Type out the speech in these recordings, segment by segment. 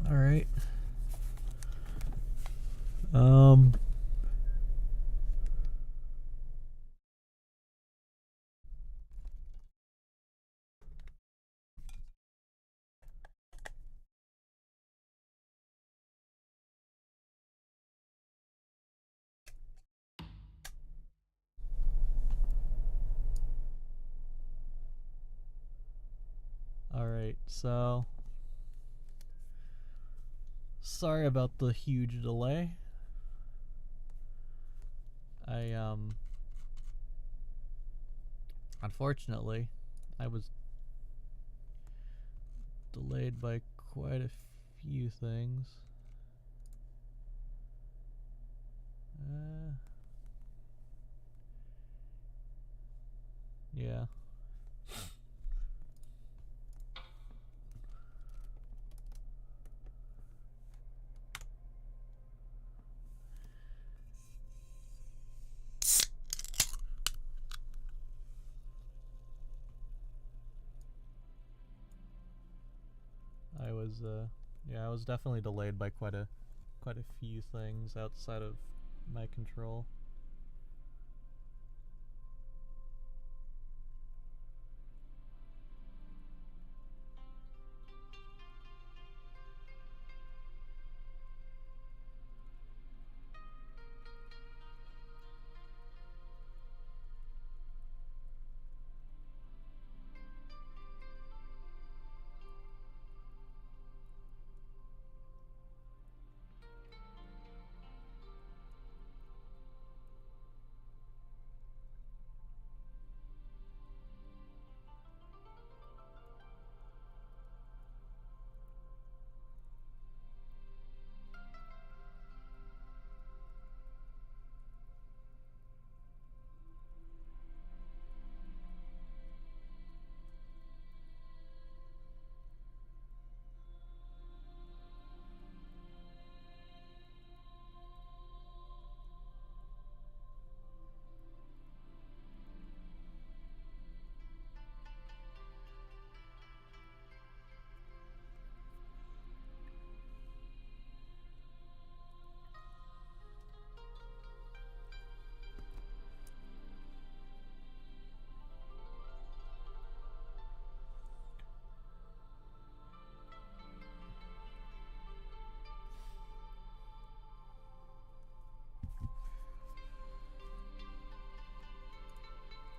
All right. Um. All right. So, sorry about the huge delay. I unfortunately, I was delayed by quite a few things. Uh, yeah. I was definitely delayed by quite a few things outside of my control.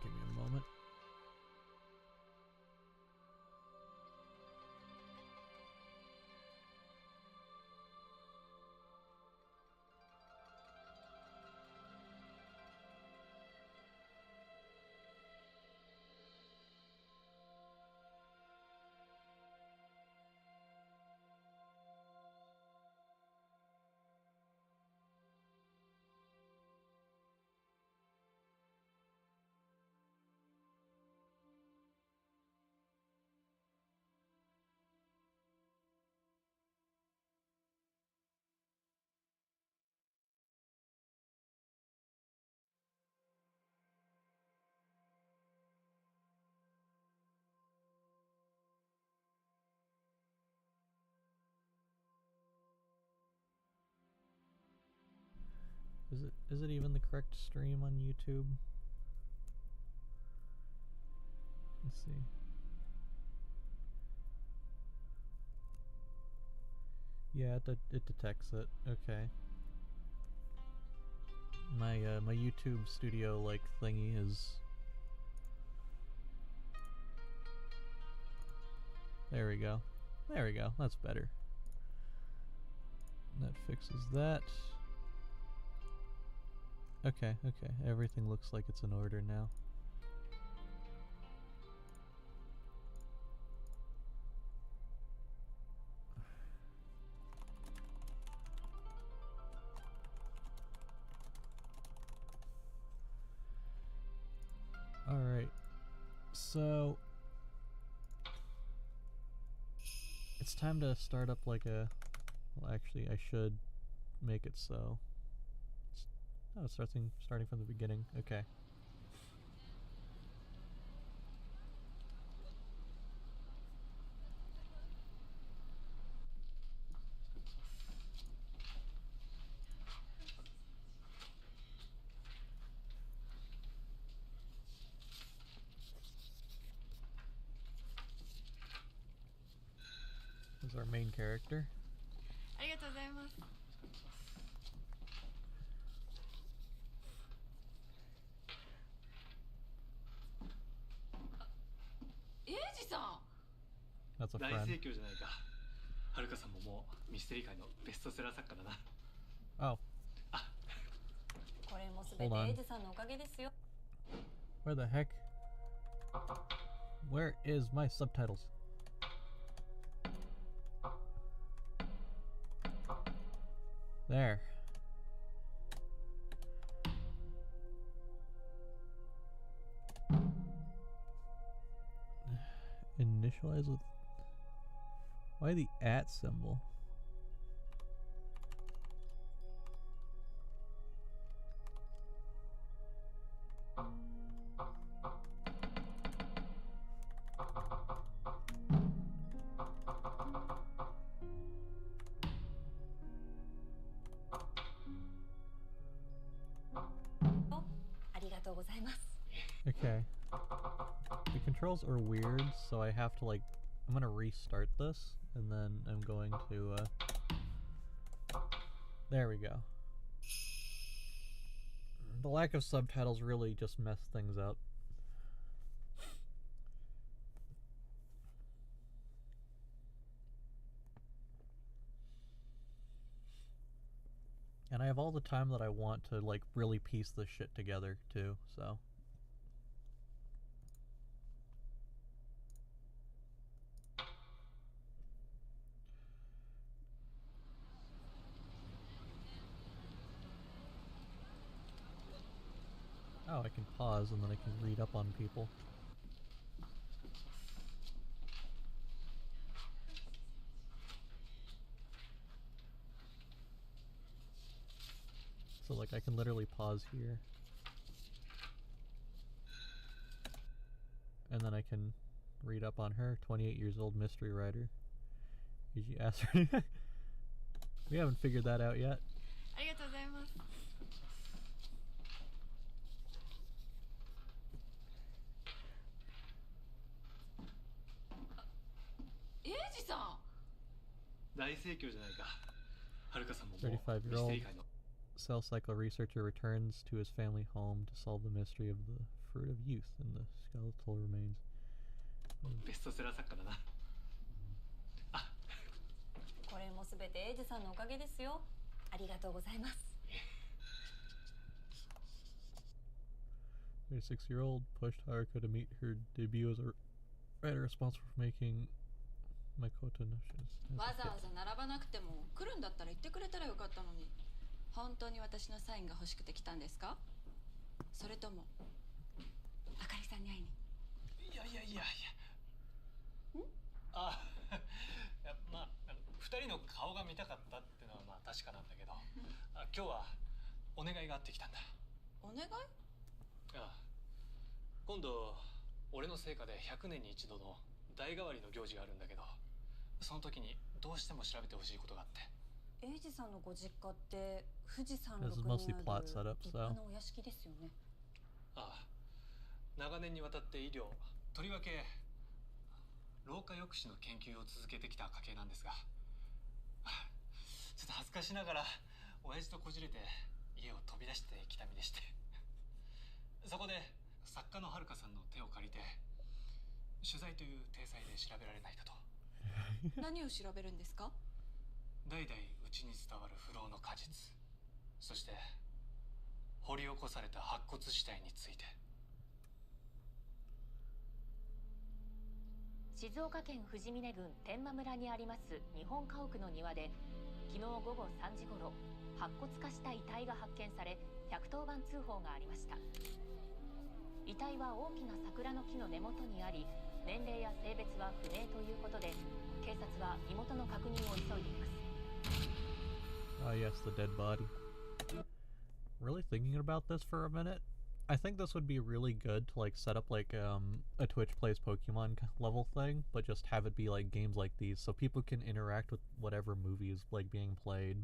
Give me a moment. Is it even the correct stream on YouTube? Let's see. Yeah, it detects it. Okay. My YouTube studio like thingy is. There we go. There we go. That's better. That fixes that. Okay, okay. Everything looks like it's in order now. Alright. So it's time to start up like a. Well, actually, I should make it so. Oh, it's starting from the beginning. Okay. is our main character. ありがとうございます。エイジさん。That's a 大 friend. 盛況じゃないか。はるかさんももうミステリー界のベストセラー作家だな。Oh. これもすべてエイジさんのおかげですよ。 Where the heck? Where is my subtitles? There. Initialize with... Why the @ symbol? Okay. The controls are weird, so I have to like... I'm gonna restart this, and then I'm going to, There we go. The lack of subtitles really just messed things up. And I have all the time that I want to like really piece this shit together too, so... Oh, I can pause and then I can read up on people. So like I can literally pause here. And then I can read up on her, 28 years old mystery writer. Did you ask her? We haven't figured that out yet. ありがとうございます。エイジさん。大盛況じゃないか。はるかさんももうミステ 35-year-old リー界の cell cycle researcher returns to his family home to solve the mystery of the fruit of youth and the skeletal remains. ベストセラー作家だな。これもすべてエイジさんのおかげですよ。ありがとうございます。 36-year-old pushed Haruka to meet her debut as a writer responsible for making Makoto no Shins. わざわざ並ばなくても来るんだったら言ってくれたらよかったのに。本当に私のサインが欲しくて来たんですか？それともあかりさんに会いに。いや。いやまあ2人の顔が見たかったってのはまあ確かなんだけど、今日はお願いがあってきたんだ。お願い？今度俺の成果で100年に一度の代替わりの行事があるんだけど、その時にどうしても調べてほしいことがあって。エイジさんのご実家って富士山 This is 麓に mostly ある plot setup, 立 so 派なお屋敷ですよね。長年にわたって医療、とりわけ老化抑止の研究を続けてきた家系なんですが、ちょっと恥ずかしながら親父とこじれて家を飛び出してきた身でして、そこで作家のはるかさんの手を借りて取材という体裁で調べられないかと。何を調べるんですか？代々うちに伝わる不老の果実、そして掘り起こされた白骨死体について。静岡県富士見郡天満村にあります日本家屋の庭で、昨日午後3時ごろ白骨化した遺体が発見され、110番通報がありました。遺体は大きな桜の木の根元にあり、年齢や性別は不明ということで、警察は身元の確認を急いでいます。Oh yes, the dead body. Really thinking about this for a minute. I think this would be really good to like set up like a Twitch plays Pokemon level thing, but just have it be like games like these so people can interact with whatever movie is like being played.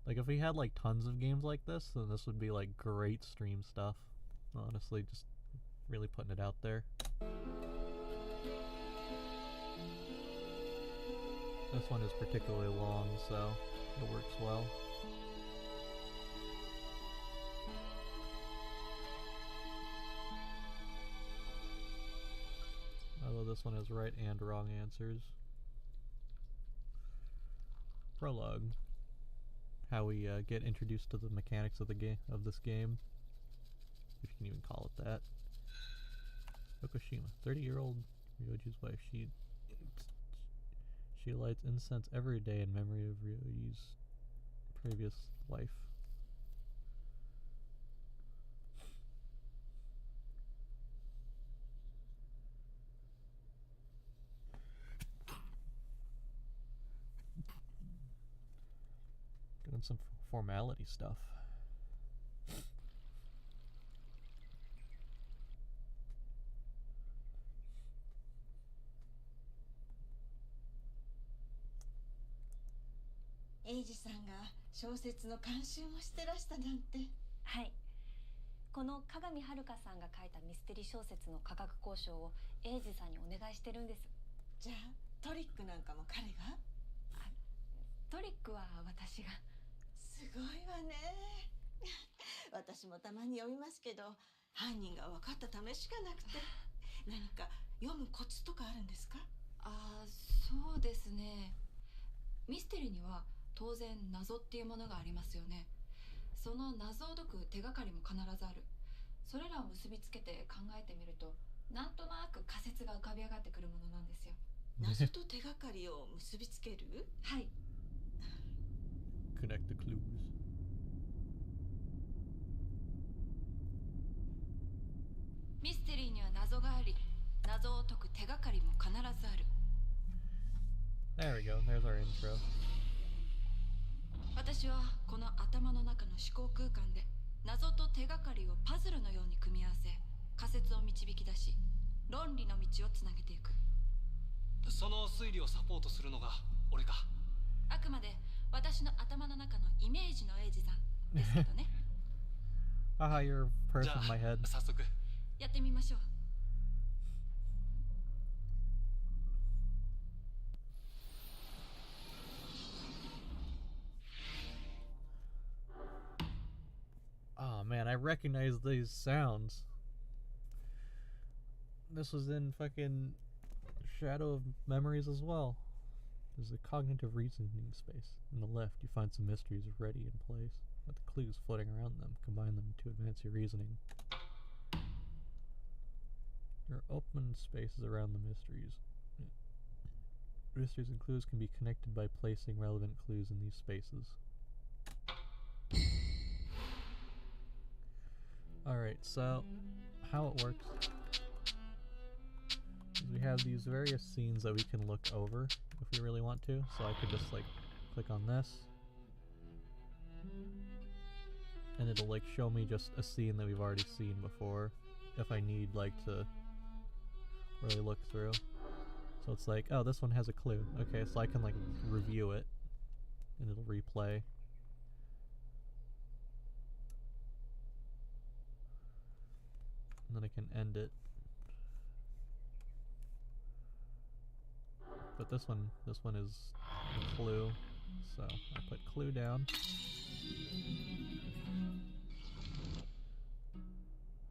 Like if we had like tons of games like this, then this would be like great stream stuff. Honestly, just really putting it out there. This one is particularly long, so it works well. Although this one has right and wrong answers. Prologue. How we get introduced to the mechanics of this game, if you can even call it that. Fukushima, 30-year-old Ryoji's wife. She lights incense every day in memory of Ryoji's previous life. Doing some formality stuff.エイジさんが小説の監修もしてらしたなんて。はい。この加賀美遥さんが書いたミステリー小説の価格交渉をエイジさんにお願いしてるんです。じゃあトリックなんかも彼が？トリックは私が。すごいわね。私もたまに読みますけど、犯人が分かったためしかなくて。何か読むコツとかあるんですか？そうですね。ミステリーには当然謎っていうものがありますよね。その謎を解く手がかりも必ずある。それらを結びつけて考えてみると、なんとなく仮説が浮かび上がってくるものなんですよ。謎と手がかりを結びつける？はい。Connect the clues. ミステリーには謎があり、謎を解く手がかりも必ずある。There we go. There's our intro. 私はこの頭の中の思考空間で謎と手がかりをパズルのように組み合わせ、仮説を導き出し、論理の道をつなげていく。その推理をサポートするのが俺か。あくまで私の頭の中のイメージのエイジさんですけどね。Haha, you're a person in my head. 早速やってみましょう。Oh man, I recognize these sounds. This was in fucking Shadow of Memories as well. There's a cognitive reasoning space. In the left, you find some mysteries ready in place, with the clues floating around them. Combine them to advance your reasoning. There are open spaces around the mysteries. Mysteries and clues can be connected by placing relevant clues in these spaces. Alright, so how it works is we have these various scenes that we can look over if we really want to. So I could just like click on this and it'll like show me just a scene that we've already seen before if I need like to really look through. So it's like, oh, this one has a clue. Okay, so I can like review it and it'll replay. And then I can end it. But this one is a clue. So I put clue down.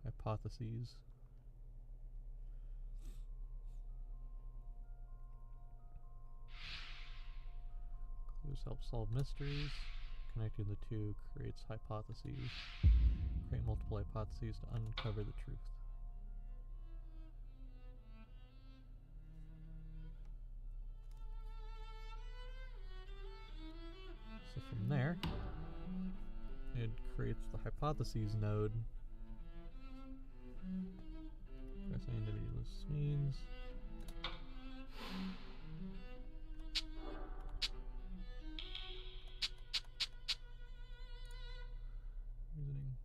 Hypotheses. Clues help solve mysteries. Connecting the two creates hypotheses. Create multiple hypotheses to uncover the truth. So from there, it creates the hypotheses node. Pressing individual scenes. Reasoning.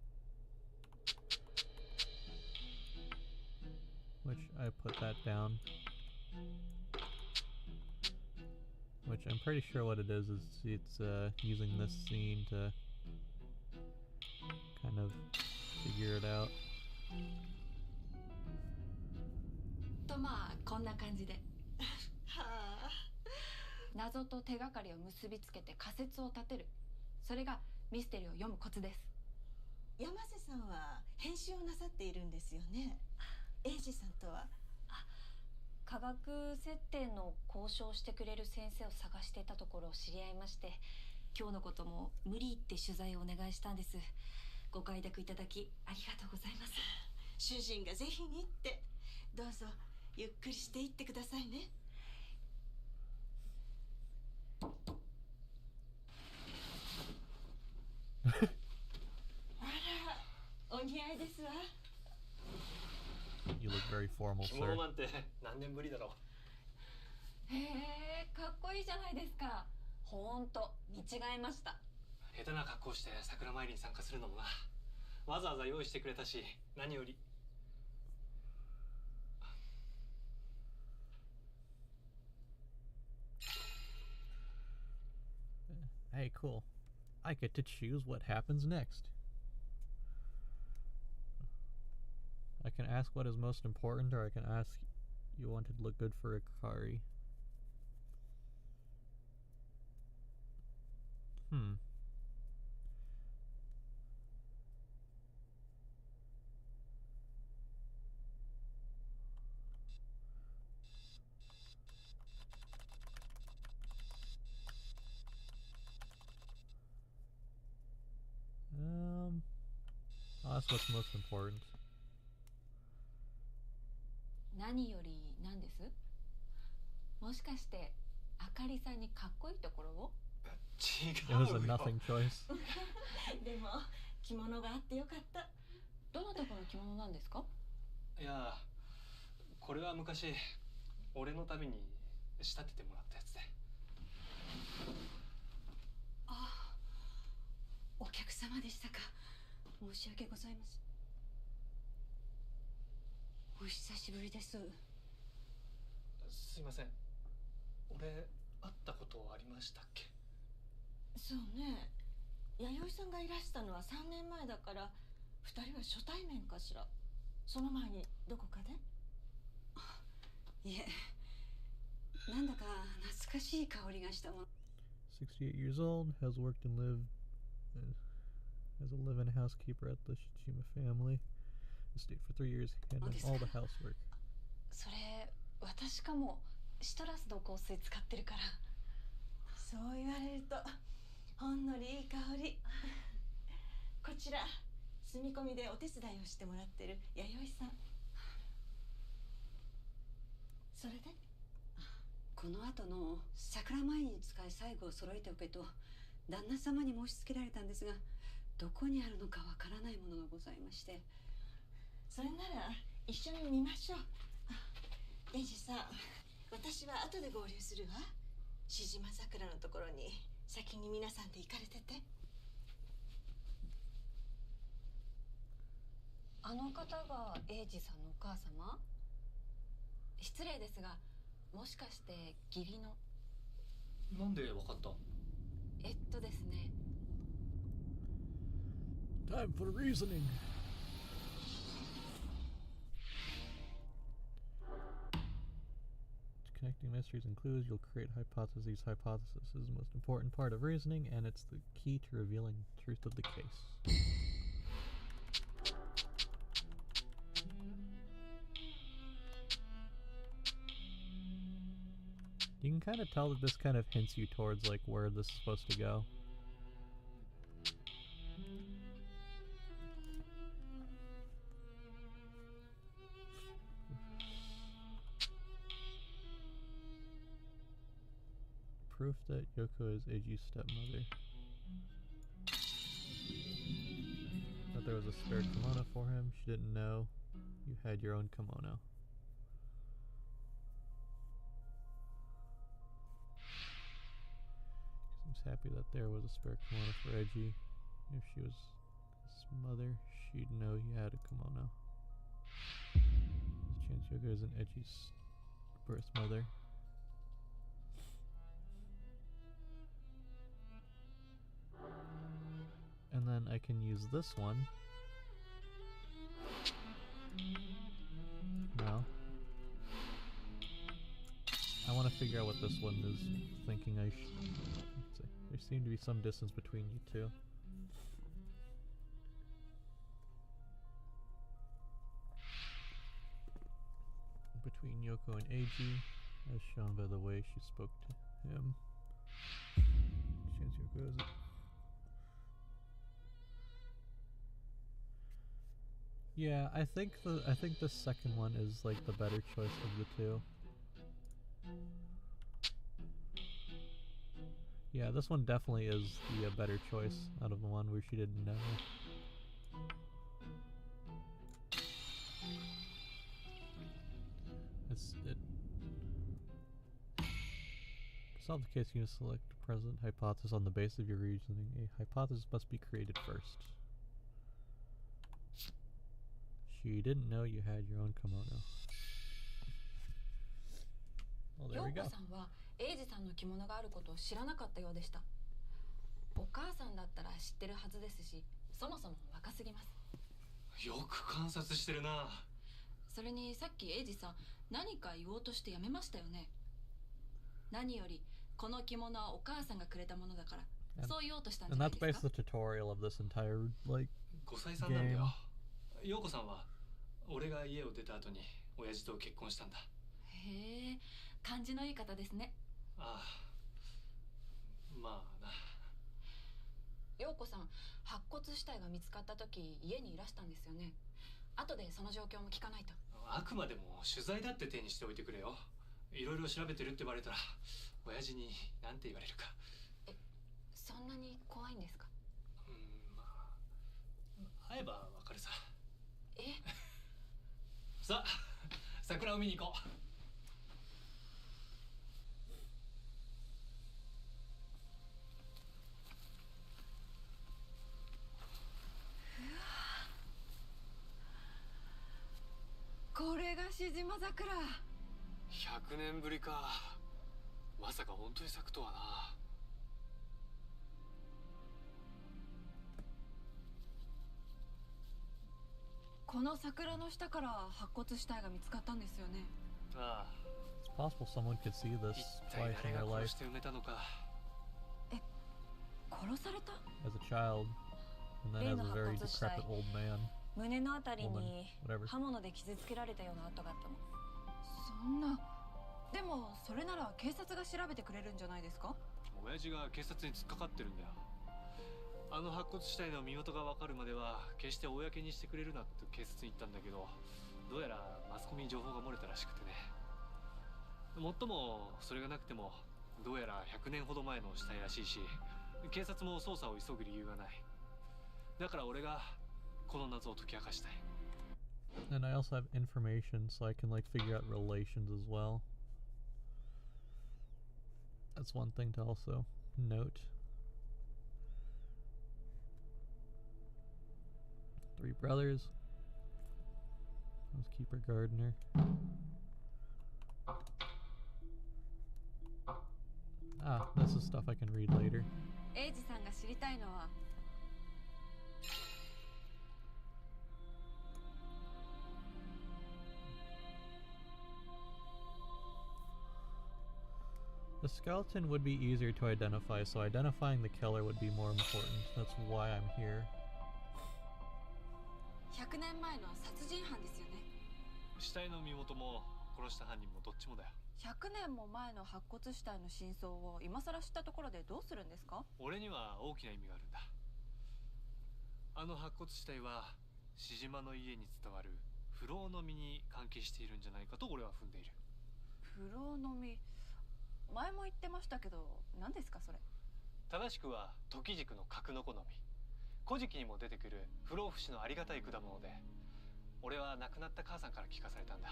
Which I put that down. Which I'm pretty sure what it is it's using this scene to kind of figure it out. とまあこんな感じで。はあ。謎と手がかりを結びつけて仮説を立てる。それがミステリーを読むコツです。山瀬さんは編集をなさっているんですよね。英二さんとは。科学設定の交渉してくれる先生を探していたところを知り合いまして、今日のことも無理言って取材をお願いしたんです。ご快諾いただきありがとうございます。主人がぜひにって。どうぞゆっくりしていってくださいね。あら、お似合いですわ。You look very formal, 着物 sir. なんて何年ぶりだろう。へえ、かっこいいじゃないですか。ほんと見違えました。下手な格好して桜参りに参加するのもな。わざわざ用意してくれたし、何より。Hey, cool. I get to choose what happens next. I can ask what is most important, or I can ask you wanted to look good for Ikari. I'll ask what's most important. 何より何です？もしかしてあかりさんにかっこいいところを？違 It was a うよ。 nothing choice. でも着物があってよかった。どなたかの着物なんですか？いや、これは昔俺のために仕立ててもらったやつで。ああ、お客様でしたか。申し訳ございません。お久しぶりです。すいません、俺会ったことありましたっけ？そうね。弥生さんがいらしたのは3年前だから、2人は初対面かしら。その前にどこかで？いえ、なんだか懐かしい香りがしたもの。68 years old, has worked and lived as a live-in housekeeper at the Shijima family estate for 3 years, handling all the housework. それ私かも。シトラスの香水使ってるから。そう言われるとほんのりいい香り。こちら住み込みでお手伝いをしてもらってる弥生さん。それで？この後の桜前に使い最後を揃えておけと旦那様に申し付けられたんですが、どこにあるのかわからないものがございまして。それなら一緒に見ましょう。エイジさん、私は後で合流するわ。しじま桜のところに先に皆さんで行かれてて。あの方が英二さんのお母様？失礼ですが、もしかして義理の？なんでわかった？ですね。Time for reasoning. Connecting mysteries and clues, you'll create hypotheses. Hypothesis is the most important part of reasoning, and it's the key to revealing the truth of the case. You can kind of tell that this kind of hints you towards like where this is supposed to go. Proof that Yoko is Eiji's stepmother. That there was a spare kimono for him. She didn't know you had your own kimono. Seems happy that there was a spare kimono for Eiji. If she was his mother, she'd know he had a kimono. There's a chance Yoko isn't Eiji's birth mother. And then I can use this one. No. I want to figure out what this one is thinking I should. Let's see. There seemed to be some distance between you two. Between Yoko and Eiji, as shown by the way she spoke to him. Chance Yoko is it? Yeah, I think the second one is like the better choice of the two. Yeah, this one definitely is the better choice out of the one where she didn't know. To solve the case, you select a present hypothesis on the basis of your reasoning. A hypothesis must be created first. She didn't know you had your own kimono. Well, there we go. 陽子さんはエイジさんの着物があることを知らなかったようでした。お母さんだったら知ってるはずですし、そもそも若すぎます。よく観察してるな。それにさっきエイジさん何か言おうとしてやめましたよね。何よりこの着物はお母さんがくれたものだから、そう言おうとしたんじゃないですか。And that's basically the tutorial of this entire like5歳さんなんだよ。陽子さんは俺が家を出た後に親父と結婚したんだ。へえ、感じのいい方ですね。ああ、まあな。陽子さん、白骨死体が見つかった時家にいらしたんですよね。後でその状況も聞かないと。あくまでも取材だって手にしておいてくれよ。いろいろ調べてるってバレたら親父に何て言われるか。え、そんなに怖いんですか？まあ会えばわかるさ。え？さあ、桜を見に行こう。これがしじま桜。100年ぶりか。まさか本当に咲くとはな。この桜の下から白骨死体が見つかったんですよね。ああ。It's possible someone could see this 一体 twice in 誰 their が殺 life して埋めたのか。殺された？ as a child, and then as a very decrepit old man. 胸のあたりに whatever. 刃物で傷つけられたような跡があったの。そんな。でもそれなら警察が調べてくれるんじゃないですか？親父が警察に突っかかってるんだよ。あの白骨死体の身元が分かるまでは決して公にしてくれるなって警察に言ったんだけど、どうやらマスコミに情報が漏れたらしくてね。もっともそれがなくてもどうやら100年ほど前の死体らしいし、警察も捜査を急ぐ理由がない。だから俺がこの謎を解き明かしたい。 And I also have information so I can like figure out relations as well. That's one thing to also note. 3 brothers. Housekeeper, gardener. Ah, this is stuff I can read later. エイジさんが知りたいのはThe skeleton would be easier to identify, so identifying the killer would be more important. That's why I'm here. 100年前の殺人犯ですよね。死体の身元も殺した犯人もどっちもだよ。100年も前の白骨死体の真相を今更知ったところでどうするんですか？俺には大きな意味があるんだ。あの白骨死体はしじまの家に伝わる不老の実に関係しているんじゃないかと俺は踏んでいる。不老の実、前も言ってましたけど何ですかそれ？正しくは時軸の角の子の実。古事記にも出てくる不老不死のありがたい果物で、俺は亡くなった母さんから聞かされたんだ。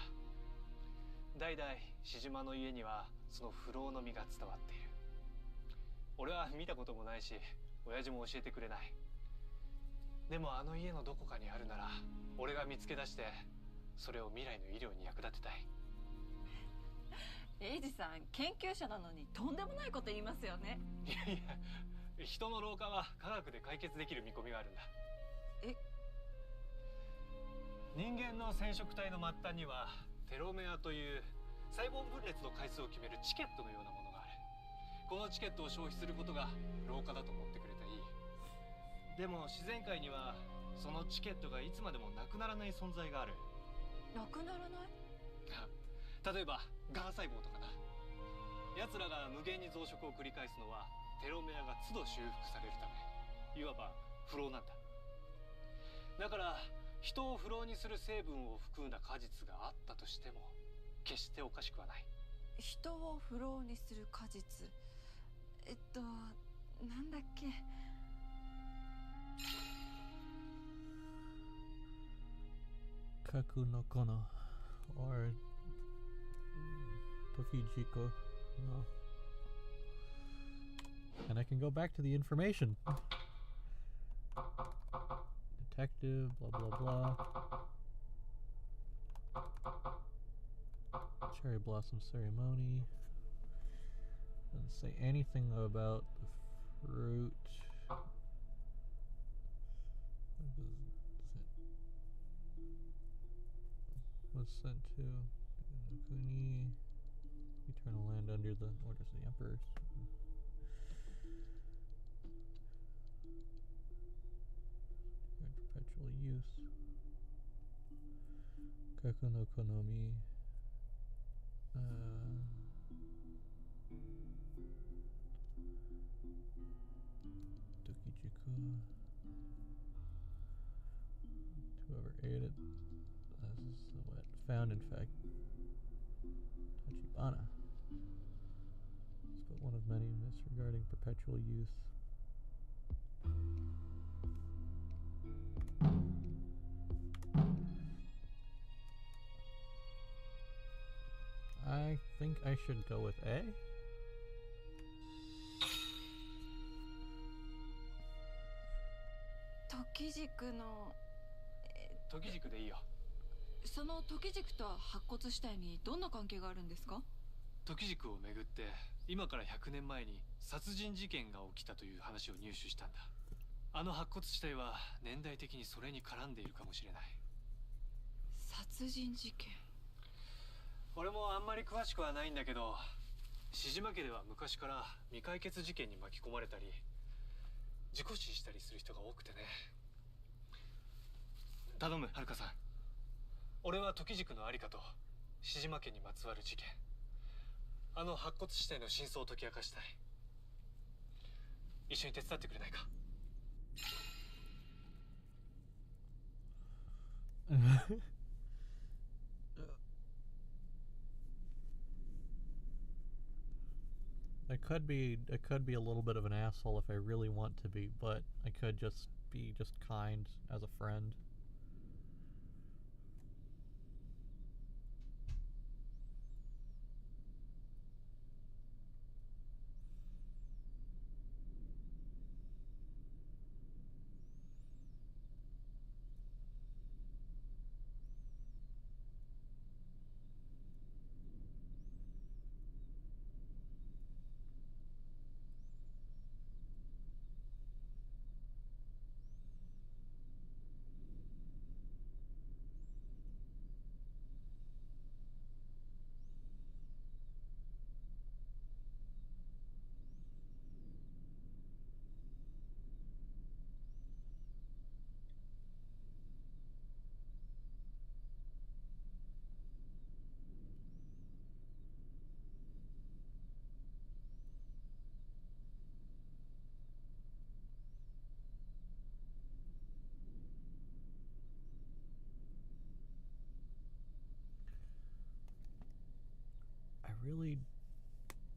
代々しじまの家にはその不老の実が伝わっている。俺は見たこともないし親父も教えてくれない。でもあの家のどこかにあるなら俺が見つけ出してそれを未来の医療に役立てたい。エイジさん研究者なのにとんでもないこと言いますよね。いやいや、人の老化は科学で解決できる見込みがあるんだ。人間の染色体の末端にはテロメアという細胞分裂の回数を決めるチケットのようなものがある。このチケットを消費することが老化だと思ってくれていい。でも自然界にはそのチケットがいつまでもなくならない存在がある。なくならない？例えばがん細胞とかな。奴らが無限に増殖を繰り返すのはテロメアが都度修復されるため、いわば不老なんだ。だから人を不老にする成分を含んだ果実があったとしても決しておかしくはない。人を不老にする果実。なんだっけ。Kaku no kono or Tokijiko no. And I can go back to the information. Detective, blah blah blah. Cherry blossom ceremony. Doesn't say anything about the fruit. Was sent to Nakuni. Eternal land under the orders of the emperors. Perpetual use. Kaku no Konomi. Dokijiku. Whoever ate it. This is what found in fact. Tachibana. It's but one of many myths regarding perpetual youth. I think I should go with A. Tokijikuの時軸でいいよ。その時軸と白骨死体にどんな関係があるんですか？時軸をめぐって今から100年前に殺人事件が起きたという話を入手したんだ。あの白骨死体は年代的にそれに絡んでいるかもしれない。殺人事件。俺もあんまり詳しくはないんだけど、志島家では昔から未解決事件に巻き込まれたり事故死したりする人が多くてね。頼む、はるかさん。俺は時軸のありかと志島家にまつわる事件、あの白骨死体の真相を解き明かしたい。一緒に手伝ってくれないか？I could be a little bit of an asshole if I really want to be, but I could just be kind as a friend.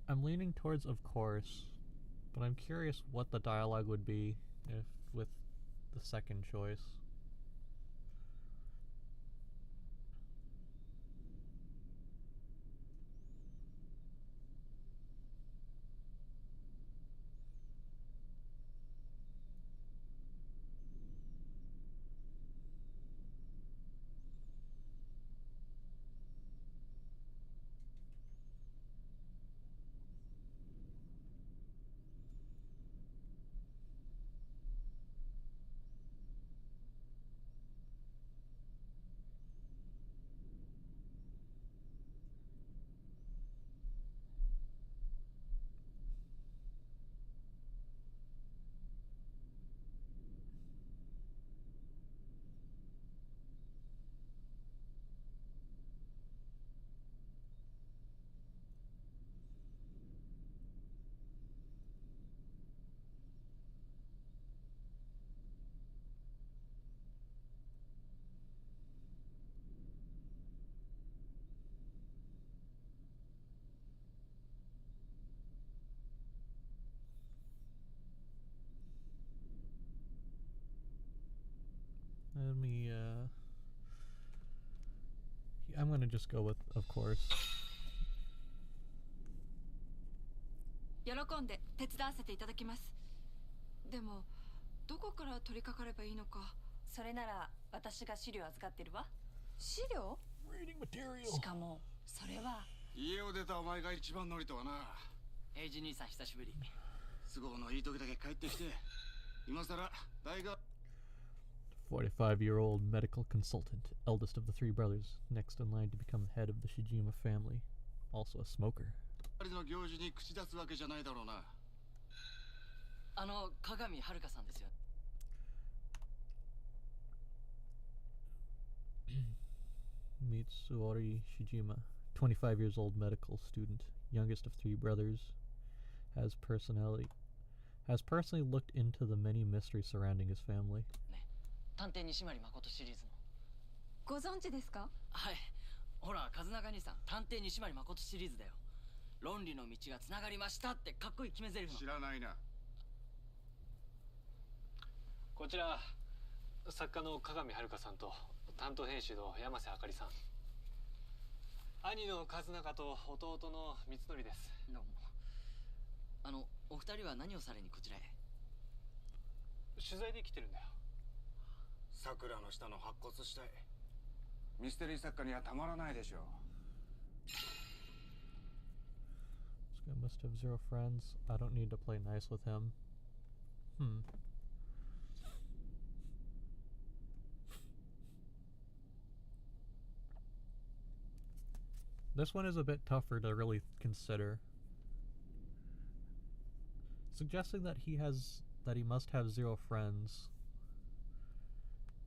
I'm leaning towards of course, but I'm curious what the dialogue would be if with the second choice. me, I'm gonna just go with, of course. 喜んで手伝わせていただきます。でもどこから取り掛かればいいのか。それなら私が資料預かってるわ。資料？ Reading material. しかもそれは家を出たお前が一番乗りとはな。エイジ兄さん久しぶり。都合のいい時だけ帰ってきて、今さら大学。 45-year-old medical consultant, eldest of the three brothers, next in line to become the head of the Shijima family, also a smoker. の行事に口出すわけじゃないだろうな。鏡はるかさんですよ。Mitsuori Shijima, 25 years old medical student, youngest of three brothers, has personally looked into the many mysteries surrounding his family. 探偵西森誠シリーズの。ご存知ですか？はい。ほら、和永兄さん、探偵西森誠シリーズだよ。論理の道がつながりましたってかっこいい決め台詞の。知らないな。こちら作家の鏡はるかさんと担当編集の山瀬あかりさん。兄の和永と弟の光則です。どうも。お二人は何をされにこちらへ？取材で来てるんだよ。桜の下の白骨死体。ミステリー作家にはたまらないでしょう。This guy must have zero friends. I don't need to play nice with him. This one is a bit tougher to really consider. Suggesting that he must have zero friends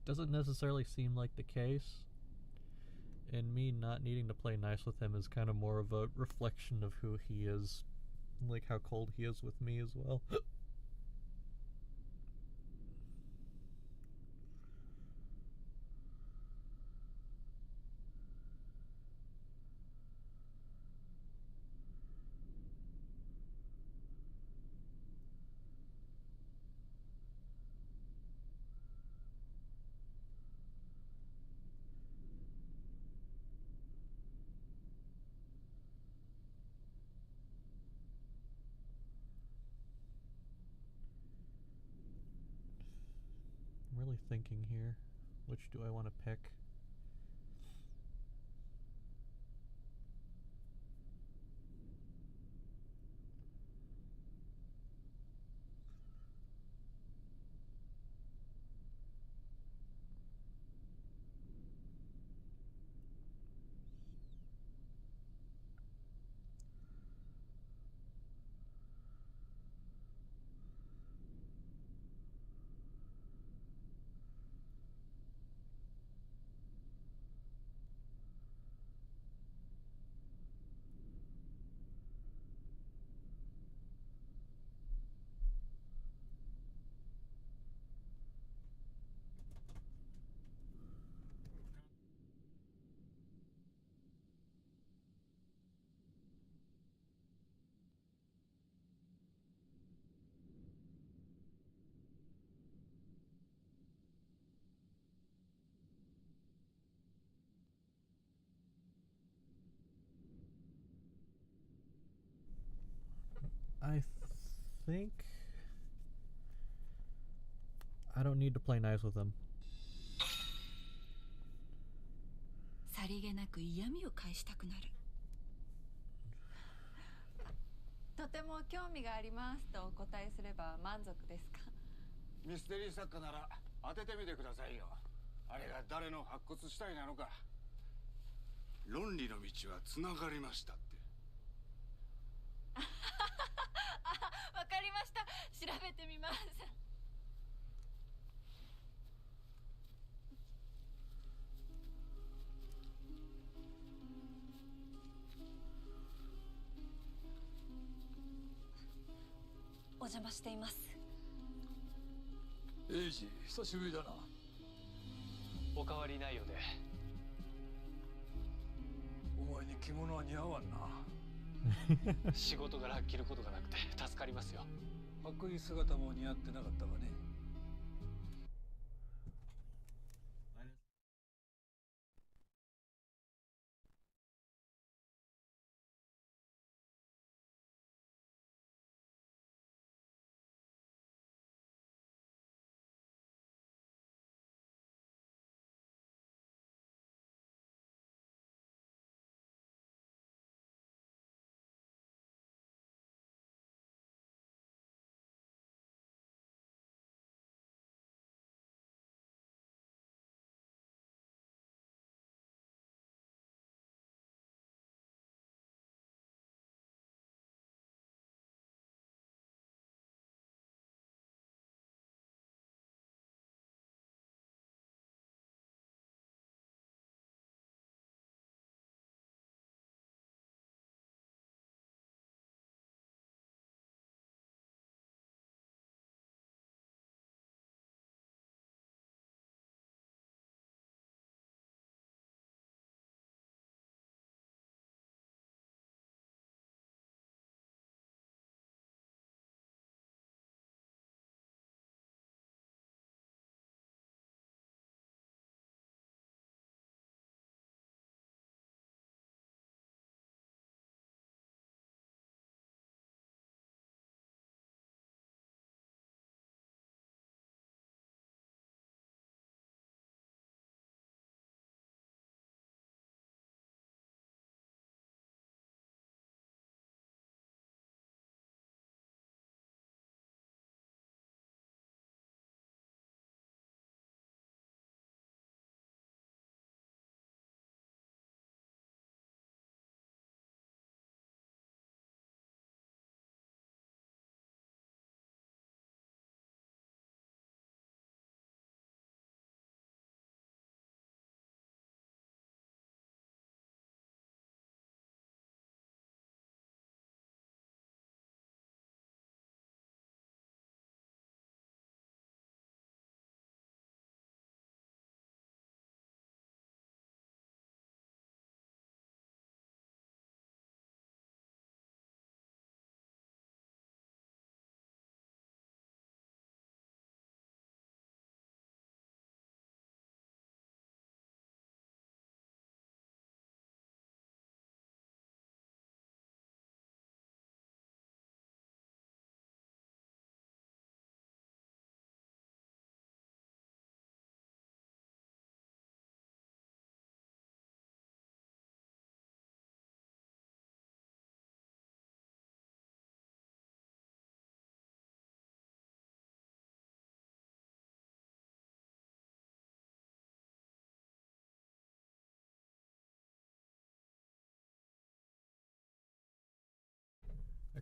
doesn't necessarily seem like the case, and me not needing to play nice with him is kind of more of a reflection of who he is, like how cold he is with me as well. I'm really thinking here. Which do I want to pick? I think I don't need to play nice with him. さりげなく嫌味を返したくなる。とても興味がありますとお答えすれば満足ですか？ミステリー作家なら当ててみてくださいよ。あれが誰の白骨死体なのか。論理の道はつながりましたって。わかりました。調べてみます。お邪魔しています。エイジ、久しぶりだな。お変わりないようで。お前に着物は似合わんな。仕事柄着ることがなくて助かりますよ。白衣姿も似合ってなかったわね。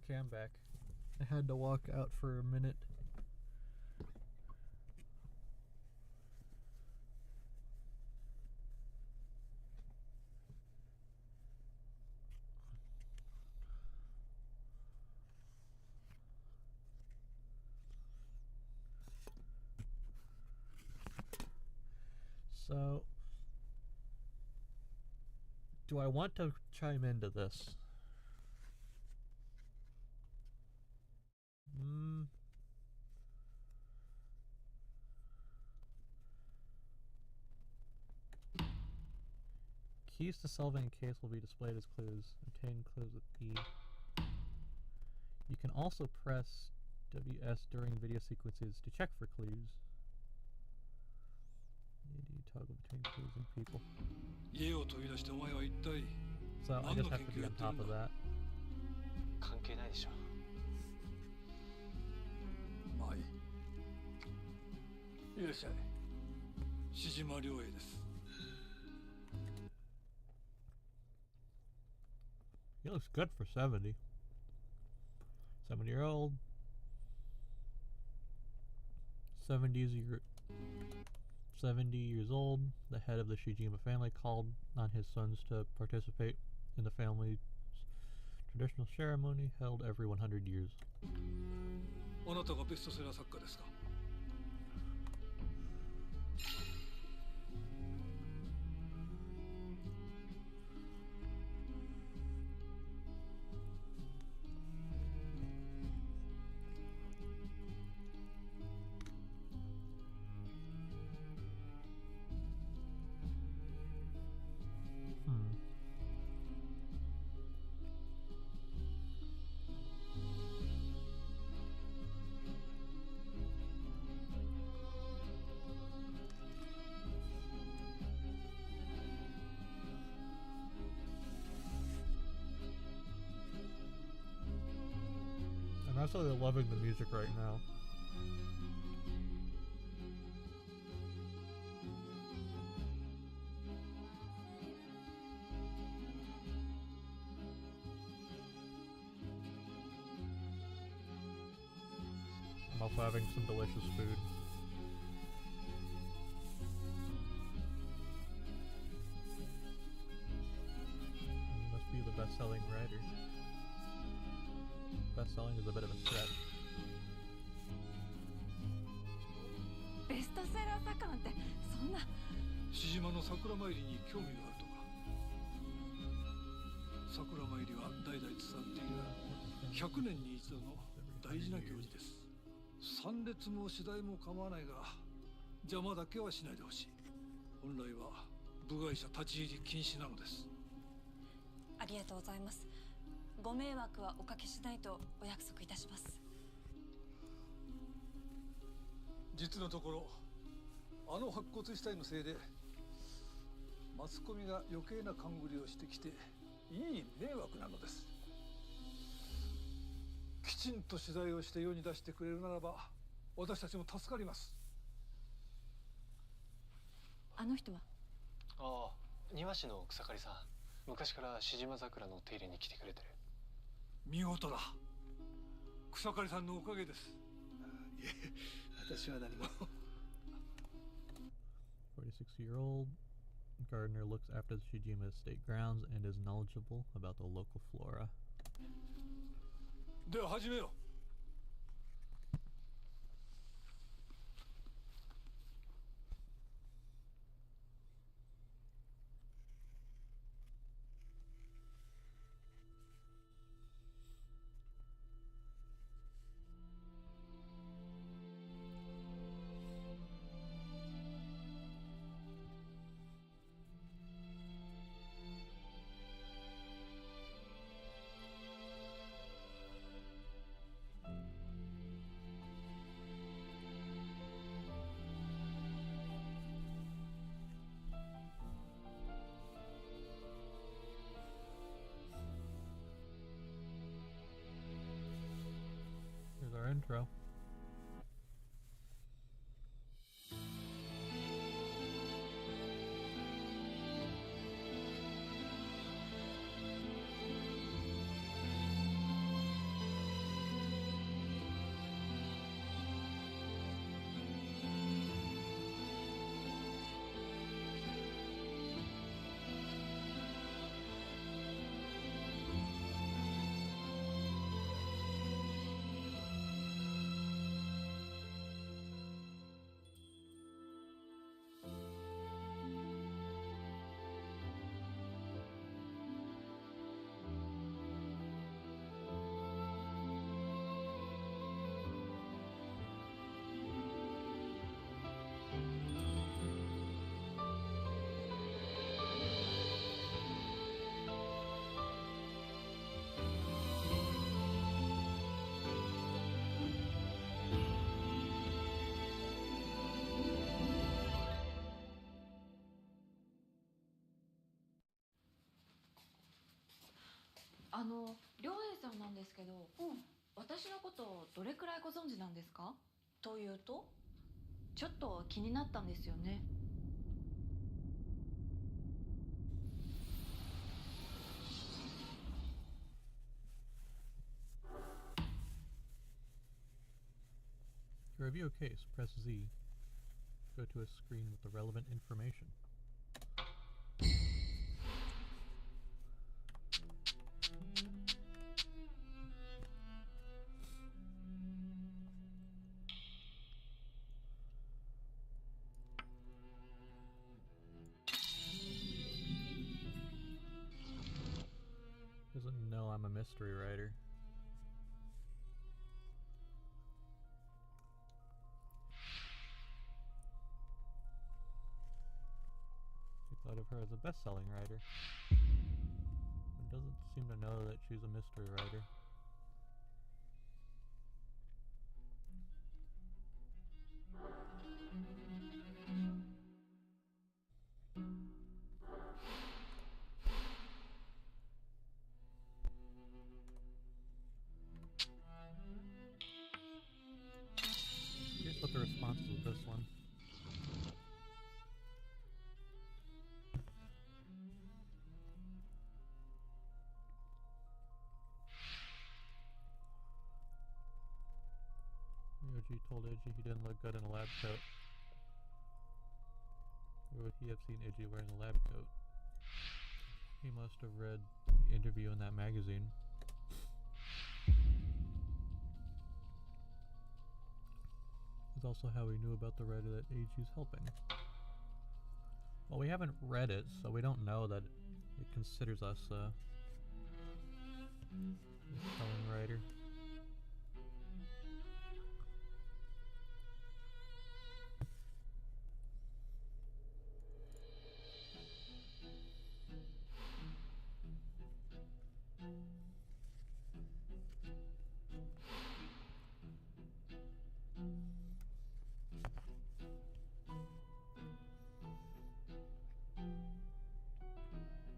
Okay, I'm back. I had to walk out for a minute. So, do I want to chime into this? Keys to solving a case will be displayed as clues. Obtain clues with P. You can also press WS during video sequences to check for clues. You toggle between clues and people. So I just have to be on top of that. 関係ないでしょ。まあいい。いらっしゃい。志島良栄です。 He looks good for 70. 70-year-old. 70 years old. The head of the Shijima family called on his sons to participate in the family's traditional ceremony held every 100 years. あなたがベストセラー作家ですか? I'm absolutely loving the music right now. I'm also having some delicious food. You must be the best-selling writer. Best-selling is a bit of a stretch. ベストセラー作家なんてそんな。志島の桜参りに興味があるとか。桜参りは代々伝わっている100年に一度の大事な行事です。参列も次第も構わないが邪魔だけはしないでほしい。本来は部外者立ち入り禁止なのです。ありがとうございます。ご迷惑はおかけしないとお約束いたします。実のところあの白骨死体のせいでマスコミが余計な勘繰りをしてきていい迷惑なのです。きちんと取材をして世に出してくれるならば私たちも助かります。あの人は？ああ、庭師の草刈さん。昔から志島桜の手入れに来てくれてる。見事だ。草刈さんのおかげです。いえ、私は何も。46-year-old gardener looks after the Shijima estate grounds and is knowledgeable about the local flora. では始めよう。Here's our intro. 良平さんなんですけど、私のことをどれくらいご存知なんですか？というと？ちょっと気になったんですよね。To review a case, press Z. Go to a screen with the relevant information. Doesn't know I'm a mystery writer. He thought of her as a best-selling writer. But doesn't seem to know that she's a mystery writer. Here's what the response is with this one. Ryoji told Eiji he didn't look good in a lab coat. Where would he have seen Eiji wearing a lab coat? He must have read the interview in that magazine. It's also how we knew about the writer that Eiji's helping. Well, we haven't read it, so we don't know that it considers us a selling writer.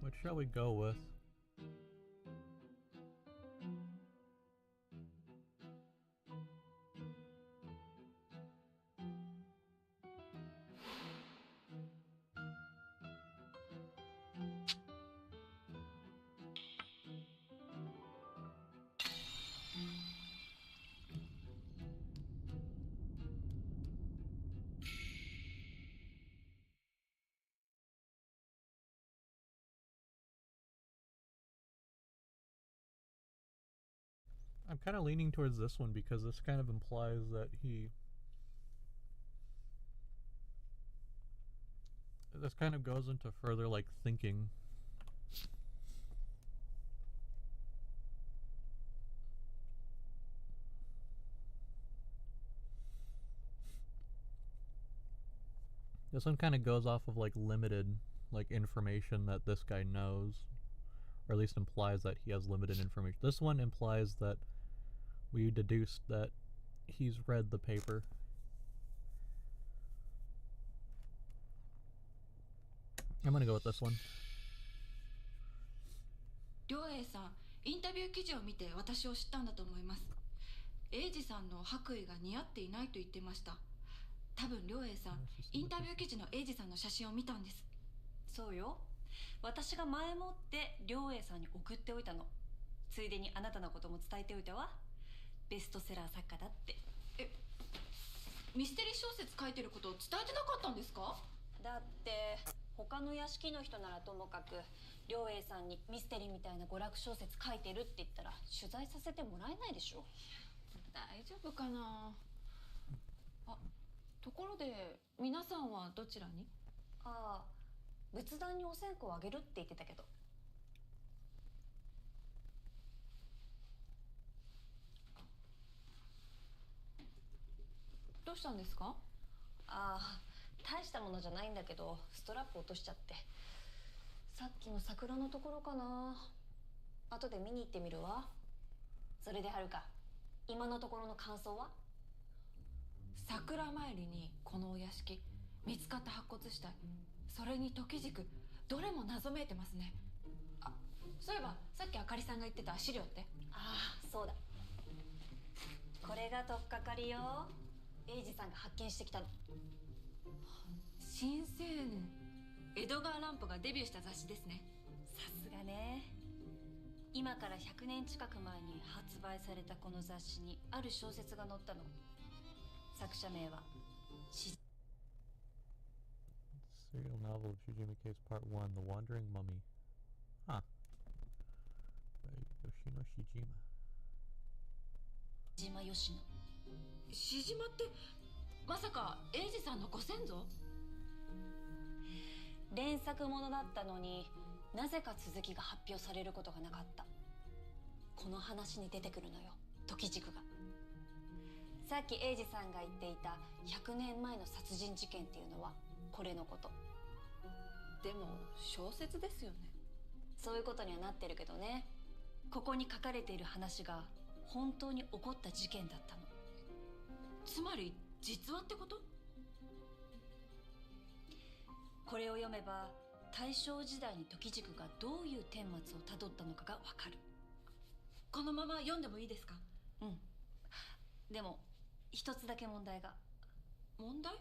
What shall we go with? I'm kind of leaning towards this one because this kind of implies that this kind of goes into further like thinking. This one kind of goes off of like limited like information that this guy knows, or at least implies that he has limited information. This one implies that we deduced that he's read the paper. I'm gonna go with this one. 良平さん、インタビュー記事を見て私を知ったんだと思います。英二さんの白衣が似合っていないと言ってました。多分良平さん、インタビュー記事の英二さんの写真を見たんです。そうよ。私が前もって良平さんに送っておいたの。ついでにあなたのことも伝えておいたわ。ベストセラー作家だって。ミステリー小説書いてることを伝えてなかったんですか？だって他の屋敷の人ならともかく良平さんにミステリーみたいな娯楽小説書いてるって言ったら取材させてもらえないでしょ。大丈夫かなあ。ところで皆さんはどちらに？ああ、仏壇にお線香をあげるって言ってたけど。どうしたんですか？ああ、大したものじゃないんだけどストラップ落としちゃって。さっきの桜のところかな。後で見に行ってみるわ。それではるか、今のところの感想は？桜参りにこのお屋敷、見つかった白骨死体、それに時軸、どれも謎めいてますね。あ、そういえばさっきあかりさんが言ってた資料って。ああ、そうだ。これが取っかかりよ。エイジさんが発見してきたの。新青年エドガー・ランポがデビューした雑誌ですね。さすがね。今から100年近く前に発売されたこの雑誌にある小説が載ったの。作者名はSerial novel of Shijima Case Part 1, The Wandering Mummy. Huh. By Yoshino Shijima. 島吉野。しじまってまさかエイジさんのご先祖？連作ものだったのになぜか続きが発表されることがなかった。この話に出てくるのよ、時軸が。さっきエイジさんが言っていた100年前の殺人事件っていうのはこれのこと。でも小説ですよね。そういうことにはなってるけどね。ここに書かれている話が本当に起こった事件だったの。つまり実話ってこと？これを読めば大正時代に時軸がどういう顛末をたどったのかがわかる。このまま読んでもいいですか？うん。でも一つだけ問題が。問題？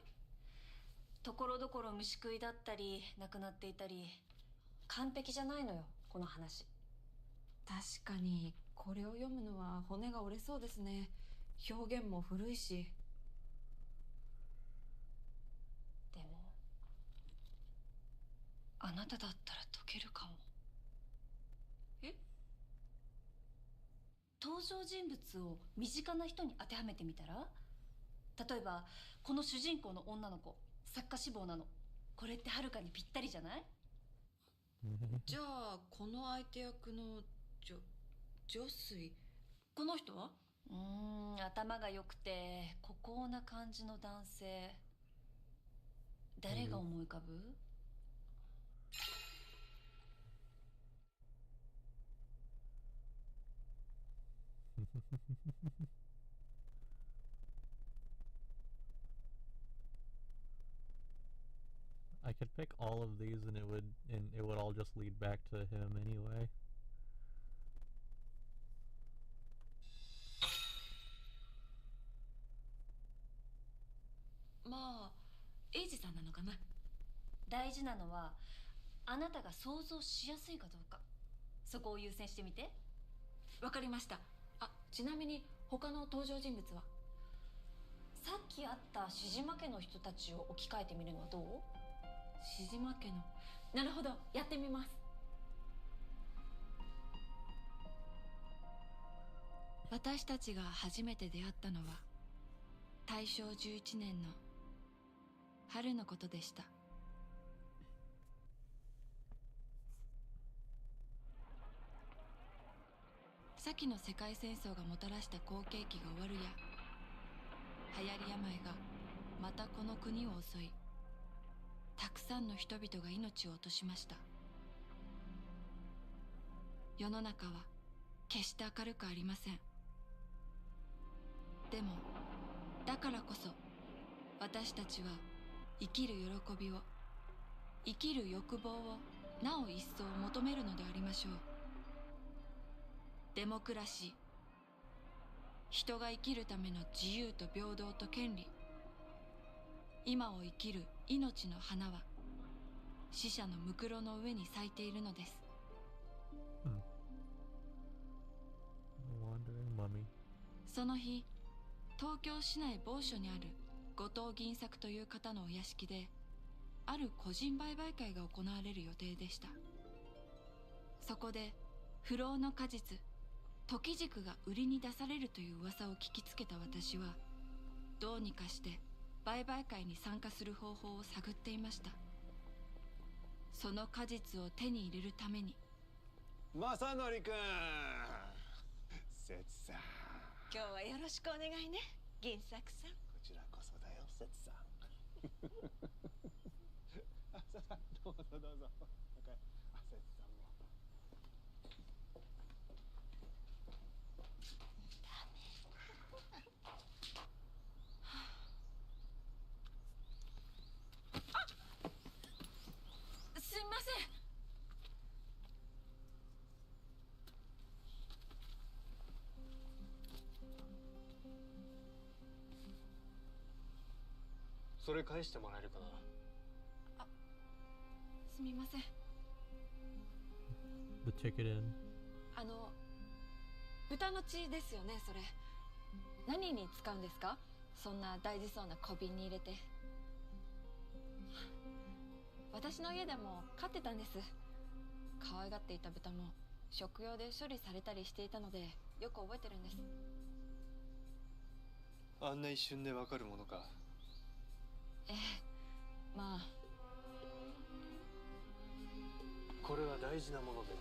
ところどころ虫食いだったり亡くなっていたり、完璧じゃないのよこの話。確かにこれを読むのは骨が折れそうですね。表現も古いし。でもあなただったら解けるかも。え？登場人物を身近な人に当てはめてみたら？例えばこの主人公の女の子、作家志望なの。これってはるかにぴったりじゃない？じゃあこの相手役の女水、この人は？頭が良くて孤高な感じの男性。誰が思い浮かぶ？I could pick all of these and it would all just lead back to him anyway. まあエイジさんなのかな。大事なのはあなたが想像しやすいかどうか。そこを優先してみて。わかりました。あ、ちなみに他の登場人物は？さっき会った志島家の人たちを置き換えてみるのはどう？志島家の。なるほど、やってみます。私たちが初めて出会ったのは大正11年の春のことでした。先の世界戦争がもたらした好景気が終わるや、流行り病がまたこの国を襲い、たくさんの人々が命を落としました。世の中は決して明るくありません。でもだからこそ私たちは生きる喜びを、生きる欲望をなお一層求めるのでありましょう。デモクラシー、人が生きるための自由と平等と権利。今を生きる命の花は死者のむくろの上に咲いているのです。その日、東京市内某所にある後藤銀作という方のお屋敷で、ある個人売買会が行われる予定でした。そこで不老の果実時軸が売りに出されるという噂を聞きつけた私は、どうにかして売買会に参加する方法を探っていました。その果実を手に入れるために。正則くん、節さん、今日はよろしくお願いね、銀作さん。こちらこそだよ、節さん。あ、さん、どうぞどうぞ。あ、節さんも。すみません。それ返してもらえるかな。すみません。 The ticket in. 豚の血ですよね、それ。何に使うんですか？そんな大事そうな小瓶に入れて。私の家でも飼ってたんです。可愛がっていた豚も食用で処理されたりしていたのでよく覚えてるんです。あんな一瞬でわかるものか。ええ、まあ。これは大事なものでね。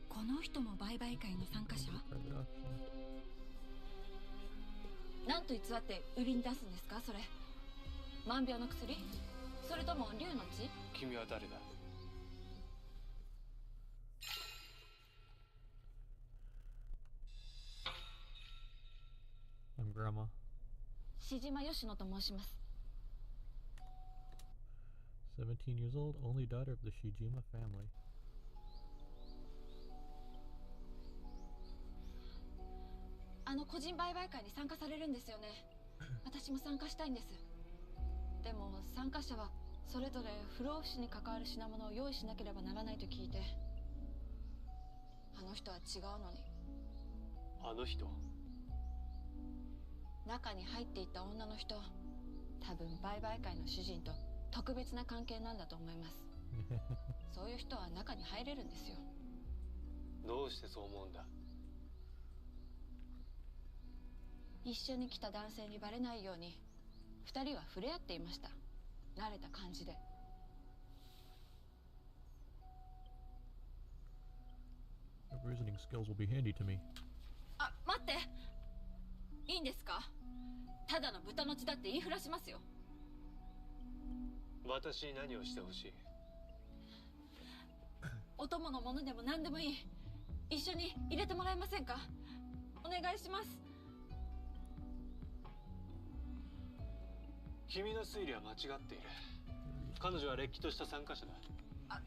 この人も売買会の参加者？何と偽って売りに出すんですか、それ。万病の薬？それとも竜の血？君は誰だ？ I'm Grandma. 志島吉野と申します。17 years old, only daughter of the Shijima family. 個人売買会に参加されるんですよね。私も参加したいんです。でも参加者はそれぞれ不老不死に関わる品物を用意しなければならないと聞いて。あの人は違うのに。あの人？中に入っていった女の人、多分売買会の主人と特別な関係なんだと思います。そういう人は中に入れるんですよ。どうしてそう思うんだ？一緒に来た男性にバレないように二人は触れ合っていました。慣れた感じで。Your reasoning skills will be handy to me. あ、待って。いいんですか？ただの豚の血だって言いふらしますよ。私に何をしてほしい？お供のものでも何でもいい。一緒に入れてもらえませんか？お願いします。君の推理は間違っている。彼女はれっきとした参加者だ。あ、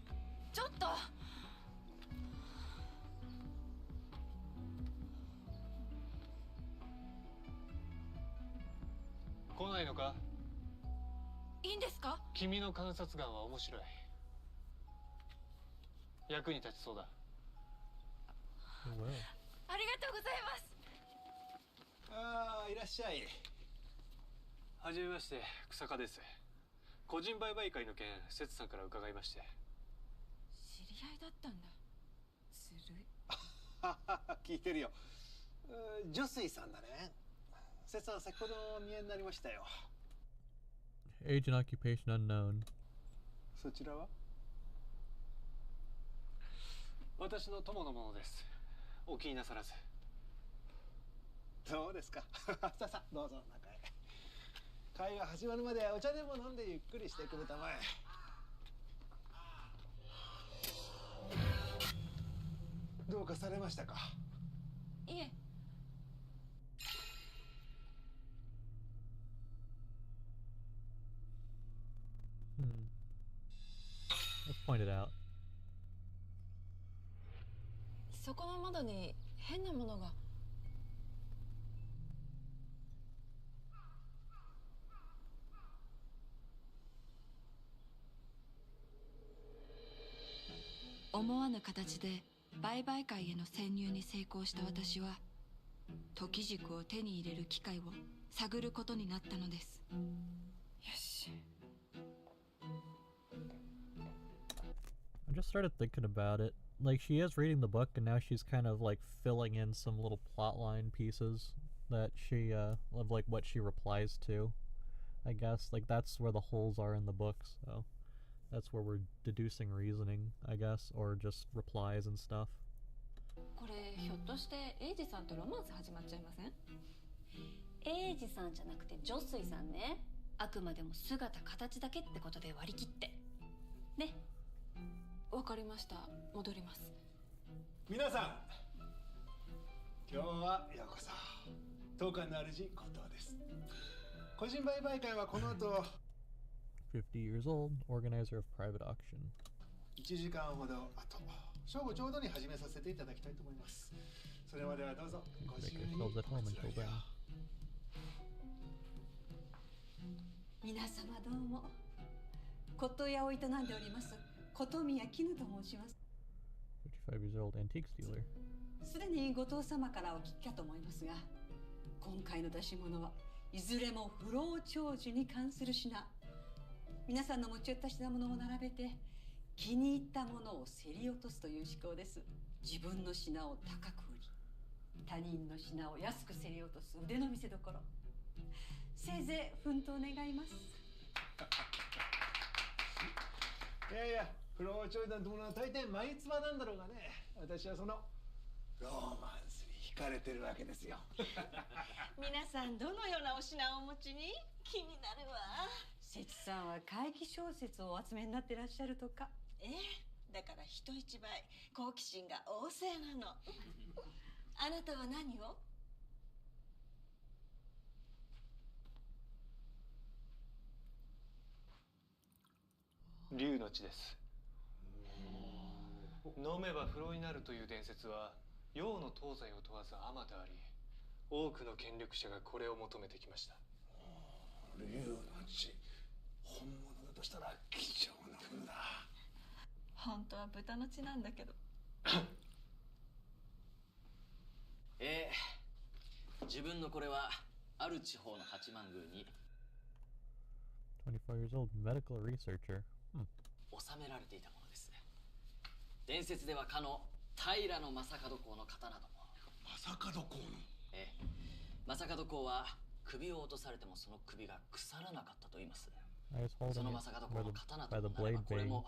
ちょっと。来ないのか？いいんですか？君の観察眼は面白い。役に立ちそうだ。ありがとうございます。ああ、いらっしゃい。はじめまして、草加です。個人売買会の件、節さんから伺いまして。知り合いだったんだ。ずるい。聞いてるよ。女水さんだね。節さん、先ほどお見えになりましたよ。Age and occupation unknown. そちらは？私の友のものです。お気になさらず。どうですか？さあさあ、どうぞ中へ。会が始まるまでお茶でも飲んでゆっくりしてくれたまえ。どうかされましたか？いえ。Let's point it out. そこの窓に変なものが。思わぬ形で売買会への潜入に成功した私は時軸を手に入れる機会を探ることになったのです。よし。I just started thinking about it. Like, she is reading the book, and now she's kind of like filling in some little plotline pieces that she, of like what she replies to. I guess like that's where the holes are in the book, so that's where we're deducing reasoning, I guess, or just replies and stuff. これひょっとしてエイジさんとロマンス始まっちゃいません？エイジさんじゃなくて女水さんね。あくまでも姿形だけってことで割り切ってね。わかりました。戻ります。皆さん、今日はようこそ。当館の主後藤です。個人売買会はこの後50 years old, organizer of private auction. 1時間ほど後、正午ちょうどに始めさせていただきたいと思います。それまではどうぞご自 Make 由に yourselves at お home くつろ until ぎを。 then. 皆様どうも。骨董屋を営んでおります琴宮絹と申します。55 years old antiques dealer. すでに後藤様からお聞きかと思いますが、今回の出し物はいずれも不老長寿に関する品。皆さんの持ち寄った品物を並べて気に入ったものを競り落とすという思考です。自分の品を高く売り、他人の品を安く競り落とす腕の見せ所。せいぜい奮闘願います。いやいや、不老長寿なんてものは大抵眉唾なんだろうがね、私はそのローマンスに惹かれてるわけですよ。皆さんどのようなお品をお持ちに？気になるわ。節さんは怪奇小説をお集めになってらっしゃるとか。だから人一倍好奇心が旺盛なの。あなたは何を？竜の血です。飲めば不老になるという伝説は洋の東西を問わずあまたあり、多くの権力者がこれを求めてきました。竜の血、本物だとしたら貴重なものだ。本当は豚の血なんだけど。自分のこれはある地方の八幡宮に25 years old medical researcher. 収められていたものです。伝説ではかの平将門公の刀ども。将門公の？将門公は首を落とされてもその首が腐らなかったと言います。 I was そ holding の it 将門 by 公の the, 刀 by と the なれ blade ばこれ bane, も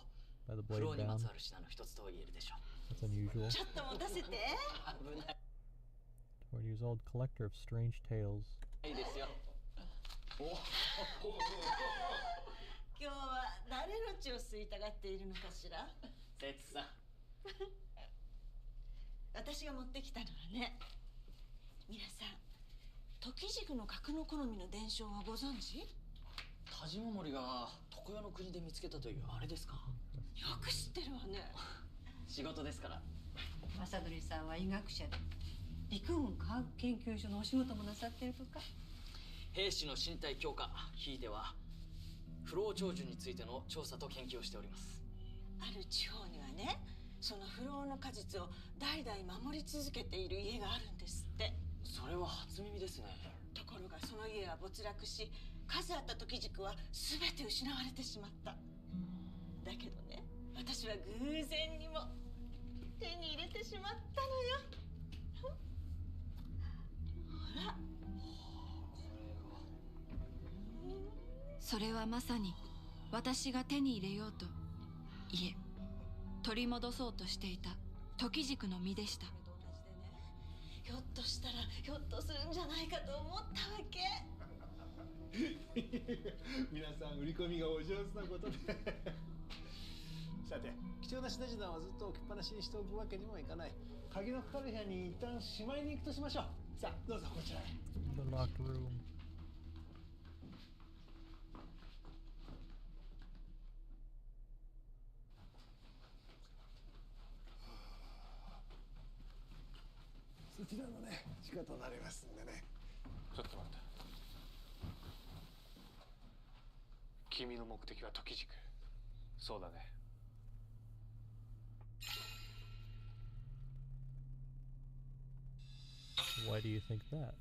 by the 不 blade 老にま down. つわる品の一つと言えるでしょう。 That's unusual. ちょっと持たせて。危ない。 40 years old collector of strange tales. いいですよ。今日は誰の血を吸いたがっているのかしら？節さん。私が持ってきたのはね、皆さん時軸の角の好みの伝承はご存知？田島守が常世の国で見つけたというあれですか？よく知ってるわね。仕事ですから。正則さんは医学者で陸軍科学研究所のお仕事もなさってるとか。兵士の身体強化、ひいては不老長寿についての調査と研究をしております。ある地方にはね、その不老の果実を代々守り続けている家があるんですって。それは初耳ですね。ところがその家は没落し、数あった時軸は全て失われてしまった。だけどね、私は偶然にも手に入れてしまったのよ。ほら。それはまさに私が手に入れようと、いえ、取り戻そうとしていた時軸の実でした。ひょっとしたらひょっとするんじゃないかと思ったわけ。皆さん売り込みがお上手なことで。さて、貴重な品々をずっと置きっぱなしにしておくわけにもいかない。鍵のかかる部屋に一旦しまいに行くとしましょう。さあ、どうぞこちらへ。 The locked room. そちらのね、地下となりますんでね。ちょっと待った。君の目的は時軸。そうだね。Why do you think that?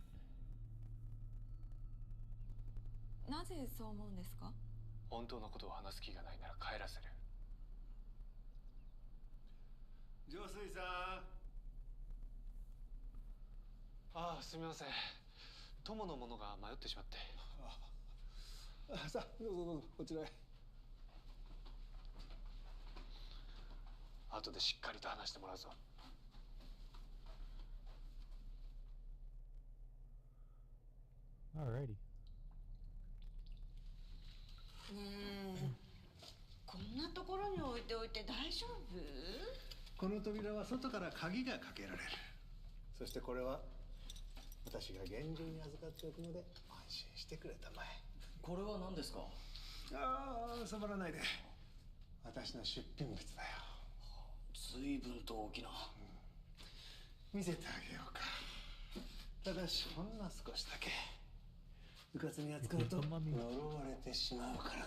なぜそう思うんですか？本当のことを話す気がないなら帰らせる。上水さん。ああ、すみません。友の者が迷ってしまって。さあ、どうぞどうぞこちらへ。後でしっかりと話してもらうぞ。Alrighty. ねえ、こんなところに置いておいて大丈夫？この扉は外から鍵がかけられる。そしてこれは私が厳重に預かっておくので安心してくれたまえ。これは何ですか？ああ、触らないで。私の出品物だよ。随分と大きな。見せてあげようか。ただしほんの少しだけ。うかつに扱うと呪われてしまうからね。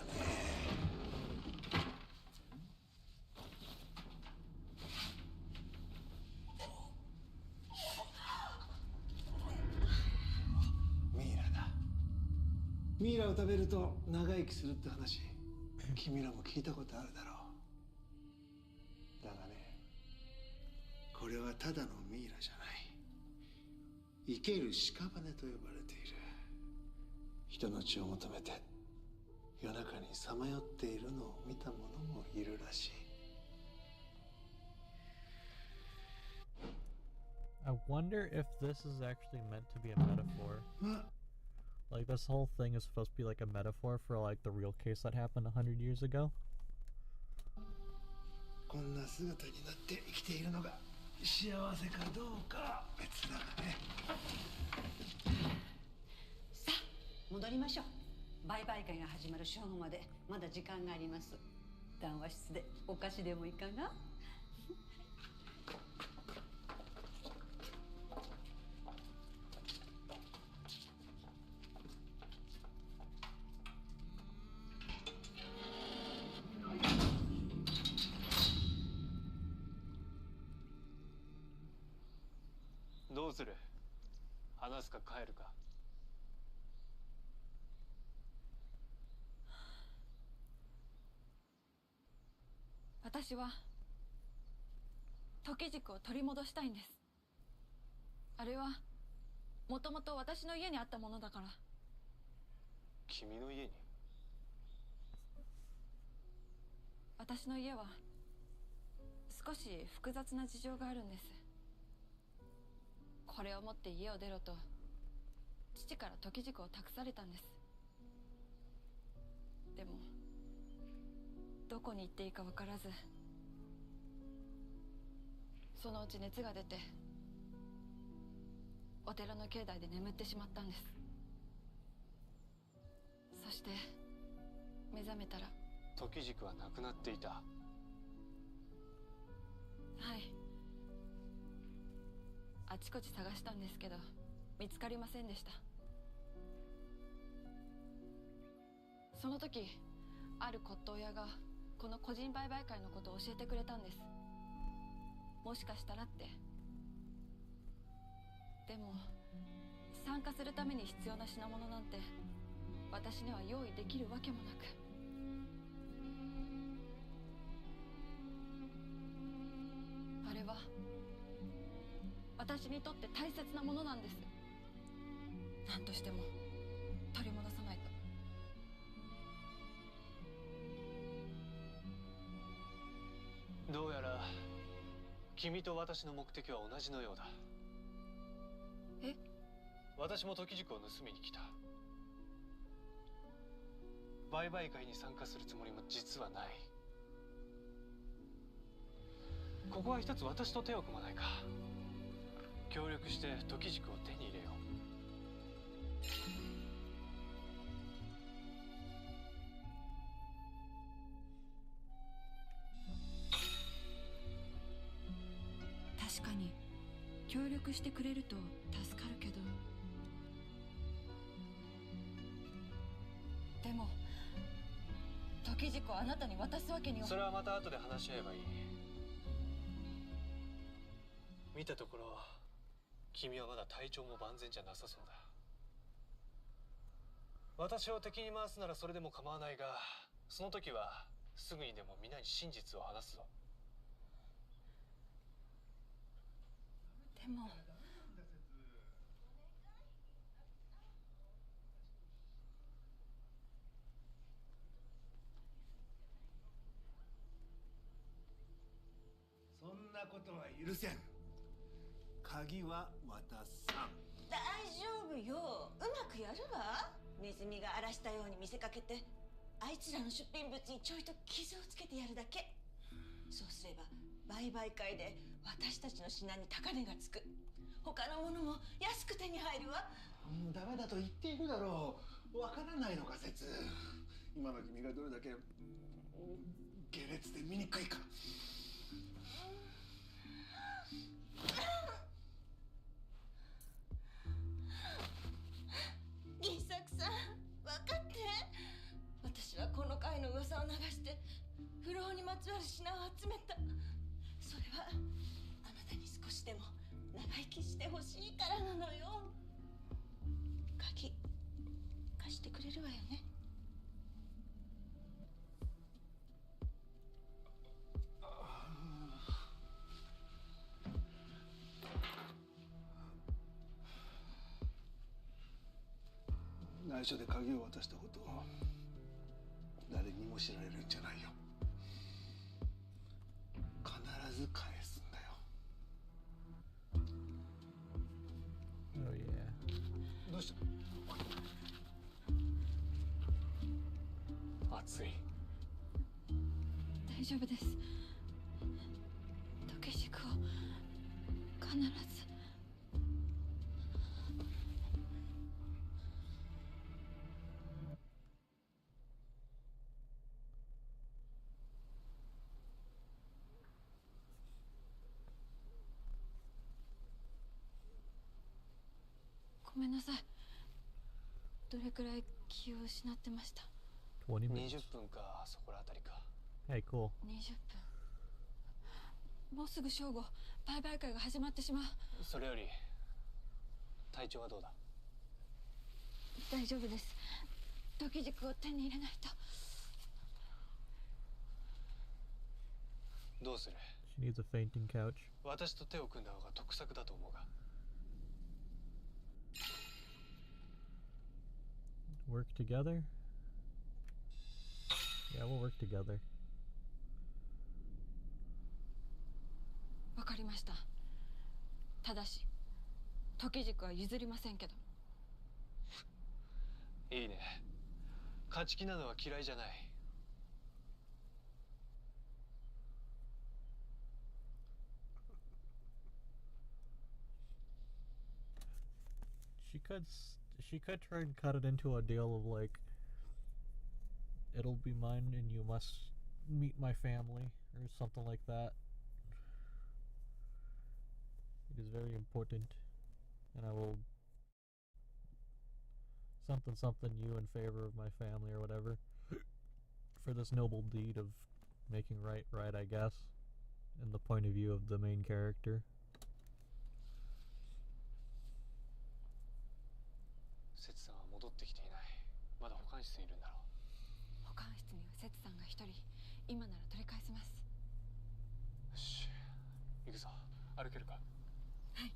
ミイラだ。ミイラを食べると長生きするって話、君らも聞いたことあるだろう。だがね、これはただのミイラじゃない。生ける屍と呼ばれている。人の血を求めて夜中にさまよっているのを見た者もいるらしい。I wonder if this is actually meant to be a metaphor. Like this whole thing is supposed to be like a metaphor for like the real case that happened 100 years ago. こんな姿になって生きているのが幸せかどうか別だがね。さあ戻りましょう。売買会が始まる正午までまだ時間があります。談話室でお菓子でもいかが？どうする？話すか帰るか。私は時軸を取り戻したいんです。あれはもともと私の家にあったものだから。君の家に？私の家は少し複雑な事情があるんです。これを持って家を出ろと父から時軸を託されたんです。でもどこに行っていいか分からず、そのうち熱が出てお寺の境内で眠ってしまったんです。そして目覚めたら時軸はなくなっていた。はい。あちこち探したんですけど見つかりませんでした。その時ある骨董屋がこの個人売買会のことを教えてくれたんです。もしかしたらって。でも参加するために必要な品物なんて私には用意できるわけもなく。あれは私にとって大切なものなんです。何としても取り戻さないと。どうやら君と私の目的は同じのようだ。え？私も時軸を盗みに来た。売買会に参加するつもりも実はない。ここは一つ私と手を組まないか。協力して時軸を手に入れよう。確かに協力してくれると助かるけど、でも時軸をあなたに渡すわけには。それはまた後で話し合えばいい。見たところ君はまだ体調も万全じゃなさそうだ。私を敵に回すならそれでも構わないが、その時はすぐにでも皆に真実を話すぞ。でもそんなことは許せん。鍵は渡さん。大丈夫よ、うまくやるわ。ネズミが荒らしたように見せかけてあいつらの出品物にちょいと傷をつけてやるだけ。そうすれば売買会で私たちの品に高値がつく。他のものも安く手に入るわ。ダメだと言っているだろう。わからないのか説。今の君がどれだけ下劣で醜いか。銀作さん、分かって。私はこの会の噂を流して不老にまつわる品を集めた。それはあなたに少しでも長生きしてほしいからなのよ。鍵貸してくれるわよね。内緒で鍵を渡したことを誰にも知られるんじゃないよ。必ず返すんだよ。Oh yeah. どうした？暑い。大丈夫です。時軸を必ず。ごめんなさい。どれくらい気を失ってました？ 20 minutes. 20分かそこらあたりか。Hey, cool. 20分。もうすぐ正午、売買会が始まってしまう。それより体調はどうだ？大丈夫です。時軸を手に入れないと。どうする？ She needs a fainting couch. 私と手を組んだ方が得策だと思うが。Work together? Yeah, we'll work together. わかりました。ただし、時軸は譲りませんけど。いいね。勝ち気なのは嫌いじゃない。She could try and cut it into a deal of like, it'll be mine and you must meet my family or something like that. It is very important, and I will something you in favor of my family or whatever for this noble deed of making right, I guess, in the point of view of the main character. セツさんは戻ってきていない。まだ保管室にいるんだろう。保管室にはセツさんが一人。今なら取り返せます。よし、行くぞ。歩けるか？はい。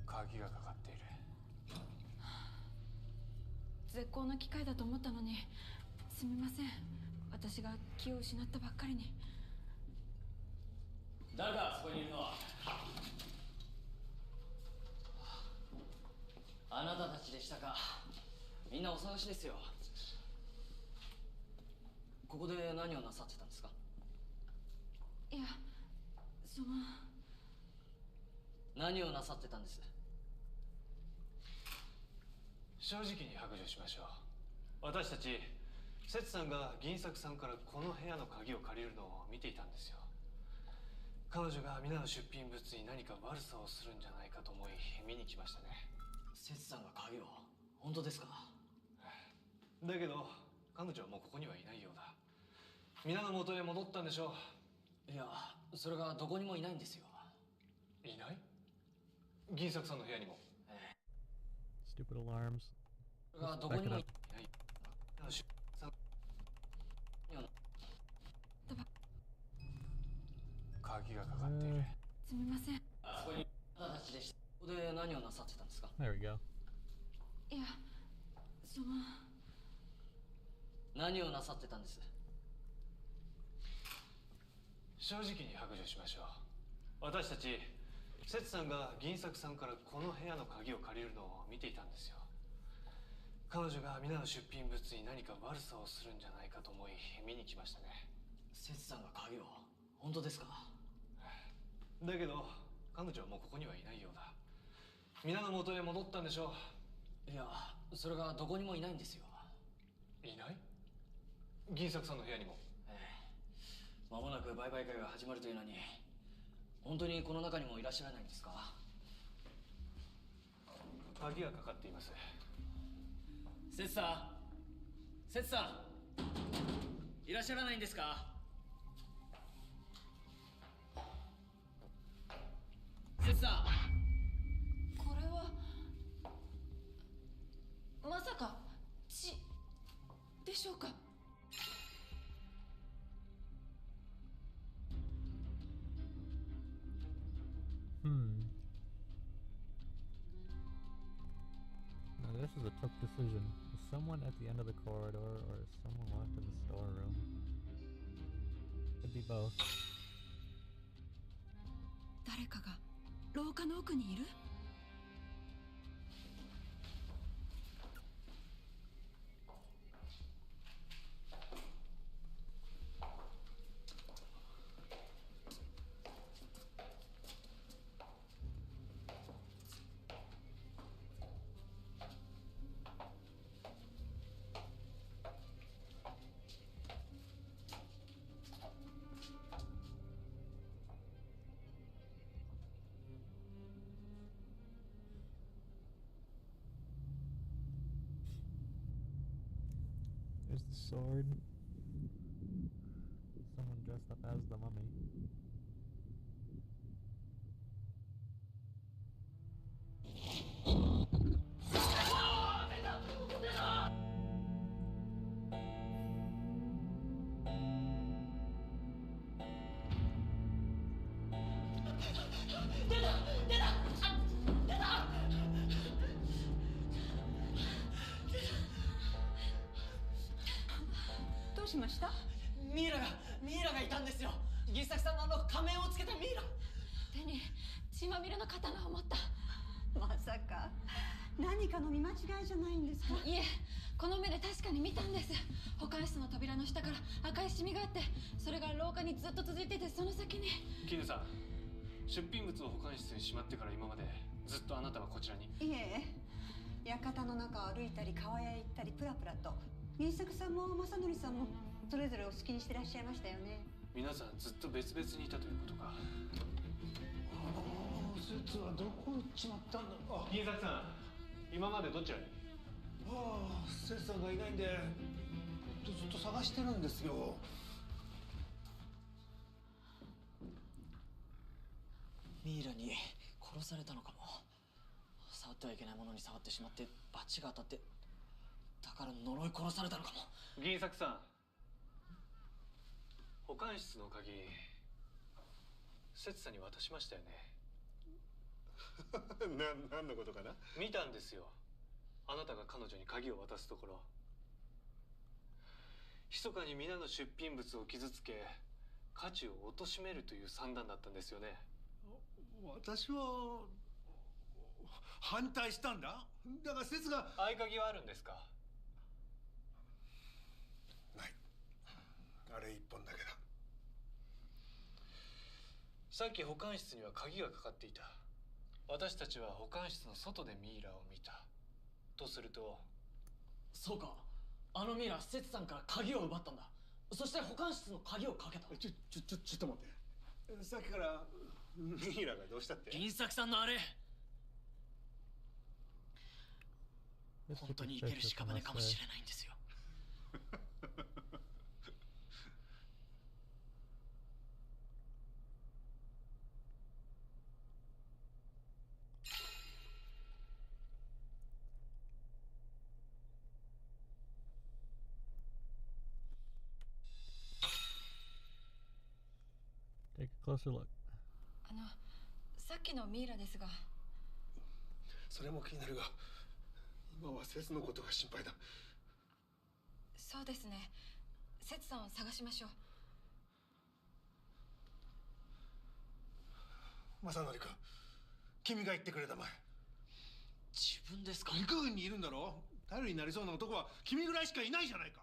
鍵がかかっている。絶好の機会だと思ったのに、すみません。私が気を失ったばっかりに。誰だそこにいるのは？あなたたちでしたか。みんなお探しですよ。ここで何をなさってたんですか？いや、その。何をなさってたんです？正直に白状しましょう。私たちセツさんが銀作さんからこの部屋の鍵を借りるのを見ていたんですよ。彼女が皆の出品物に何か悪さをするんじゃないかと思い見に来ましたね。セツさんが鍵を？本当ですか？だけど彼女はもうここにはいないようだ。皆の元へ戻ったんでしょう。いや、それがどこにもいないんですよ。いない？銀作さんの部屋にも。Stupid alarms. がどこにもいない。鍵がかかっている。すみません。あそこにあなたたちでした。ここで何をなさってたんですか？ There we go. いや、その。何をなさってたんです？正直に白状しましょう。私たち節さんが銀作さんからこの部屋の鍵を借りるのを見ていたんですよ。彼女が皆の出品物に何か悪さをするんじゃないかと思い見に来ましたね。節さんが鍵を？本当ですか？だけど彼女はもうここにはいないようだ。皆の元へ戻ったんでしょう。いや、それがどこにもいないんですよ。いない？銀作さんの部屋にも？ええ。間もなく売買会が始まるというのに、本当にこの中にもいらっしゃらないんですか？鍵がかかっています。節さん、節さん、いらっしゃらないんですか？節さん。これはまさか血でしょうか？Now this is a tough decision. Is someone at the end of the corridor or is someone locked in the storeroom? Could be both. 誰かが廊下の奥にいる？There's the sword. Someone dressed up as the mummy.どうしました？ミイラがいたんですよ。銀作さんの仮面をつけたミイラ。手に血まみれの刀を持った。まさか何かの見間違いじゃないんですか？いえ、この目で確かに見たんです。保管室の扉の下から赤いシミがあって、それが廊下にずっと続いてて、その先に。絹さん、出品物を保管室にしまってから今までずっとあなたはこちらに？いえ、館の中を歩いたり川へ行ったりプラプラと。銀作さんも正則さんもそれぞれお好きにしてらっしゃいましたよね。皆さんずっと別々にいたということか。節はどこ行っちまったんだ。銀作さん、今までどちらに？節さんがいないんでずっと探してるんですよ。ミイラに殺されたのかも。触ってはいけないものに触ってしまって罰が当たって、だから呪い殺されたのかも。銀作さん、保管室の鍵節さんに渡しましたよね。何のことかな？見たんですよ、あなたが彼女に鍵を渡すところ。密かに皆の出品物を傷つけ価値を貶めるという算段だったんですよね。私は反対したんだ。だから節が。合鍵はあるんですか？ない。あれ一本だけだ。さっき保管室には鍵がかかっていた。私たちは保管室の外でミイラを見たとすると。そうか、あのミイラ節さんから鍵を奪ったんだ。そして保管室の鍵をかけた。ちょっと待って。さっきからミイラがどうしたって？銀作さんのあれ、本当に生ける屍かもしれないんですよ。Take a closer look. さっきのミイラですが。それも気になるが、今は節のことが心配だ。そうですね、節さんを探しましょう。正則君、君が言ってくれたまえ。自分ですか？陸軍にいるんだろ。頼りになりそうな男は君ぐらいしかいないじゃないか。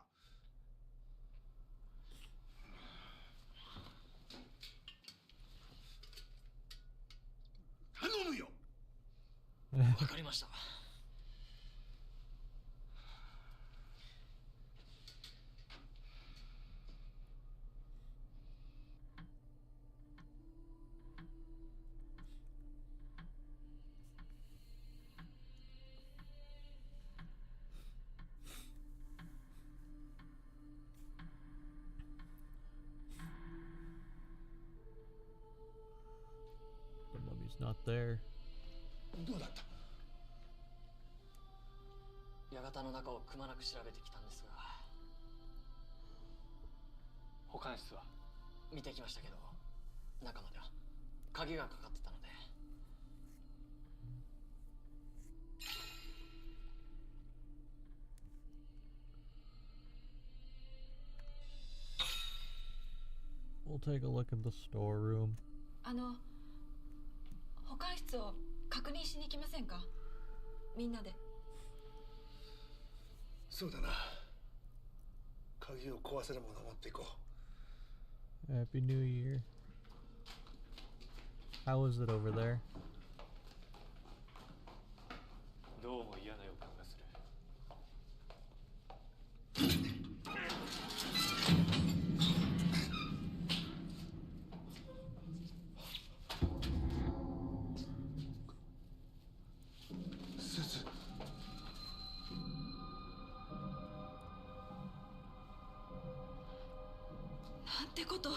頼むよ。わかりました。The mummy's not there. どうだった？館の中をくまなく調べてきたんですが、保管室は見てきましたけど、中までは鍵がかかってたので。We'll take a look at the storeroom. 保管室を確認しに行きませんか？みんなで。そうだな。鍵を壊せるものを持っていこう。 Happy New Year. How is it over there? どうも嫌な予感がする。なんてこと。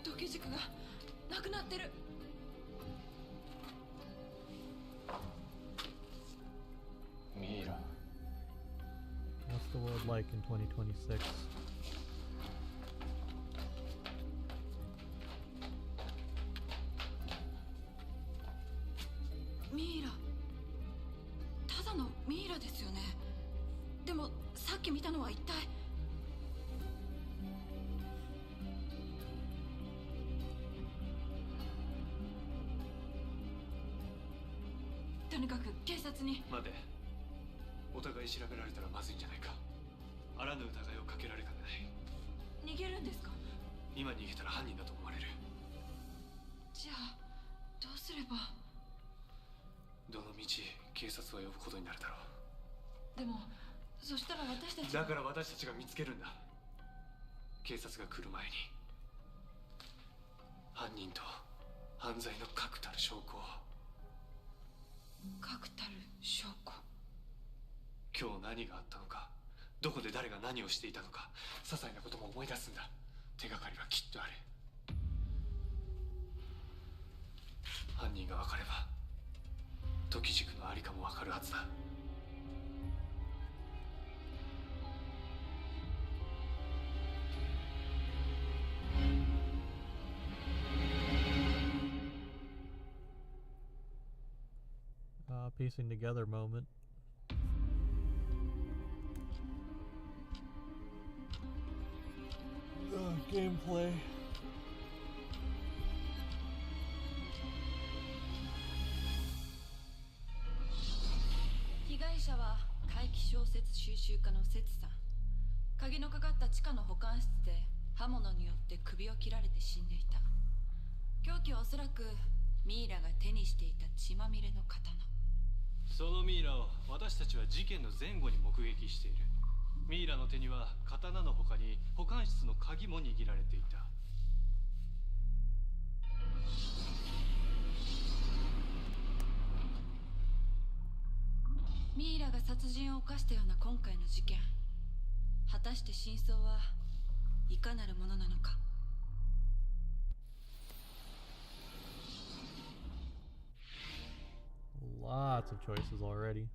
時軸がなくなってる。ミイラ。 What's the world like in 2026? ミイラ。ただのミイラですよね。でもさっき見たのは一体。とにかく警察に。待て。お互い調べられたらまずいんじゃないか。あらぬ疑いをかけられかねない。逃げるんですか？今逃げたら犯人だと思われる。じゃあどうすれば。どの道警察は呼ぶことになるだろう。でもそしたら私たちだから私たちが見つけるんだ。警察が来る前に犯人と犯罪の確たる証拠を。確たる証拠。今日何があったのか、どこで誰が何をしていたのか、些細なことも思い出すんだ。手がかりはきっとある。犯人が分かれば時軸のありかも分かるはずだ。Piecing together moment. Gameplay. 被害者は怪奇小説収集家のセツさん。鍵のかかった地下の保管室で刃物によって首を切られて死んでいた。凶器はおそらくミイラが手にしていた血まみれの刀。そのミイラを私たちは事件の前後に目撃している。ミイラの手には刀の他に保管室の鍵も握られていた。ミイラが殺人を犯したような今回の事件、果たして真相はいかなるものなのか。Lots of choices already.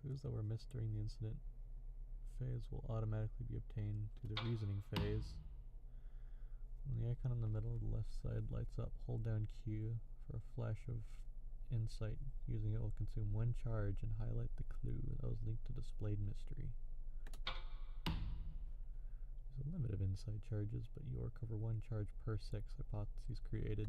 Clues that were missed during the incident phase will automatically be obtained through the reasoning phase. When the icon in the middle of the left side lights up, hold down Q for a flash of insight. Using it will consume 1 charge and highlight the clue that was linked to displayed mystery. There's a limit of insight charges, but you recover 1 charge per 6 hypotheses created.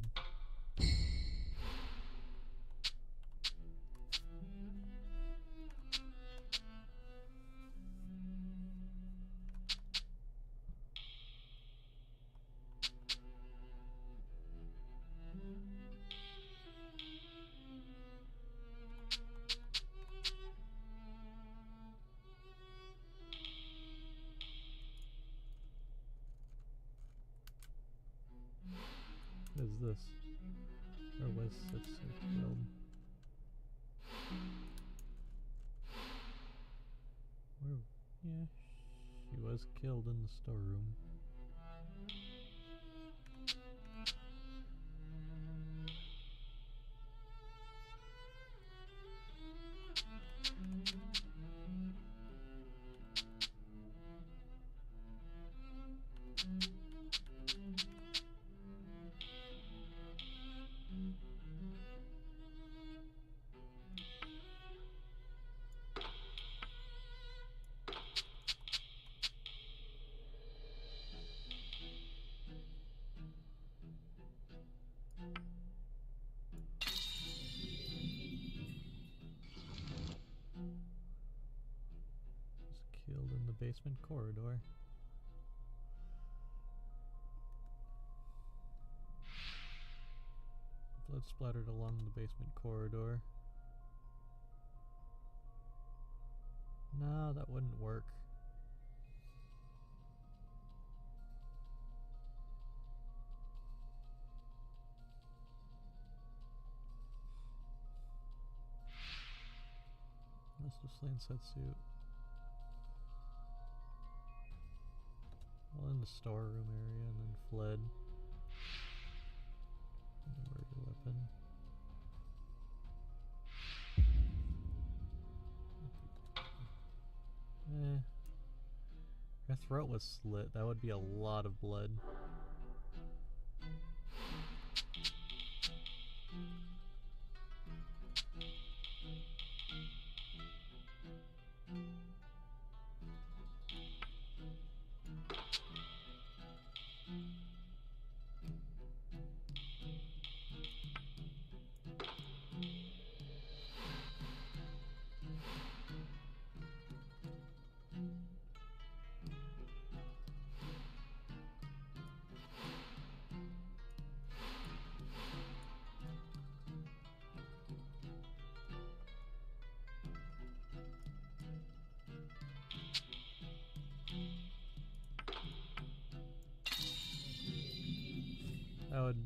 What is this? Or was Setsu killed? Where? Yeah, she was killed in the storeroom. Killed in the basement corridor. Blood splattered along the basement corridor. No, that wouldn't work. Must have slain Setsu. Well, in the storeroom area and then fled. And the murder weapon. Her throat was slit. That would be a lot of blood.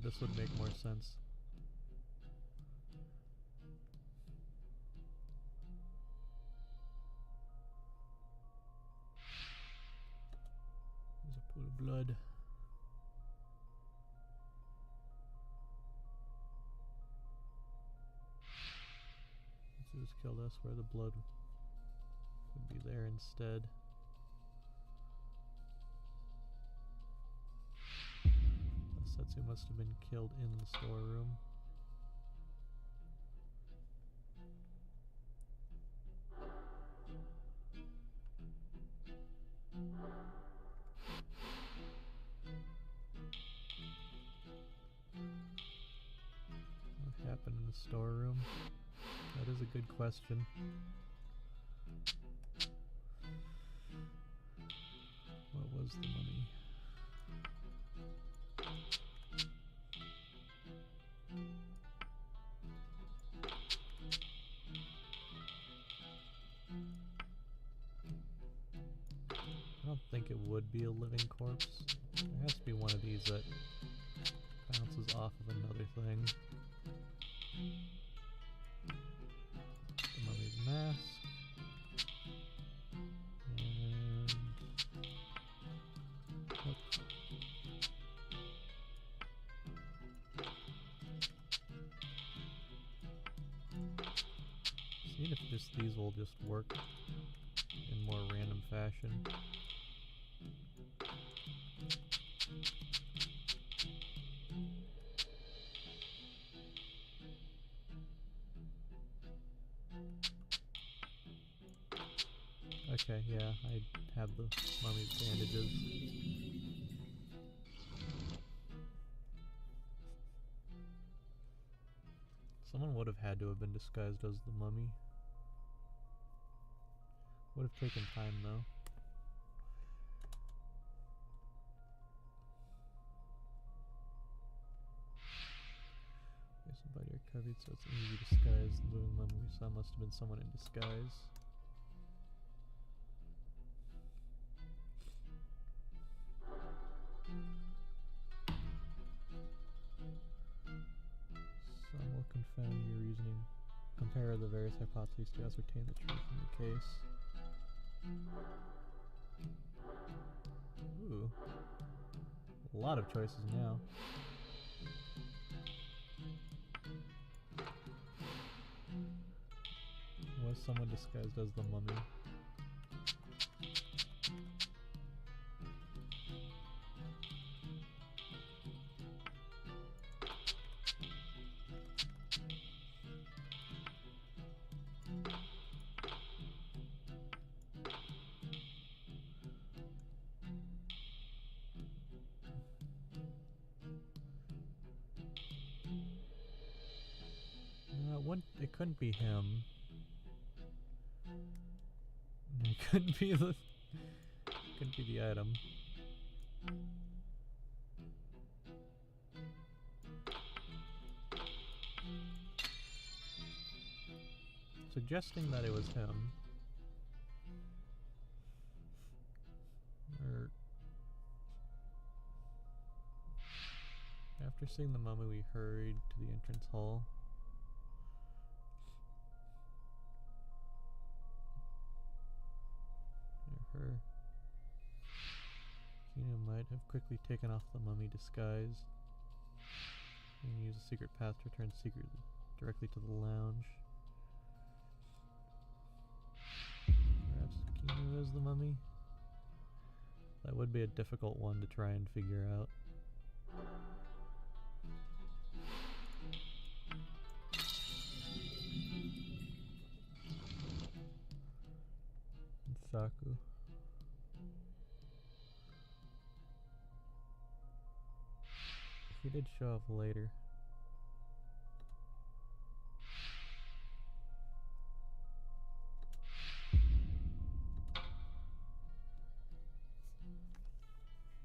This would make more sense. There's a pool of blood. It was killed elsewhere. The blood would be there instead. Setsu must have been killed in the storeroom. What happened in the storeroom? That is a good question. What was the money? I don't think it would be a living corpse. There has to be one of these that bounces off of another thing. The mummy's mask. And... Nope. See if just these will just work in more random fashion. Okay, yeah, I have the mummy's bandages. Someone would have had to have been disguised as the mummy. Would have taken time though. Okay, some body recovered, so it's an easy disguise. The moving mummy we saw must have been someone in disguise. Some will confound your reasoning. Compare the various hypotheses to ascertain the truth in the case. Ooh. A lot of choices now. Was someone disguised as the mummy? It couldn't be him. It couldn't be the item. Suggesting that it was him. Or after seeing the mummy, we hurried to the entrance hall. Her. Kino might have quickly taken off the mummy disguise and used a secret path to return secretly directly to the lounge. Perhaps Kino is the mummy? That would be a difficult one to try and figure out. And Saku. He did show up later.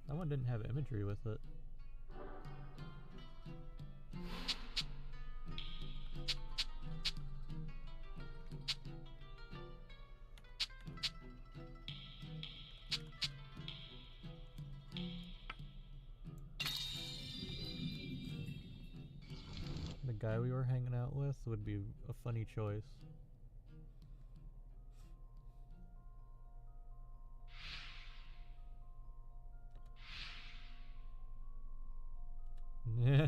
That one didn't have imagery with it. The guy we were hanging out with would be a funny choice. Yeah.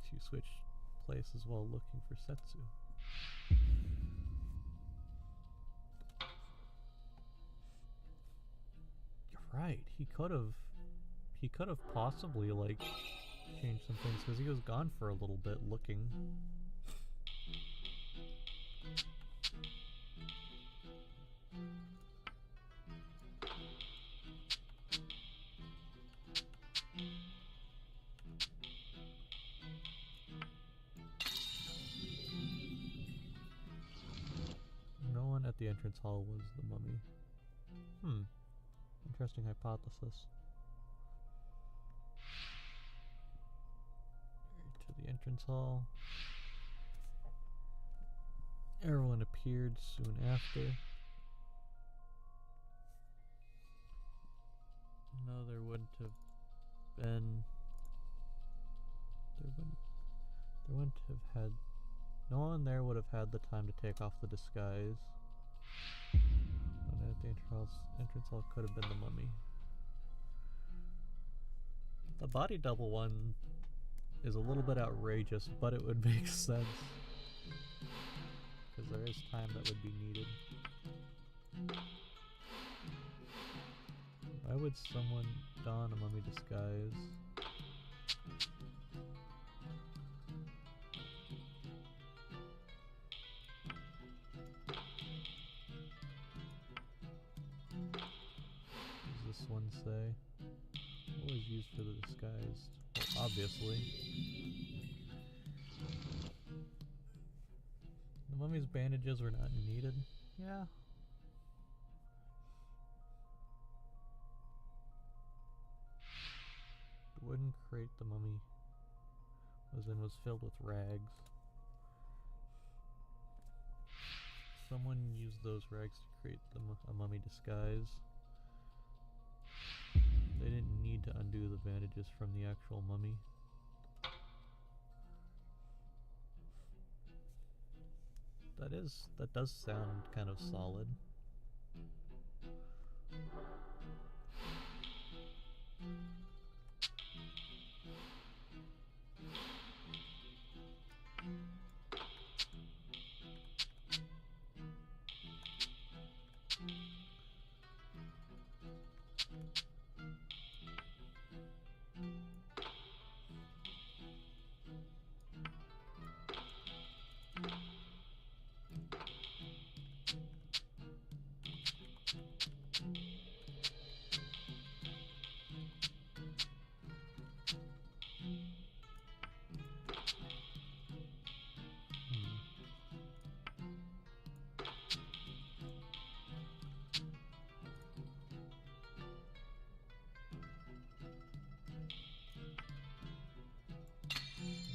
She switched places while looking for Setsu. You're right. He could have possibly like changed some things because he was gone for a little bit looking. No one at the entrance hall was the mummy. Interesting hypothesis. To the entrance hall. Everyone appeared soon after. No, there wouldn't have been. There wouldn't have had. No one there would have had the time to take off the disguise. And at the entrance hall could have been the mummy. The body double one is a little bit outrageous, but it would make sense. Because there is time that would be needed. Why would someone don a mummy disguise? this one say? What was used for the disguise? Well, obviously. The mummy's bandages were not needed. Yeah. The wooden crate the mummy was in was filled with rags. Someone used those rags to create a mummy disguise. They didn't need to undo the bandages from the actual mummy. That does sound kind of solid.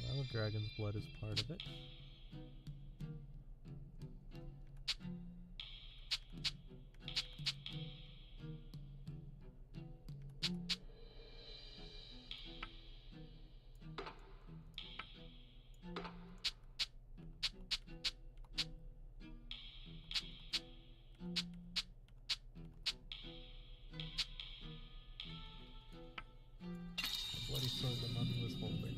Well, dragon's blood is part of it. The bloody sword the mummy was holding.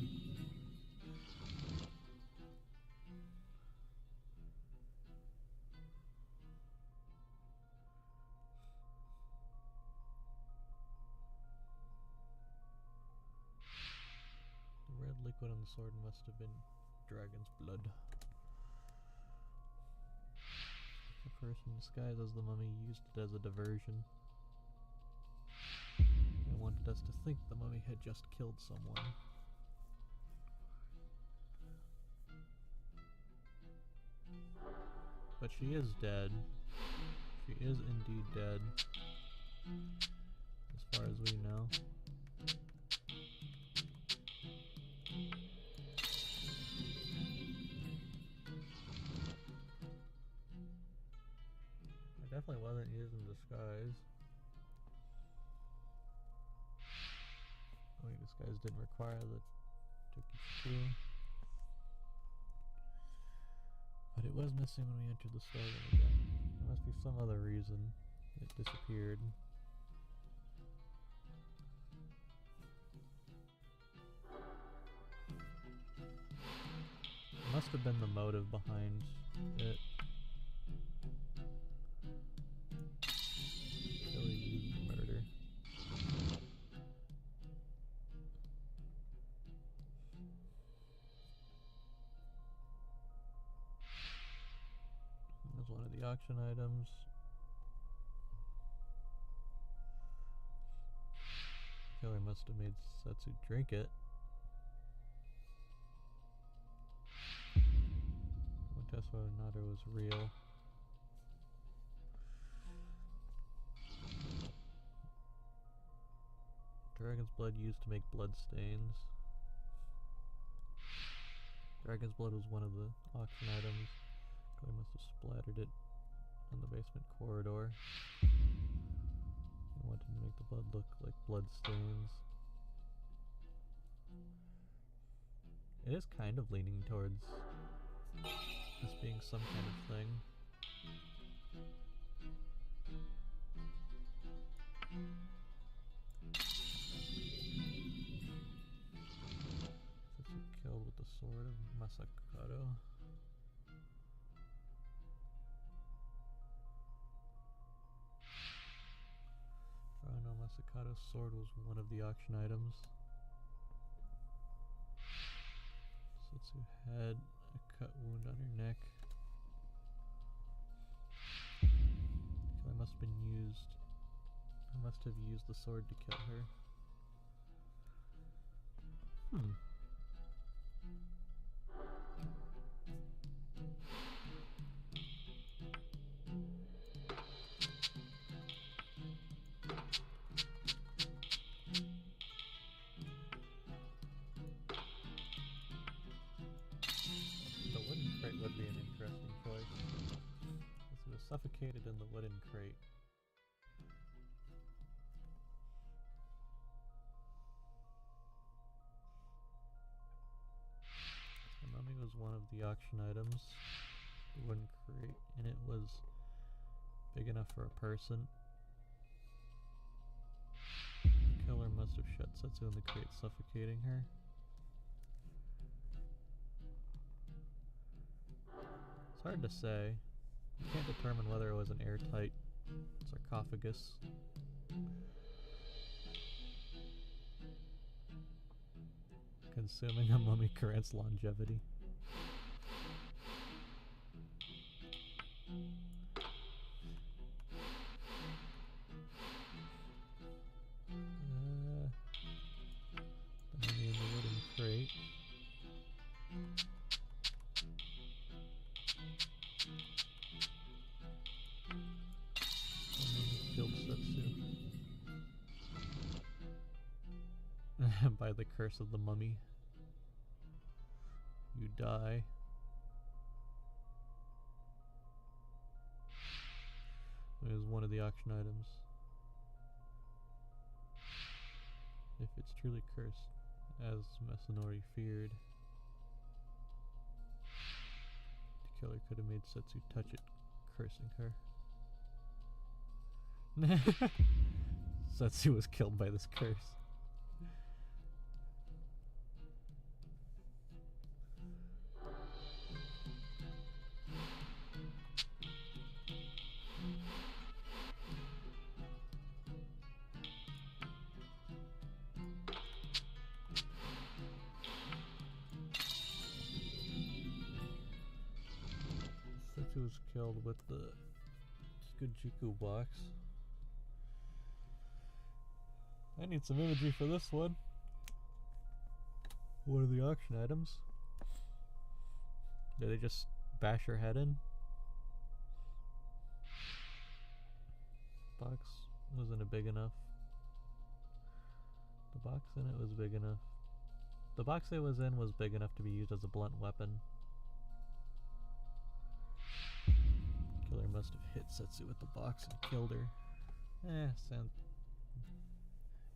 The red liquid on the sword must have been dragon's blood. The person disguised as the mummy used it as a diversion. They wanted us to think the mummy had just killed someone. But she is dead. She is indeed dead. As far as we know. I definitely wasn't used in disguise. I mean, disguise didn't require the Tokichi. But it was missing when we entered the storeroom again. There must be some other reason it disappeared. It must have been the motive behind it. Killer used the murder. That was one of the auction items. Killer must have made Setsu drink it. Won't test whether or not it was real. Dragon's blood used to make blood stains. Dragon's blood was one of the auction items. Killer must have splattered it on the basement corridor. He wanted to make the blood look like blood stains. It is kind of leaning towards this being some kind of thing. Setsu killed with the sword of Masakado. Oh no, Masakado's sword was one of the auction items. Setsu had a cut wound on her neck. Killer must have been used. I must have used the sword to kill her. The wooden crate would be an interesting choice. He was suffocated in the wooden crate. The mummy was one of the auction items. The wooden crate, and it was big enough for a person. The killer must have shut Setsu in the crate, suffocating her. It's hard to say. You can't determine whether it was an airtight sarcophagus. Consuming a mummy grants longevity. The mummy in the wooden crate. Killed Setsu. By the curse of the mummy. You die. It was one of the auction items. If it's truly cursed, as Masanori feared, the killer could have made Setsu touch it, cursing her. Setsu was killed by this curse. Setsu was killed with the Tsukujiku box. I need some imagery for this one. What are the auction items? Did they just bash her head in? Box wasn't big enough. The box in it was big enough. The box it was in was big enough to be used as a blunt weapon. Killer must have hit Setsu with the box and killed her.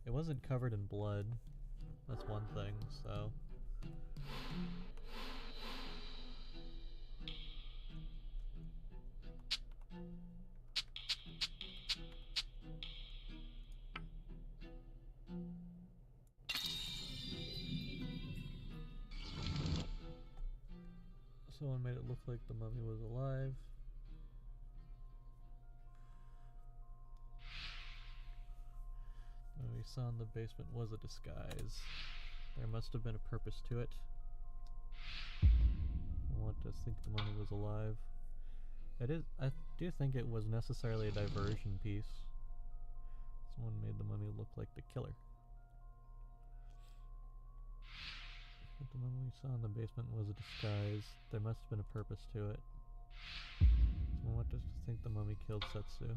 It wasn't covered in blood. That's one thing, so. Someone made it look like the mummy was alive. What we saw in the basement was a disguise. There must have been a purpose to it. I want to think the mummy was alive. I do think it was necessarily a diversion piece. Someone made the mummy look like the killer. But the mummy we saw in the basement was a disguise. There must have been a purpose to it. Someone wanted us to think the mummy killed Setsu.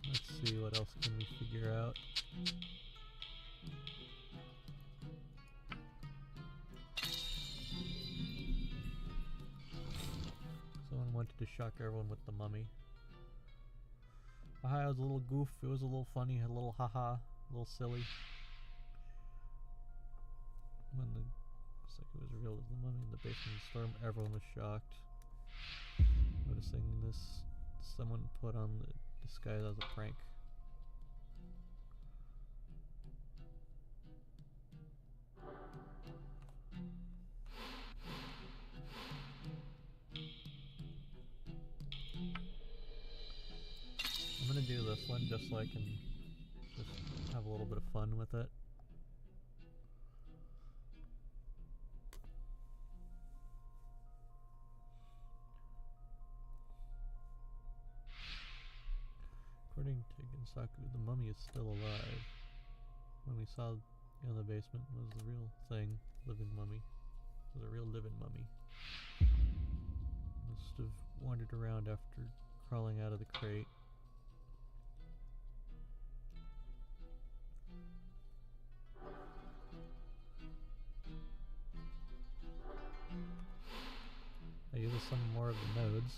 Let's see, what else can we figure out? Someone wanted to shock everyone with the mummy. Haha, it was a little goof, it was a little funny, a little haha, a little silly. When it's like it was revealed as the mummy in the basement of the storm, everyone was shocked. Noticing this, someone put on the disguise as a prank. gonna do this one just so I can just have a little bit of fun with it. According to Ginsaku, the mummy is still alive. When we saw in the basement was the real thing, living mummy. It was a real living mummy. Must have wandered around after crawling out of the crate. I use some more of the nodes.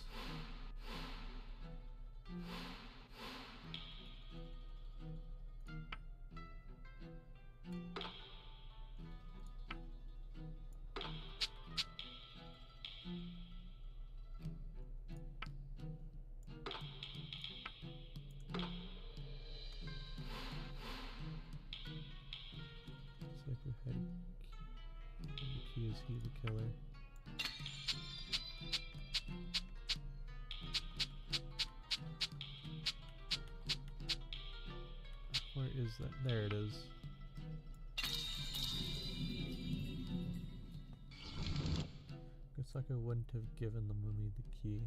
The key is he the killer. Where is that? There it is. Ginsaku wouldn't have given the mummy the key.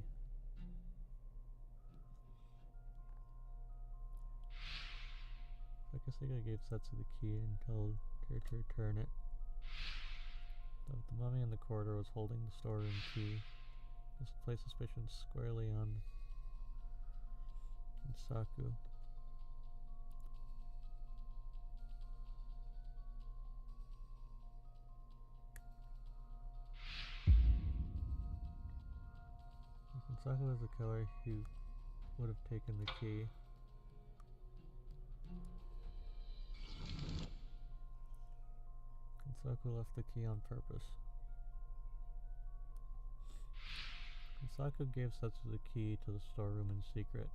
Akasega gave Setsu the key and told her to return it. But the mummy in the corridor was holding the storeroom key. This placed suspicion squarely on Ginsaku. Ginsaku was the killer who would have taken the key. Ginsaku left the key on purpose. Ginsaku gave Setsu the key to the storeroom in secret.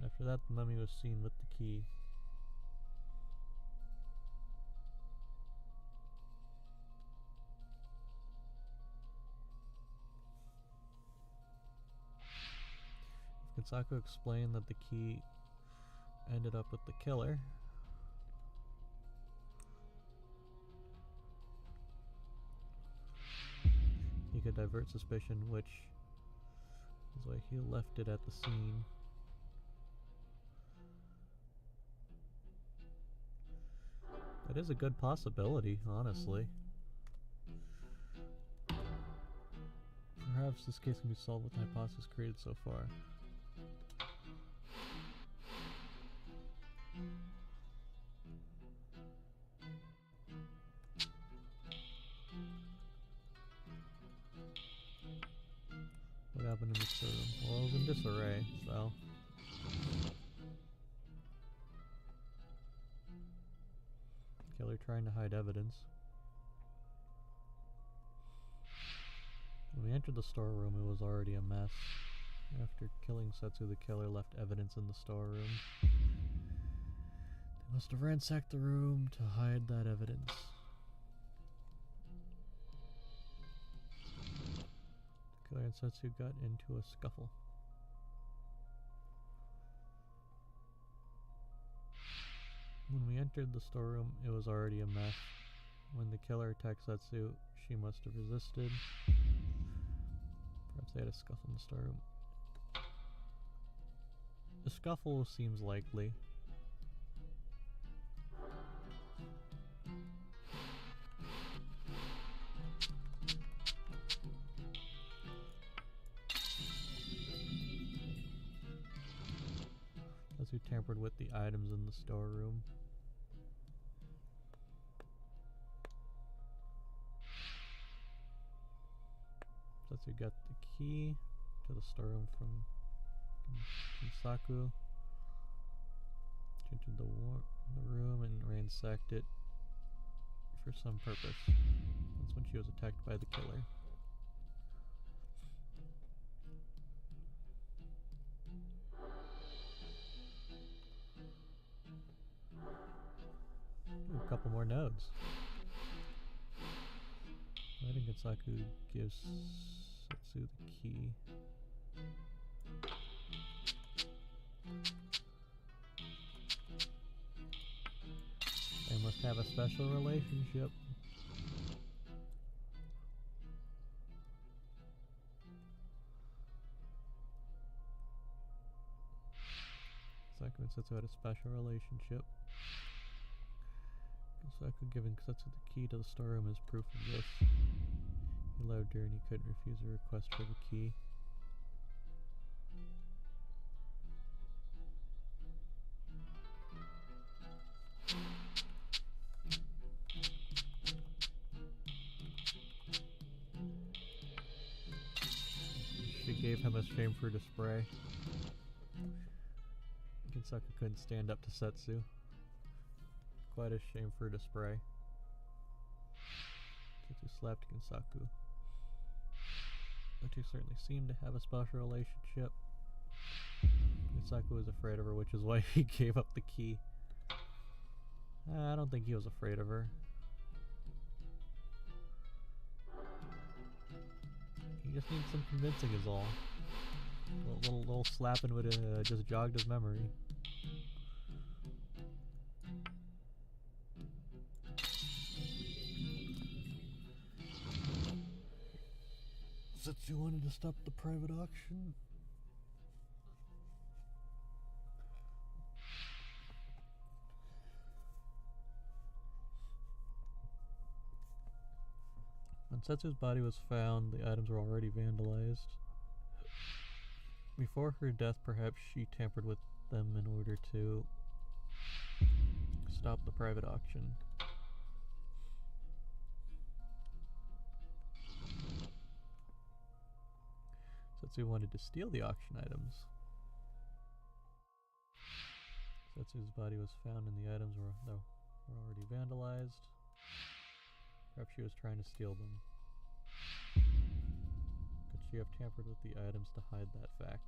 After that, the mummy was seen with the key. If Ginsaku explained that the key ended up with the killer, he could divert suspicion, which is why he left it at the scene. That is a good possibility, honestly. Perhaps this case can be solved with the hypothesis created so far. What happened in the storeroom? Well, it was in disarray, so... Killer trying to hide evidence. When we entered the storeroom, it was already a mess. After killing Setsu, the killer left evidence in the storeroom. They must have ransacked the room to hide that evidence. The killer and Setsu got into a scuffle. When we entered the storeroom, it was already a mess. When the killer attacked Setsu, she must have resisted. Perhaps they had a scuffle in the storeroom. The scuffle seems likely. Setsu tampered with the items in the storeroom. Setsu got the key to the storeroom from Ginsaku. She entered the room and ransacked it for some purpose. That's when she was attacked by the killer. Ooh, a couple more nodes. Why did Ginsaku give Setsu the key? a special relationship. Saku and Setsu had a special relationship. Saku giving Setsu the key to the storeroom is proof of this. He loved her and he couldn't refuse her request for the key. She gave him a shame for to spray. Kinsaku couldn't stand up to Setsu. Quite a shame for to spray. Setsu slapped Kinsaku. The two certainly seemed to have a special relationship. Kinsaku was afraid of her, which is why he gave up the key. I don't think he was afraid of her. He just needs some convincing is all. A little slapping would have just jogged his memory. Setsu wanted to stop the private auction. When Setsu's body was found, the items were already vandalized. Before her death, perhaps she tampered with them in order to stop the private auction. Setsu wanted to steal the auction items. Setsu's body was found and the items were already vandalized. Perhaps she was trying to steal them. Could she have tampered with the items to hide that fact?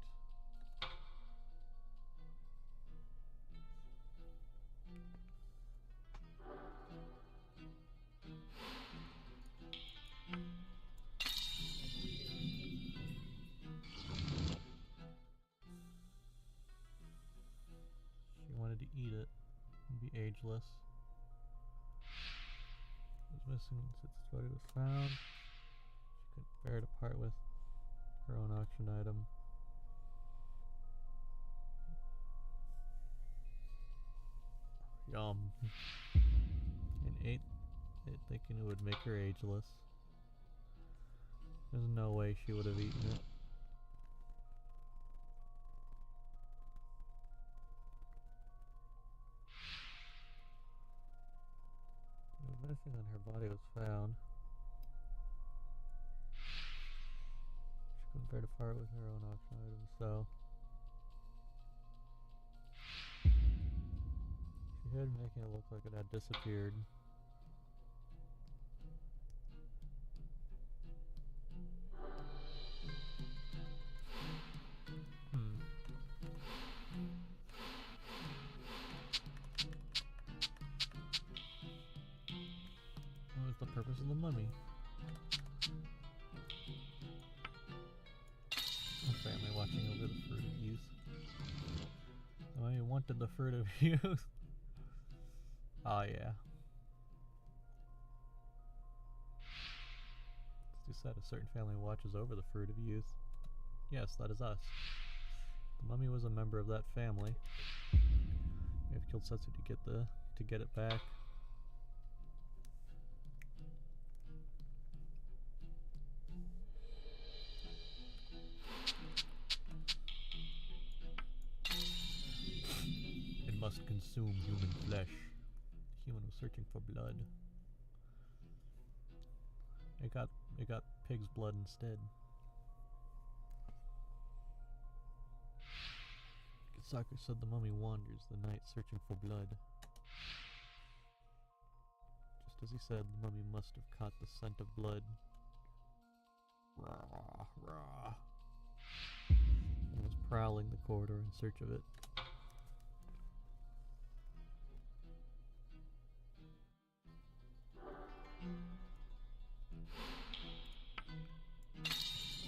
She wanted to eat it and be ageless. Was missing since its body was found. She couldn't bear to part with her own auction item. Yum. And ate it thinking it would make her ageless. There's no way she would have eaten it. Nothing on her body was found. She couldn't bear to part with her own auction items, so she hid, making it look like it had disappeared. What was the purpose of the mummy? A family watching over the fruit of youth. Oh, you wanted the fruit of youth. Oh yeah. It's said a certain family watches over the fruit of youth. Yes, that is us. The mummy was a member of that family. We have killed Setsu to get it back. It must consume human flesh. The human was searching for blood. It got pig's blood instead. Saku said the mummy wanders the night searching for blood. Just as he said, the mummy must have caught the scent of blood. Rah, rah. And was prowling the corridor in search of it.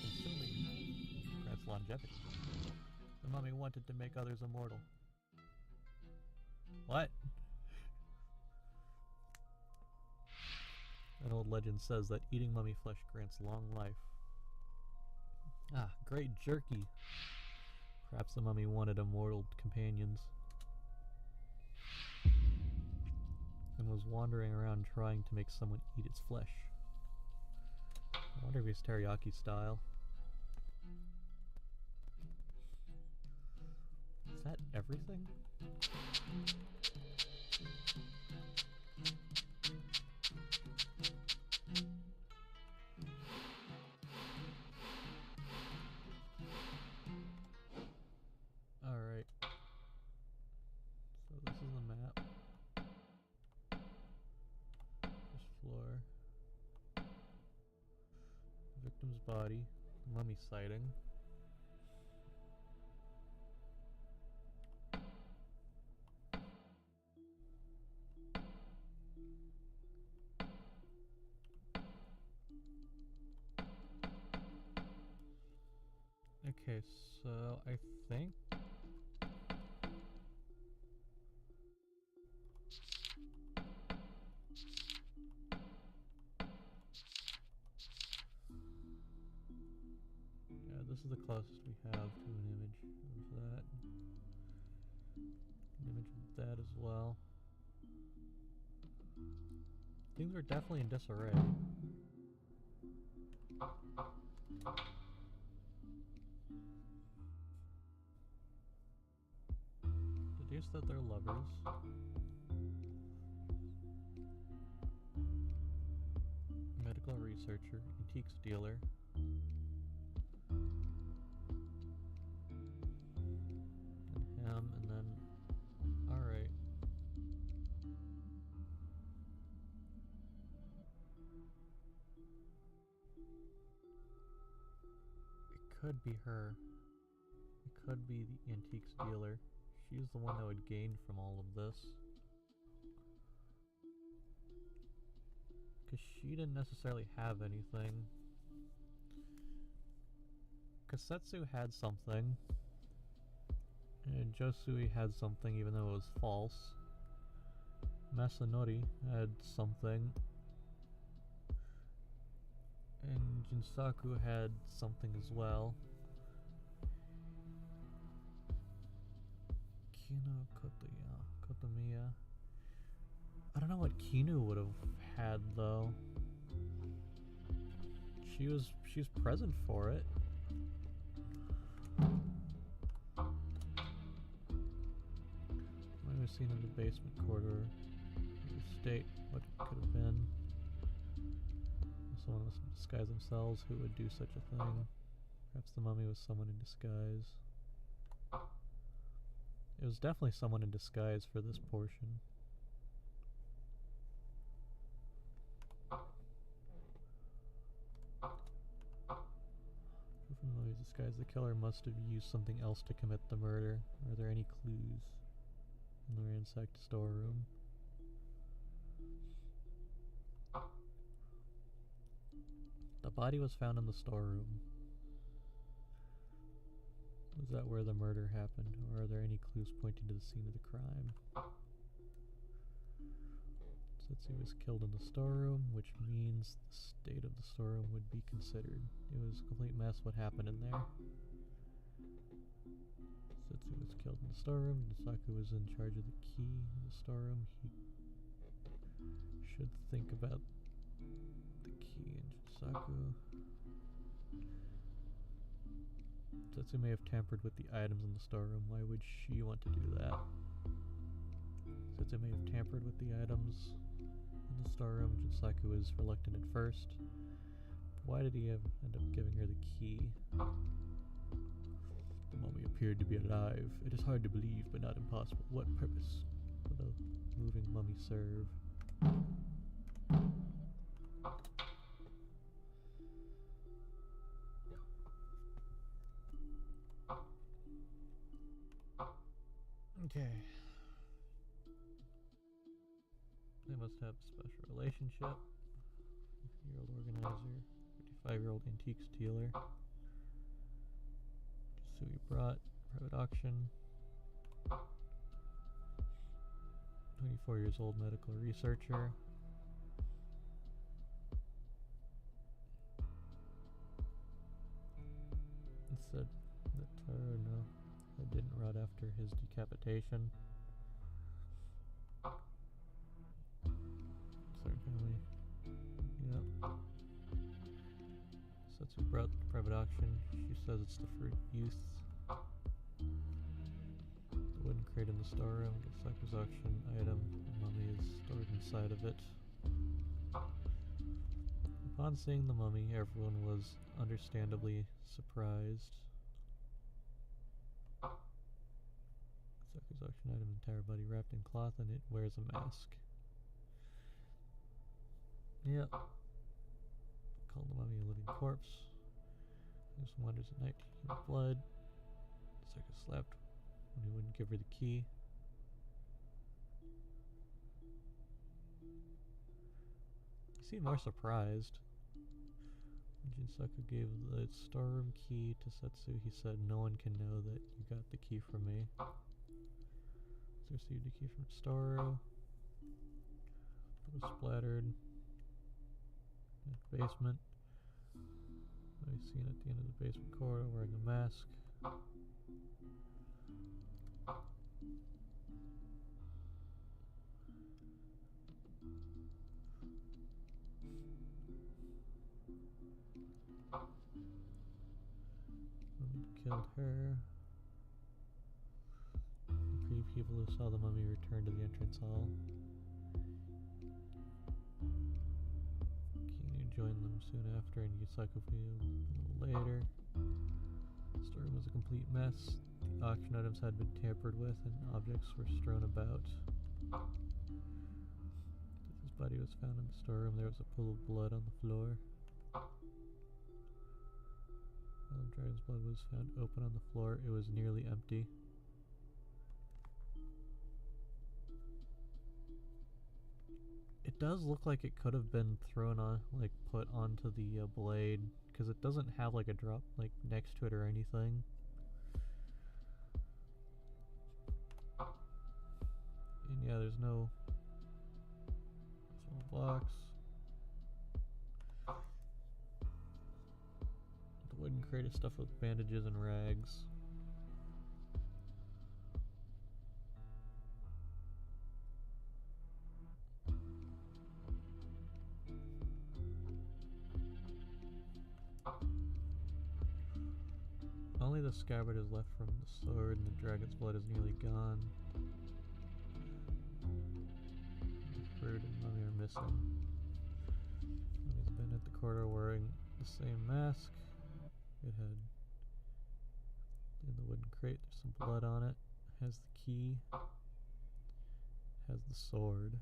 Consuming grants longevity. The mummy wanted to make others immortal. What? An old legend says that eating mummy flesh grants long life. Ah, great jerky. Perhaps the mummy wanted immortal companions and was wandering around trying to make someone eat its flesh. I wonder if it's teriyaki style. Is that everything? Alright. So this is the map. This floor. Victim's body. Mummy sighting. Okay, so I think yeah, this is the closest we have to an image of that. An image of that as well. Things are definitely in disarray. Deduce that they're lovers. Medical researcher, antiques dealer. And him, and then... Alright. It could be her. It could be the antiques dealer. She's the one that would gain from all of this. Because she didn't necessarily have anything. Kasetsu had something. And Josui had something even though it was false. Masanori had something. And Jinsaku had something as well. Kino Kotomiya. I don't know what Kinu would have had though. She's present for it. What was seen in the basement corridor of the state? What could have been? Someone was to disguise themselves. Who would do such a thing? Perhaps the mummy was someone in disguise. It was definitely someone in disguise for this portion. Proof of the mummy's disguise. The killer must have used something else to commit the murder. Are there any clues in the ransacked storeroom? The body was found in the storeroom. Was that where the murder happened, or are there any clues pointing to the scene of the crime? Setsu was killed in the storeroom, which means the state of the storeroom would be considered. It was a complete mess what happened in there. Setsu was killed in the storeroom. Saku was in charge of the key in the storeroom. He should think about the key in Saku. Setsu may have tampered with the items in the storeroom. Why would she want to do that? Setsu may have tampered with the items in the storeroom. Jinsaku was reluctant at first. Why did he end up giving her the key? The mummy appeared to be alive. It is hard to believe, but not impossible. What purpose would a moving mummy serve? Okay. They must have a special relationship. 50-year-old organizer, 55-year-old antiques dealer. Jisui brought private auction. 24 years old medical researcher. said that Taro, no, I didn't rot after his decapitation. Certainly. Yep. Setsu brought the private auction. She says it's the fruit youth. The wooden crate in the storeroom. Saku's auction item. The mummy is stored inside of it. Upon seeing the mummy, everyone was understandably surprised. Saku's auction item, entire body wrapped in cloth, and it wears a mask. Yep. Called the mummy a living corpse. There's some wonders at night to human blood. Saku slapped when he wouldn't give her the key. He seemed more surprised. When Jinsaku gave the storeroom key to Setsu, he said, "No one can know that you got the key from me." So received a key from Storeroom. It was splattered. In the basement. I've seen at the end of the basement corridor wearing a mask. Mummy killed her. The pretty people who saw the mummy returned to the entrance hall. Joined them soon after, and Yusaku a little later. The storeroom was a complete mess. The auction items had been tampered with, and objects were strewn about. As his body was found in the storeroom, there was a pool of blood on the floor. While the dragon's blood was found open on the floor, it was nearly empty. It does look like it could have been thrown on, like put onto the blade, because it doesn't have like a drop like next to it or anything. And yeah, there's no small box. The wooden crate is stuffed with bandages and rags. Only the scabbard is left from the sword, and the dragon's blood is nearly gone. The fruit and mummy are missing. Mummy's been at the corridor wearing the same mask. It had in the wooden crate. There's some blood on it. Has the key. Has the sword.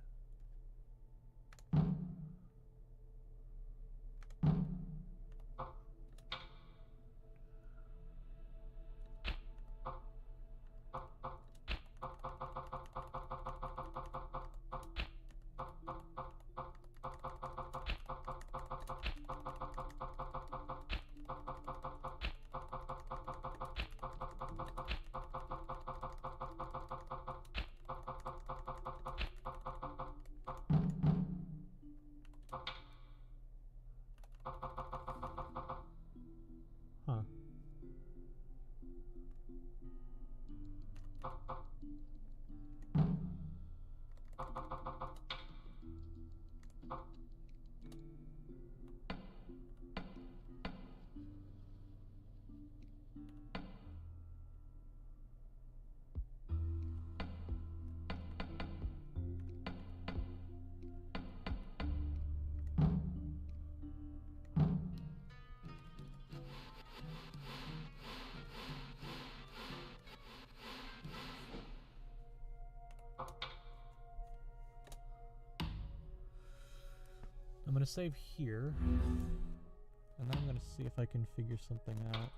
Huh. I'm gonna save here, and then I'm gonna see if I can figure something out.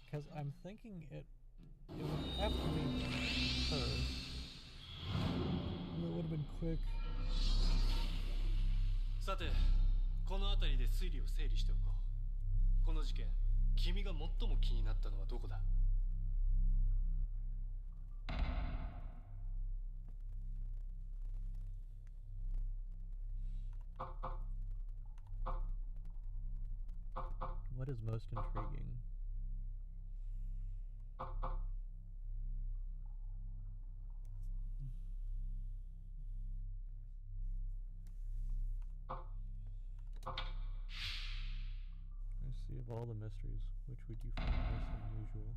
Because I'm thinking it would have to be her. And it would have been quick. さて、この辺りで推理を整理しておこう。この事件、君が最も気になったのはどこだ？ is most intriguing? Let's see, of all the mysteries, which would you find most unusual?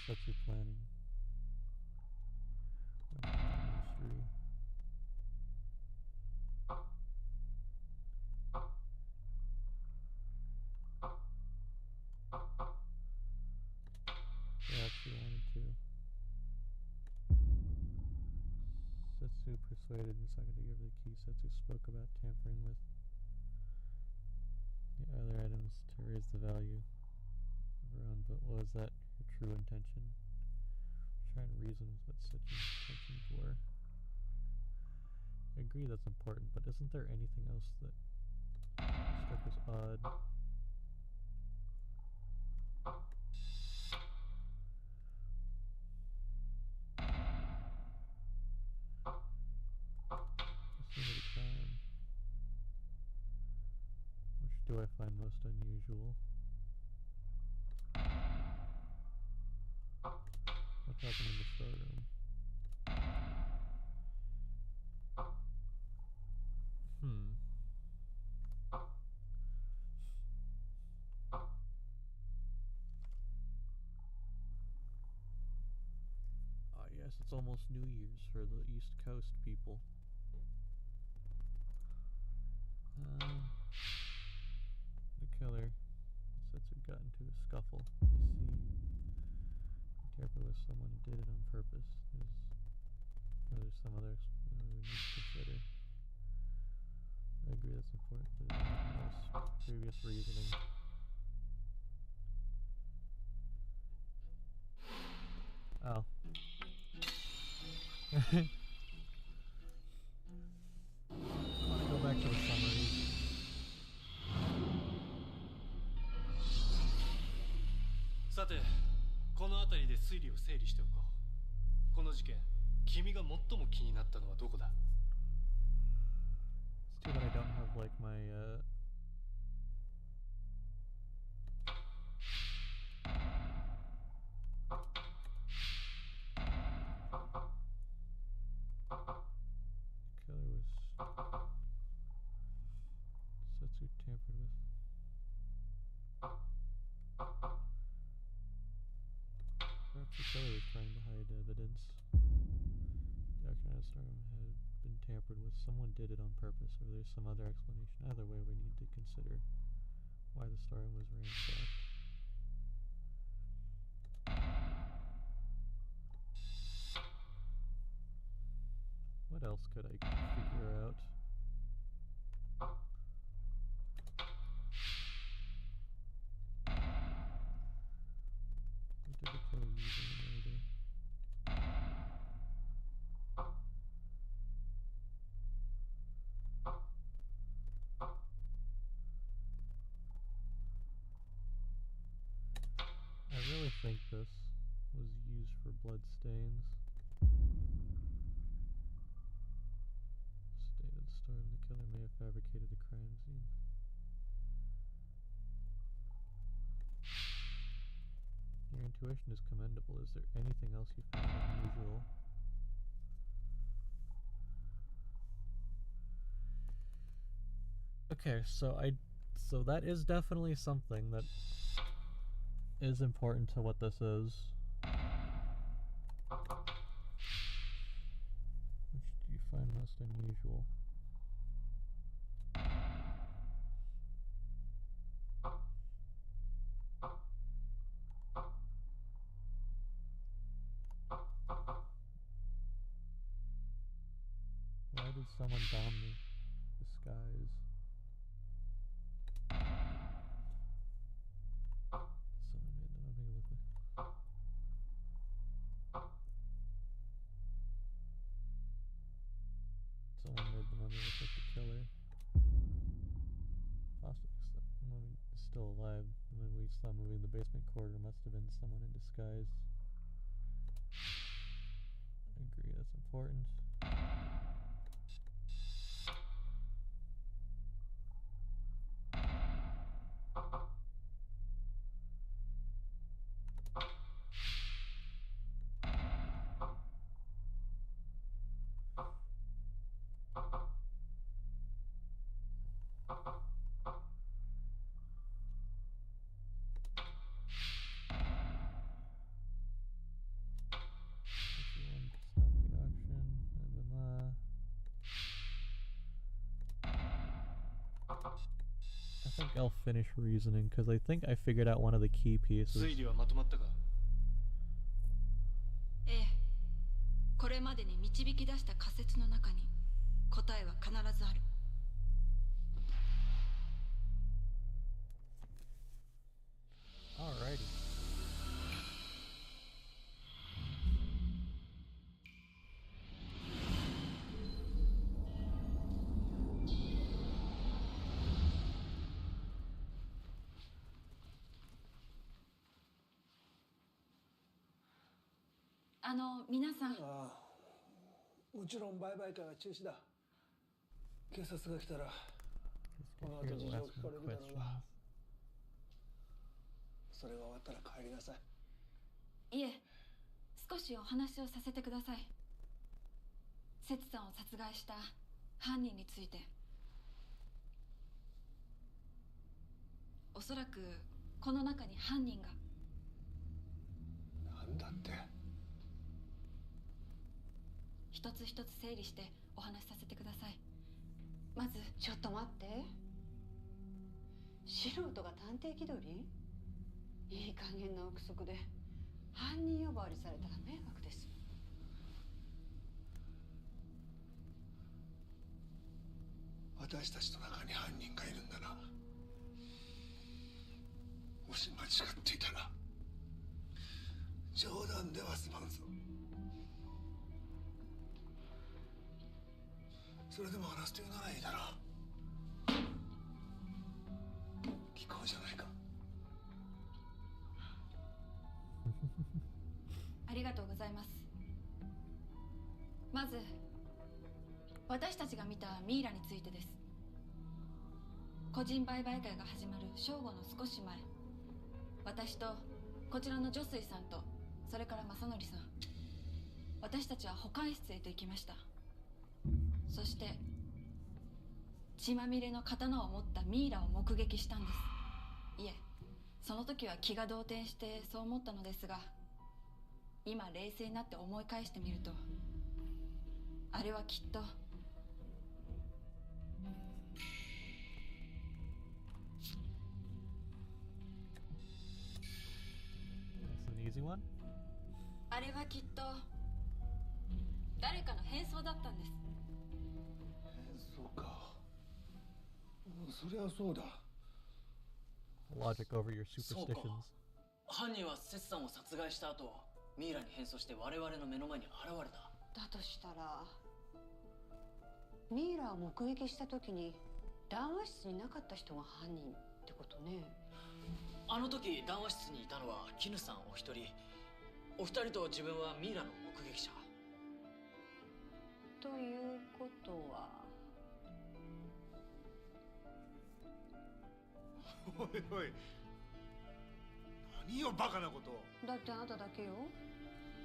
Setsu planning. Mystery. Yeah, she wanted to. Setsu persuaded Misaka to give her the key. Setsu spoke about tampering with the other items to raise the value of her own, but was that her true intention? Trying to reason with what Setsu's intentions were. I agree that's important, but isn't there anything else that struck as odd? Which do I find most unusual? What happened in the storeroom? Ah, yes, it's almost New Year's for the East Coast people. The killer Setsu got into a scuffle. I see. Be careful with someone who did it on purpose. There's some other we need to consider. I agree that's important, but there's previous reasoning. Oh. I want to go back to the summary. さて、この辺りで推理を整理しておこう。この事件、君が最も気になったのはどこだ? It's too bad I don't have like my killer was Setsu tampered with. Perhaps the killer was trying to hide evidence. The documented storeroom had been tampered with. Someone did it on purpose, or there's some other explanation. Either way, we need to consider why the storeroom was ransacked. What else could I figure out? What did the killer use in the murder? I really think this was used for blood stains. State of the storm, the killer may have fabricated the crime scene. Your intuition is commendable. Is there anything else you found unusual? Okay, so that is definitely something that is important to what this is. Which do you find most unusual? Why did someone don the disguise? Someone made the mummy look like... Someone made the mummy look like the killer. Possibly the mummy is still alive. The mummy we saw moving the basement corridor must have been someone in disguise. I agree, important. I think I'll finish reasoning because I think I figured out one of the key pieces. 推理はまとまったか？ええ、これまでに導き出した仮説の中に答えは必ずある。Alrighty. 皆さん。ああ、もちろん売買会は中止だ。警察が来たらこの後事情を聞かれるだろうが、それが終わったら帰りなさい。いえ、少しお話をさせてください。セツさんを殺害した犯人について。おそらくこの中に犯人が。なんだって。一つ一つ整理してお話しさせてください。まず。ちょっと待って。素人が探偵気取り？いい加減な憶測で犯人呼ばわりされたら迷惑です。私たちの中に犯人がいるんだな。もし間違っていたら冗談では済まんぞ。それでも話すというならいいだろう。聞こうじゃないか。ありがとうございます。まず私たちが見たミイラについてです。個人売買会が始まる正午の少し前、私とこちらの女水さんとそれから正則さん、私たちは保管室へと行きました。そして血まみれの刀を持ったミイラを目撃したんです。いえ、その時は気が動転してそう思ったのですが、今冷静になって思い返してみると、あれはきっとあれはきっと誰かの変装だったんです。そうか。そりゃそうだ。Logic over your そうか。 superstitions. 犯人はセツさんを殺害した後、ミイラに変装して我々の目の前に現れた。だとしたらミイラを目撃した時に談話室になかった人が犯人ってことね。あの時談話室にいたのは絹さんお一人。お二人と自分はミイラの目撃者。ということは。おいおい、何よバカなことを。だってあなただけよ。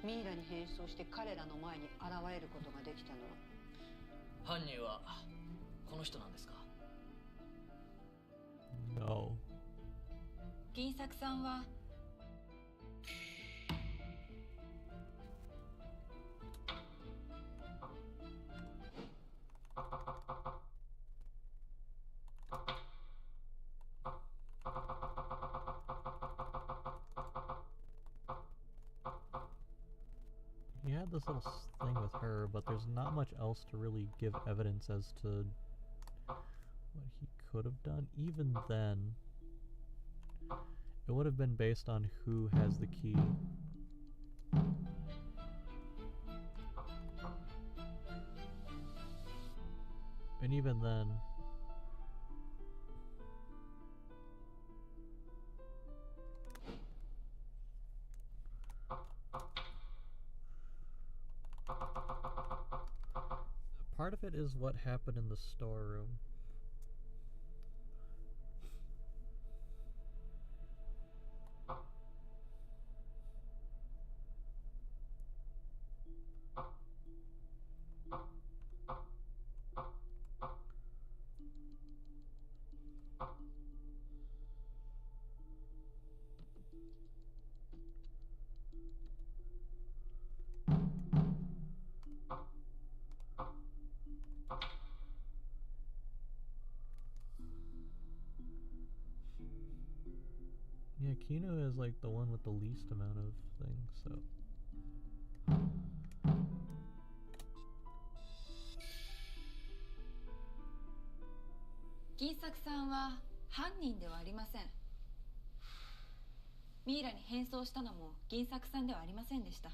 ミイラに変装して彼らの前に現れることができたのは。犯人はこの人なんですか？ No. 銀作さんはHe had this little thing with her, but there's not much else to really give evidence as to what he could have done. Even then, it would have been based on who has the key. And even then, part of it is what happened in the storeroom. Yeah, Kino is like the one with the least amount of things, so.銀作さんは犯人ではありません。ミイラに変装したのも銀作さんではありませんでした。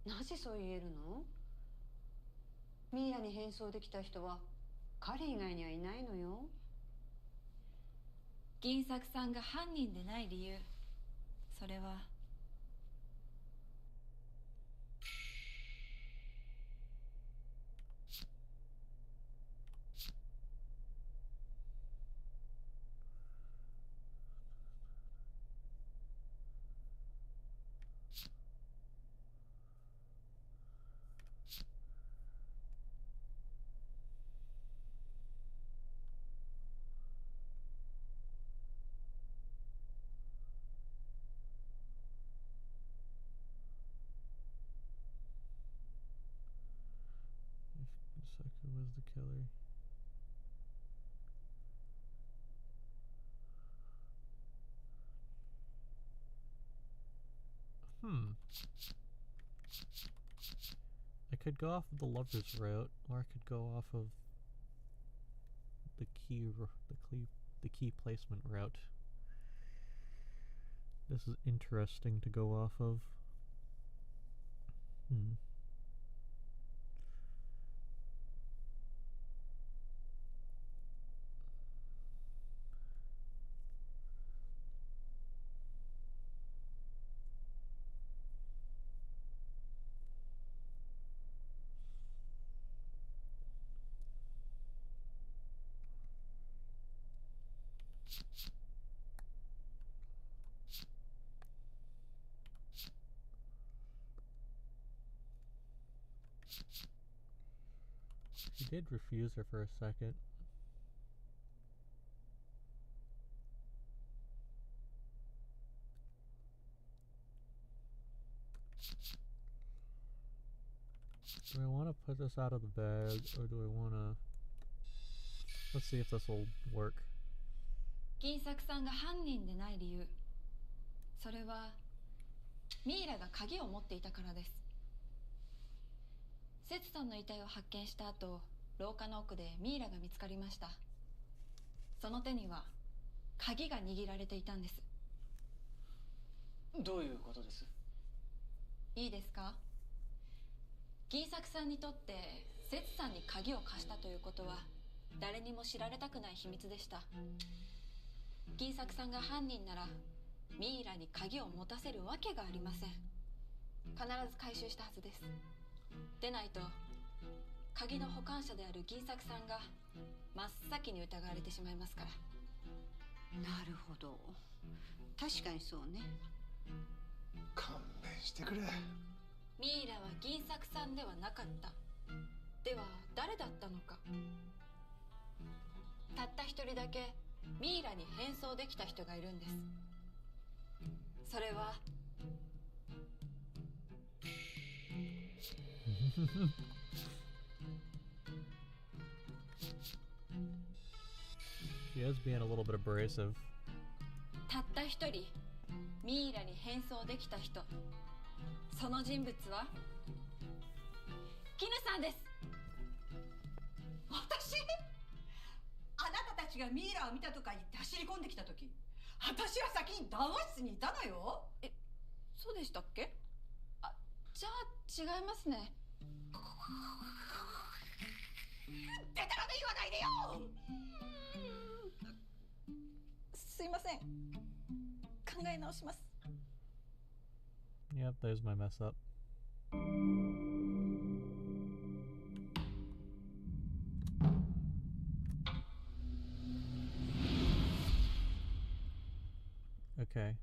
なぜそう言えるの？ミイラに変装できた人は彼以外にはいないのよ。銀作さんが犯人でない理由、それはSaka was the killer. I could go off of the lover's route, or I could go off of the key placement route. This is interesting to go off of. He did refuse her for a second. Do I want to put this out of the bag, or do I want to... Let's see if this will work. 銀作さんが犯人でない理由、それはミイラが鍵を持っていたからです。セツさんの遺体を発見した後、廊下の奥でミイラが見つかりました。その手には鍵が握られていたんです。どういうことです？いいですか？銀作さんにとってセツさんに鍵を貸したということは誰にも知られたくない秘密でした。銀作さんが犯人ならミイラに鍵を持たせるわけがありません。必ず回収したはずです。でないと鍵の保管者である銀作さんが真っ先に疑われてしまいますから。なるほど、確かにそうね。勘弁してくれ。ミイラは銀作さんではなかった。では誰だったのか。たった一人だけミイラに変装できた人がいるんです。それはShe is being a little bit abrasive. たった一人ミイラに変装できた人、その人物は絹さんです。私？あなたたちがミイラを見たとか言って走り込んできた時、私は先に談話室にいたのよ。そうでしたっけ？あ、じゃあ違いますね。でたらめ言わないでよ。すいません、考え直します。 Yep, there's my mess up. Okay.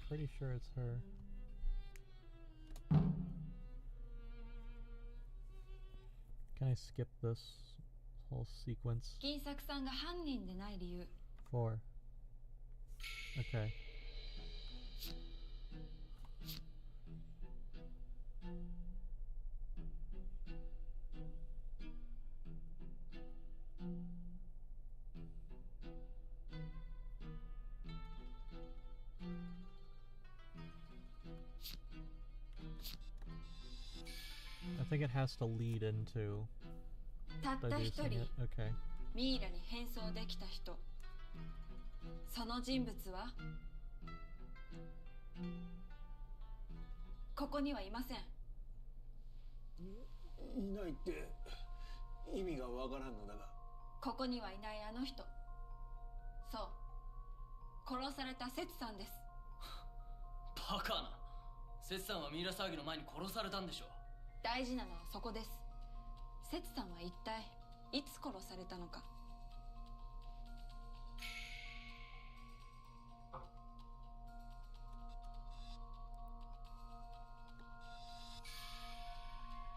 Pretty sure it's her. Can I skip this whole sequence? 銀作さんが犯人でない理由。 4. Okay. I think it has to lead into たった一 deducing 人 it. Okay. ミイラに変装できた人。その人物はここにはいません。いないって意味がわからんのだが。ここにはいないあの人。そう。殺されたセツさんです。バカな。セツさんはミイラ騒ぎの前に殺されたんでしょ。大事なのはそこです。セツさんは一体いつ殺されたのか。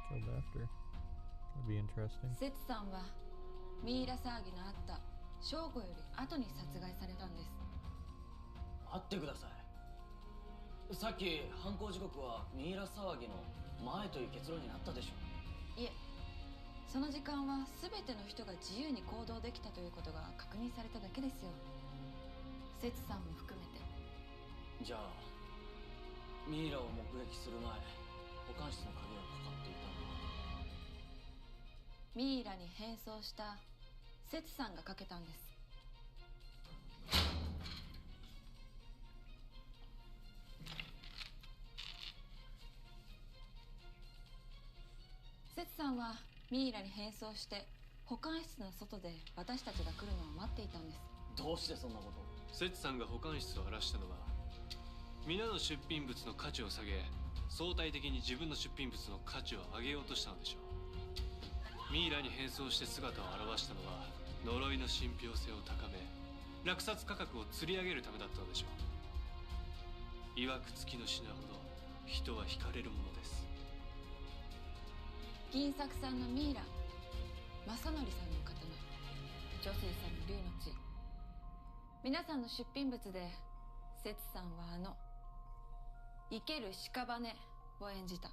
Killed after. Would be interesting. セツさんはミイラ騒ぎのあった正午より後に殺害されたんです。待ってください。さっき犯行時刻はミイラ騒ぎの前という結論になったでしょ。いえ、その時間は全ての人が自由に行動できたということが確認されただけですよ。セツさんも含めて。じゃあミイラを目撃する前、保管室の鍵がかかっていたのはミイラに変装したセツさんがかけたんです。セツさんはミイラに変装して保管室の外で私たちが来るのを待っていたんです。どうしてそんなことを。セツさんが保管室を荒らしたのは皆の出品物の価値を下げ、相対的に自分の出品物の価値を上げようとしたのでしょう。ミイラに変装して姿を現したのは呪いの信憑性を高め、落札価格を釣り上げるためだったのでしょう。曰く付きの品ほど人は惹かれるものです。銀作さんのミイラ、正則さんの刀、女水さんの龍の血、皆さんの出品物でセツさんは生ける屍を演じた。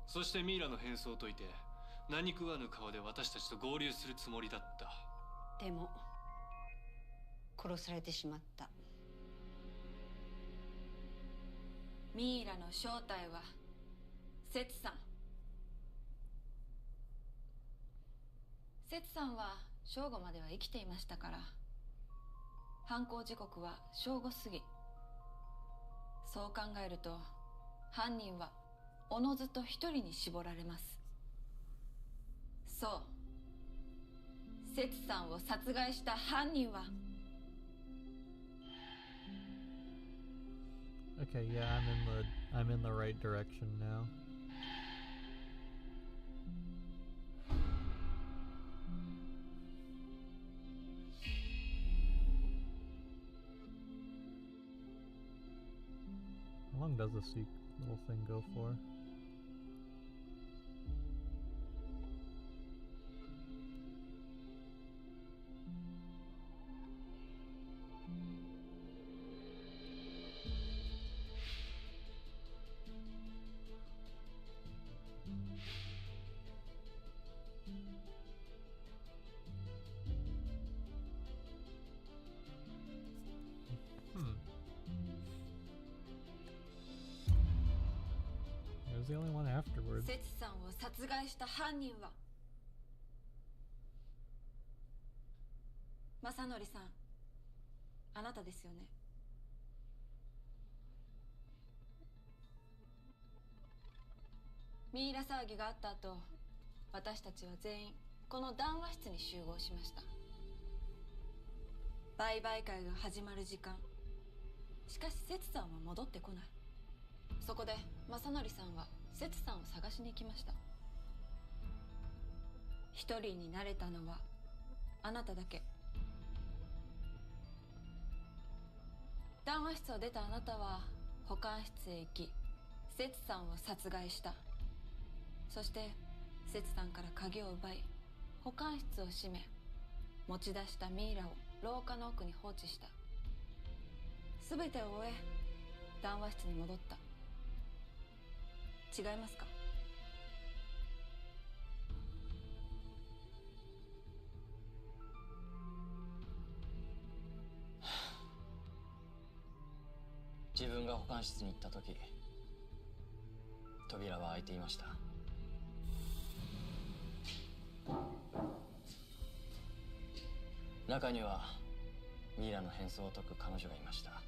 そしてミイラの変装を解いて何食わぬ顔で私たちと合流するつもりだった。でも殺されてしまった。ミイラの正体はセツさん。セツさんは正午までは生きていましたから、犯行時刻は正午過ぎ。そう考えると犯人はおのずと一人に絞られます。そう、セツさんを殺害した犯人は。 Okay, yeah, I'm in the right direction now. How long does this little thing go for? It was the only one afterwards. セツさんを殺害した犯人は正則さん、あなたですよね。ミイラ騒ぎがあった後、私たちは全員この談話室に集合しました。売買会が始まる時間、しかし節さんは戻ってこない。そこで正則さんは節さんを探しに行きました。一人になれたのはあなただけ。談話室を出たあなたは保管室へ行き、節さんを殺害した。そして節さんから鍵を奪い、保管室を閉め、持ち出したミイラを廊下の奥に放置した。全てを終え、談話室に戻った。違いますか？自分が保管室に行った時、扉は開いていました。中にはミイラの変装を解く彼女がいました。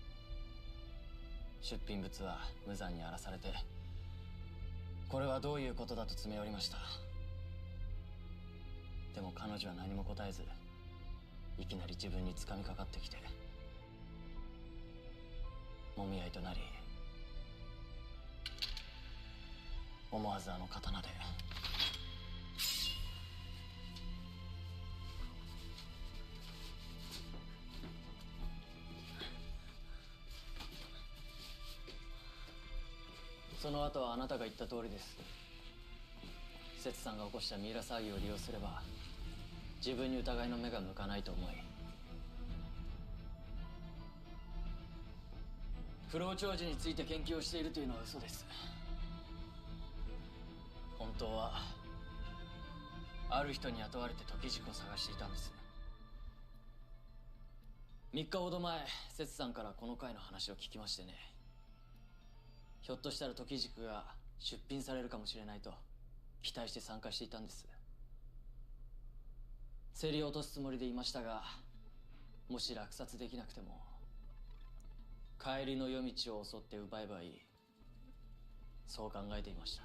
出品物は無残に荒らされて、これはどういうことだと詰め寄りました。でも彼女は何も答えず、いきなり自分に掴みかかってきて、もみ合いとなり、思わずあの刀でその後はあなたが言った通りです。節さんが起こしたミイラ騒ぎを利用すれば自分に疑いの目が向かないと思い、不老長寿について研究をしているというのは嘘です。本当はある人に雇われて時軸を探していたんです。3日ほど前、節さんからこの回の話を聞きましてね。ひょっとしたら時軸が出品されるかもしれないと期待して参加していたんです。競り落とすつもりでいましたが、もし落札できなくても帰りの夜道を襲って奪えばいい、そう考えていました。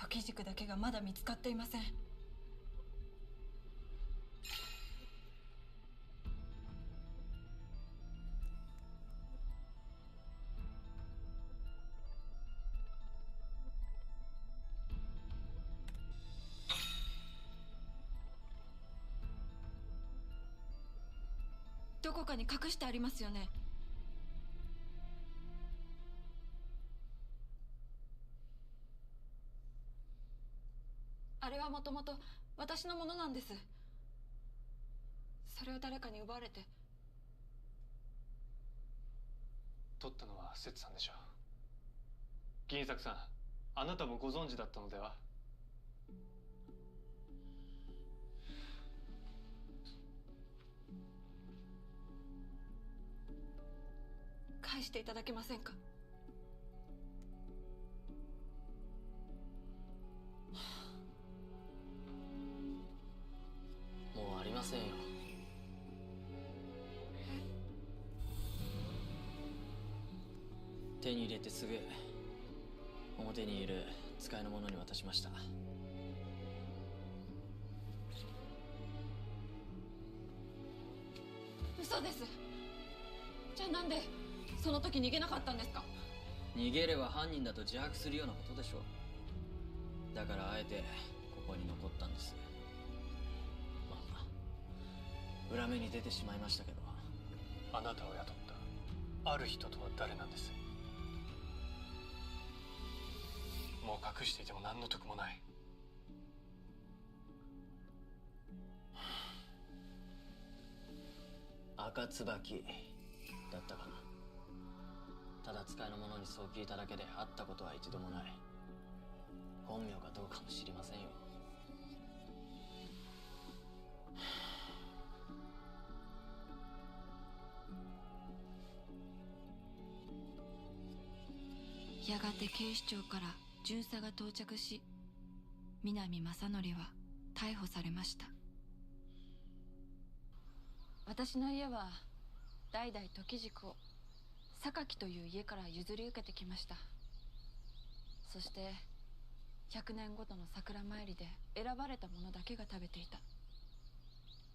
時軸だけがまだ見つかっていません。どこかに隠してありますよね。あれはもともと私のものなんです。それを誰かに奪われて。取ったのは節さんでしょう。銀作さん、あなたもご存知だったのでは？返していただけませんか？もうありませんよ。手に入れてすぐ表にいる使いの者に渡しました。嘘です。じゃあなんでその時逃げなかったんですか？逃げれば犯人だと自白するようなことでしょう。だからあえてここに残ったんです。まあ裏目に出てしまいましたけど。あなたを雇ったある人とは誰なんです？もう隠していても何の得もない。赤椿だったかな。ただ使いの者にそう聞いただけで会ったことは一度もない。本名かどうかも知りませんよ。やがて警視庁から巡査が到着し、南正則は逮捕されました。私の家は代々時軸を榊という家から譲り受けてきました。そして100年ごとの桜参りで選ばれた者だけが食べていた。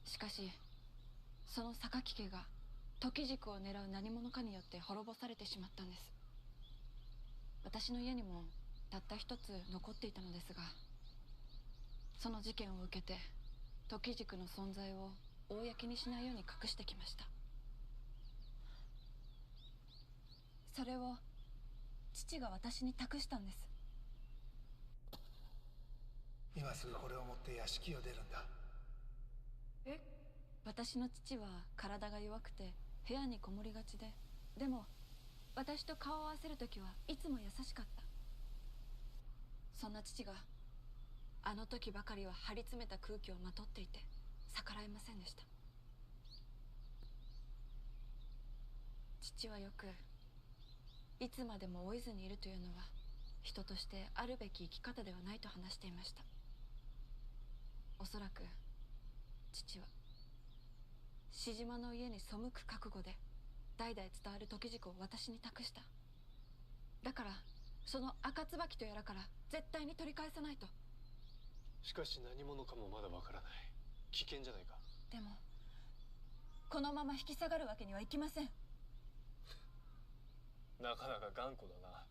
しかしその榊家が時軸を狙う何者かによって滅ぼされてしまったんです。私の家にもたった一つ残っていたのですが、その事件を受けて時軸の存在を公にしないように隠してきました。それを父が私に託したんです。今すぐこれを持って屋敷を出るんだ。え？私の父は体が弱くて部屋にこもりがちで、でも私と顔を合わせるときはいつも優しかった。そんな父があの時ばかりは張り詰めた空気をまとっていて逆らえませんでした。父はよく、いつまでも老いずにいるというのは人としてあるべき生き方ではないと話していました。おそらく父は志島の家に背く覚悟で代々伝わる時軸を私に託した。だからその赤椿とやらから絶対に取り返さないと。しかし何者かもまだわからない。危険じゃないか。でもこのまま引き下がるわけにはいきません。なかなか頑固だな。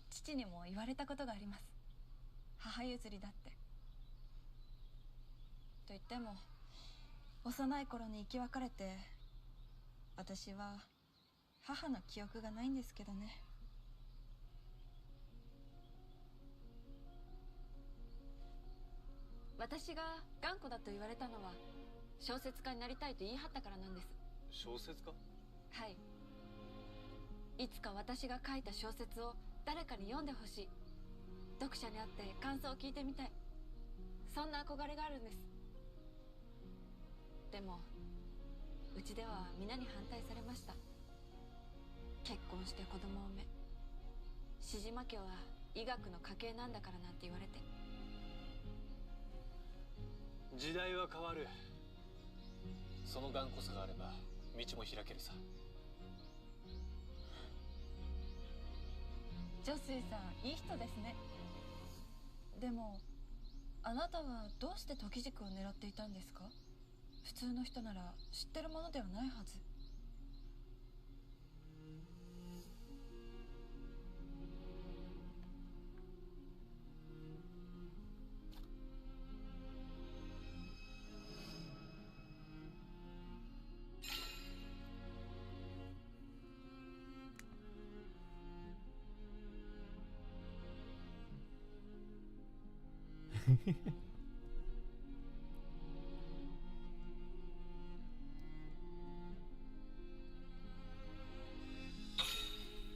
父にも言われたことがあります。母譲りだって。と言っても幼い頃に生き別れて、私は母の記憶がないんですけどね。私が頑固だと言われたのは小説家になりたいと言い張ったからなんです。小説家？はい。いつか私が書いた小説を誰かに読んでほしい。読者に会って感想を聞いてみたい。そんな憧れがあるんです。でもうちでは皆に反対されました。結婚して子供を産め、志島家は医学の家系なんだからなんて言われて。時代は変わる。その頑固さがあれば道も開けるさ。女水さん、いい人ですね。でもあなたはどうして時軸を狙っていたんですか？普通の人なら知ってるものではないはず。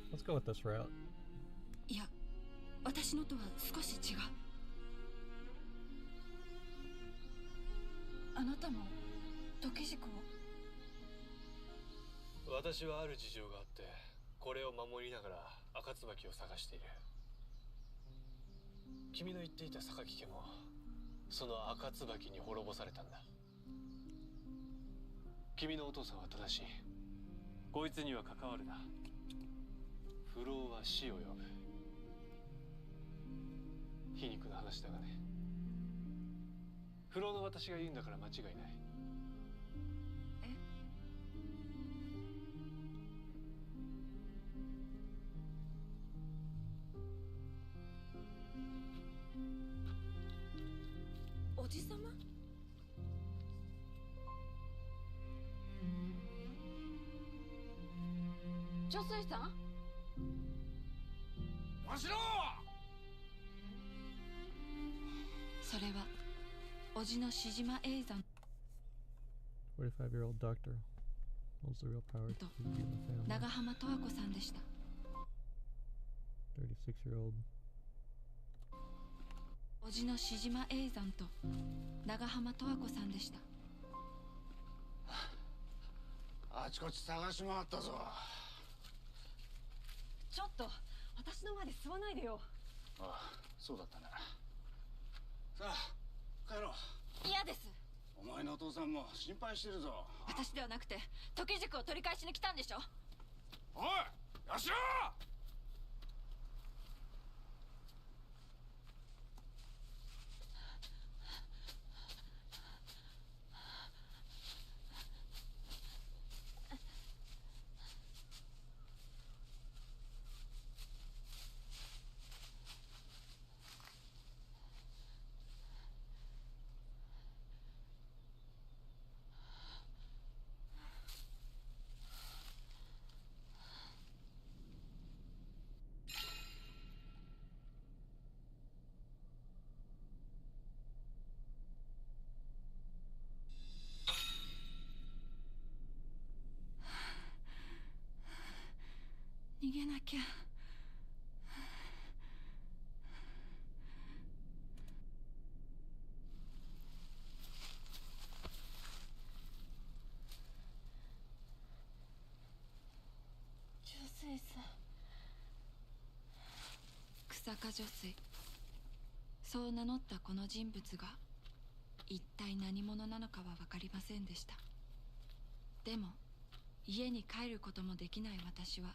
Let's go with this route. いや、私のとは少し違う。あなたも時軸を？私はある事情があってこれを守りながら赤椿を探している。君の言っていた榊家もその赤椿に滅ぼされたんだ。君のお父さんは正しい。こいつには関わるな。不老は死を呼ぶ。皮肉な話だがね。不老の私が言うんだから間違いない。え？おじさま？女水さん？わしろ！それは叔父の志島永山 45-year-old doctor holds the real power to be in the family. 長浜十和子さんでした。 36-year-old 叔父の志島永山と長浜十和子さんでした。あちこち探し回ったぞ。ちょっと私の前で吸わないでよ。ああ、そうだったな。さあ帰ろう。嫌です。お前のお父さんも心配してるぞ。私ではなくて時軸を取り返しに来たんでしょ。おい、やしろ！げなきゃ。女水さん。草加女水、そう名乗ったこの人物が一体何者なのかは分かりませんでした。でも家に帰ることもできない私は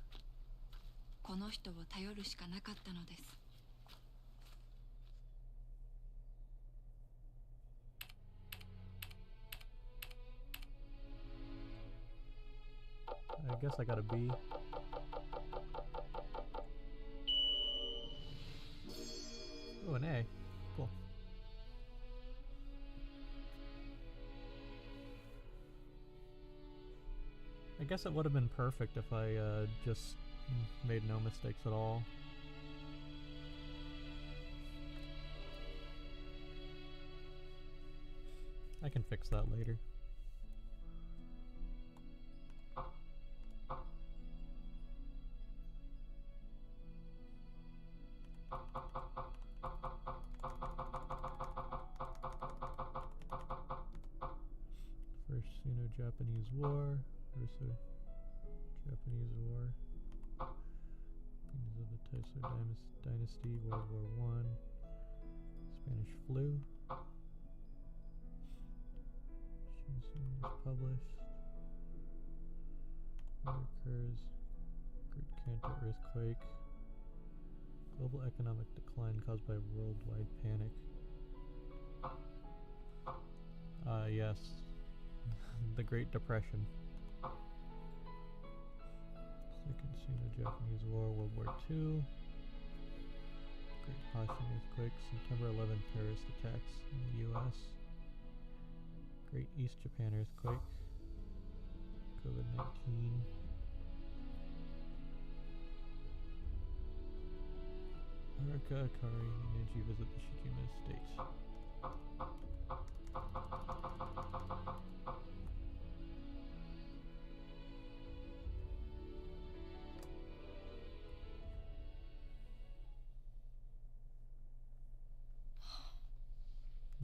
この人を頼るしかなかったのです。I guess I got a B. Oh, an A. Cool. I guess it would have been perfect if I just made no mistakes at all. I can fix that later. First Sino-Japanese War, Russo-Japanese War, beginnings of the Taisho Dynasty, World War I, Spanish flu. Was published. What occurs? Great Kanto earthquake. Global economic decline caused by worldwide panic. Yes. The Great Depression. Second Sino-Japanese War, World War II. Great Haitian earthquake, September 11th terrorist attacks in the U.S. Great East Japan earthquake, COVID-19, Haruka Akari and Neji visit the Shijima estate.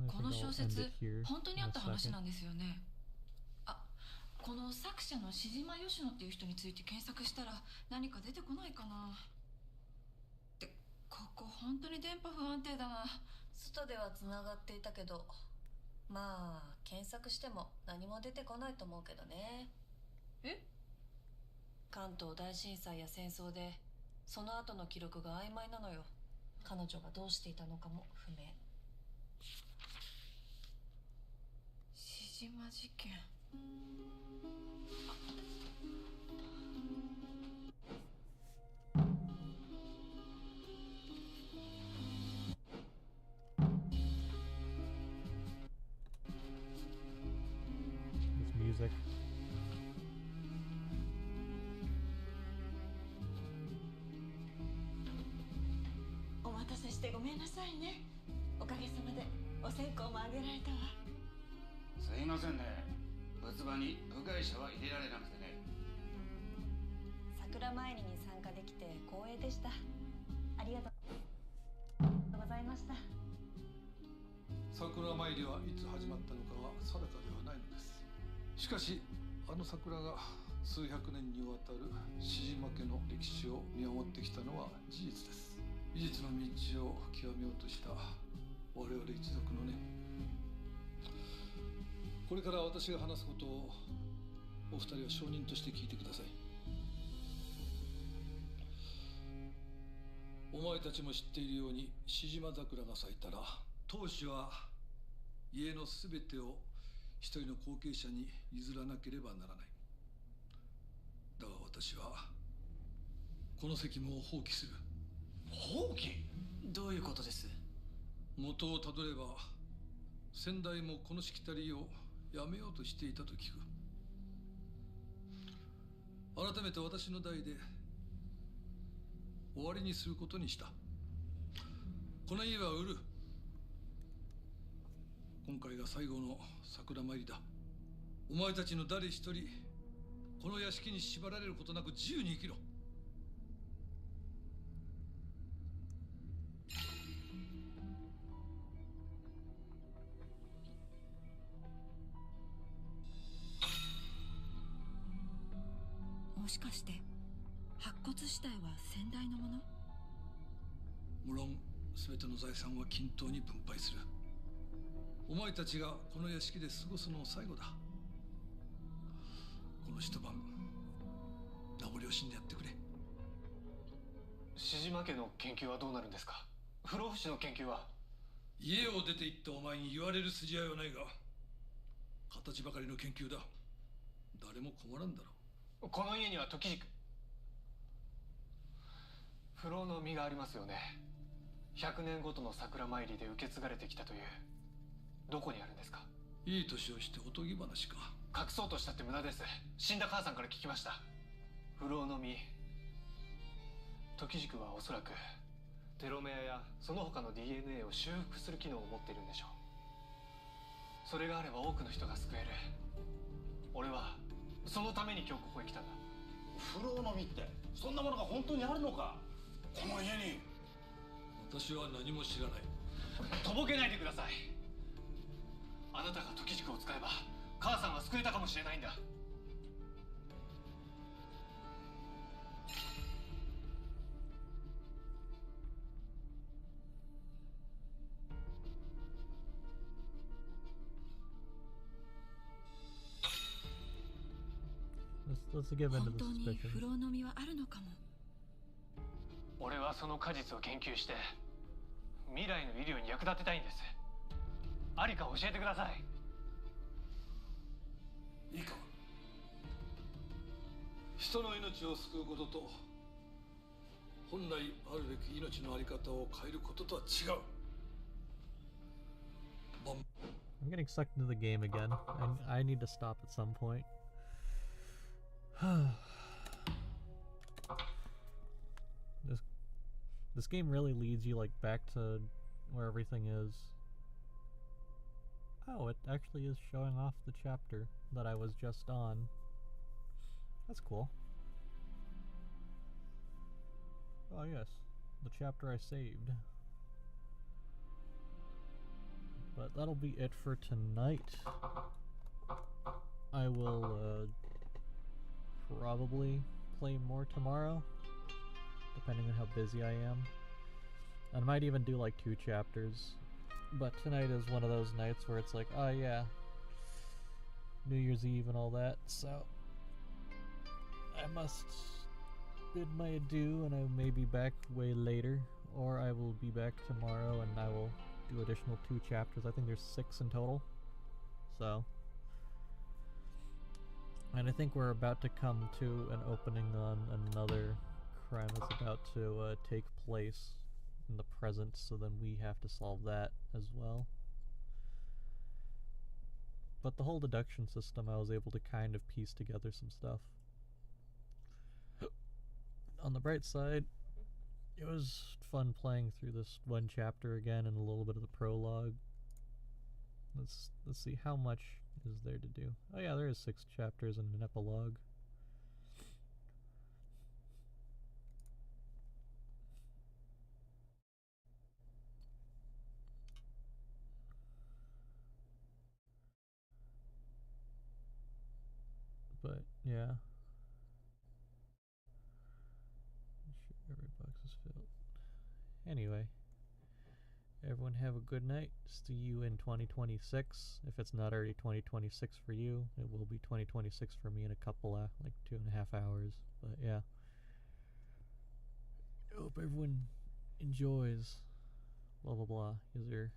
I この think 小 I'll end 説 it here 本当にあ in っ a た話 second. なんですよね。あ、この作者の志島義野っていう人について検索したら何か出てこないかな。ってここ本当に電波不安定だな。外ではつながっていたけど、まあ検索しても何も出てこないと思うけどね。え？関東大震災や戦争でその後の記録が曖昧なのよ。彼女がどうしていたのかも不明。志島事件。This music. お待たせしてごめんなさいね。おかげさまでお線香もあげられたわ。すいませんね。仏場に部外者は入れられなくてね。桜参りに参加できて光栄でした。ありがとうございました。桜参りはいつ始まったのかは定かではないのです。しかしあの桜が数百年にわたる志島家の歴史を見守ってきたのは事実です。美術の道を極めようとした我々一族のね。これから私が話すことをお二人は証人として聞いてください。お前たちも知っているように志島桜が咲いたら当主は家のすべてを一人の後継者に譲らなければならない。だが私はこの責務を放棄する。放棄？どういうことです？元をたどれば先代もこのしきたりをやめようとしていたと聞く。改めて私の代で終わりにすることにした。この家は売る。今回が最後の桜参りだ。お前たちの誰一人この屋敷に縛られることなく自由に生きろ。もしかして白骨死体は先代のもの？無論全ての財産は均等に分配する。お前たちがこの屋敷で過ごすの最後だ。この一晩名残惜しんでやってくれ。志島家の研究はどうなるんですか？不老不死の研究は？家を出て行ったお前に言われる筋合いはないが、形ばかりの研究だ。誰も困らんだろう。この家には時軸不老の実がありますよね。100年ごとの桜参りで受け継がれてきたという。どこにあるんですか？いい年をしておとぎ話か。隠そうとしたって無駄です。死んだ母さんから聞きました。不老の実、時軸はおそらくテロメアやその他の DNA を修復する機能を持っているんでしょう。それがあれば多くの人が救える。俺はそのために今日ここへ来たんだ。不老の実ってそんなものが本当にあるのか？この家に。私は何も知らない。とぼけないでください。あなたが時軸を使えば母さんは救えたかもしれないんだ。Let's give into 本 the 当に suspicion. 不老の実はあるのかも。俺はその果実を研究して未来の医療に役立てたいんです。ありか教えてください。いいか。人の命を救うことと本来あるべき命のあり方を変えることとは違う。I'm getting sucked into the game again. I need to stop at some point. This game really leads you like back to where everything is. Oh, it actually is showing off the chapter that I was just on. That's cool. Oh yes, the chapter I saved. But that'll be it for tonight. I will probably play more tomorrow, depending on how busy I am. I might even do like 2 chapters. But tonight is one of those nights where it's like, oh yeah, New Year's Eve and all that, so I must bid my adieu, and I may be back way later, or I will be back tomorrow and I will do additional 2 chapters. I think there's 6 in total. So, and I think we're about to come to an opening on another crime that's about to take place in the present, so then we have to solve that as well. But the whole deduction system, I was able to kind of piece together some stuff. On the bright side, it was fun playing through this one chapter again and a little bit of the prologue. Let's see, how much is there to do? Oh yeah, there is 6 chapters and an epilogue. But yeah, sure every box is filled. Anyway, everyone have a good night. See you in 2026. If it's not already 2026 for you, it will be 2026 for me in a couple like 2.5 hours. But yeah, I hope everyone enjoys. Blah blah blah. Is there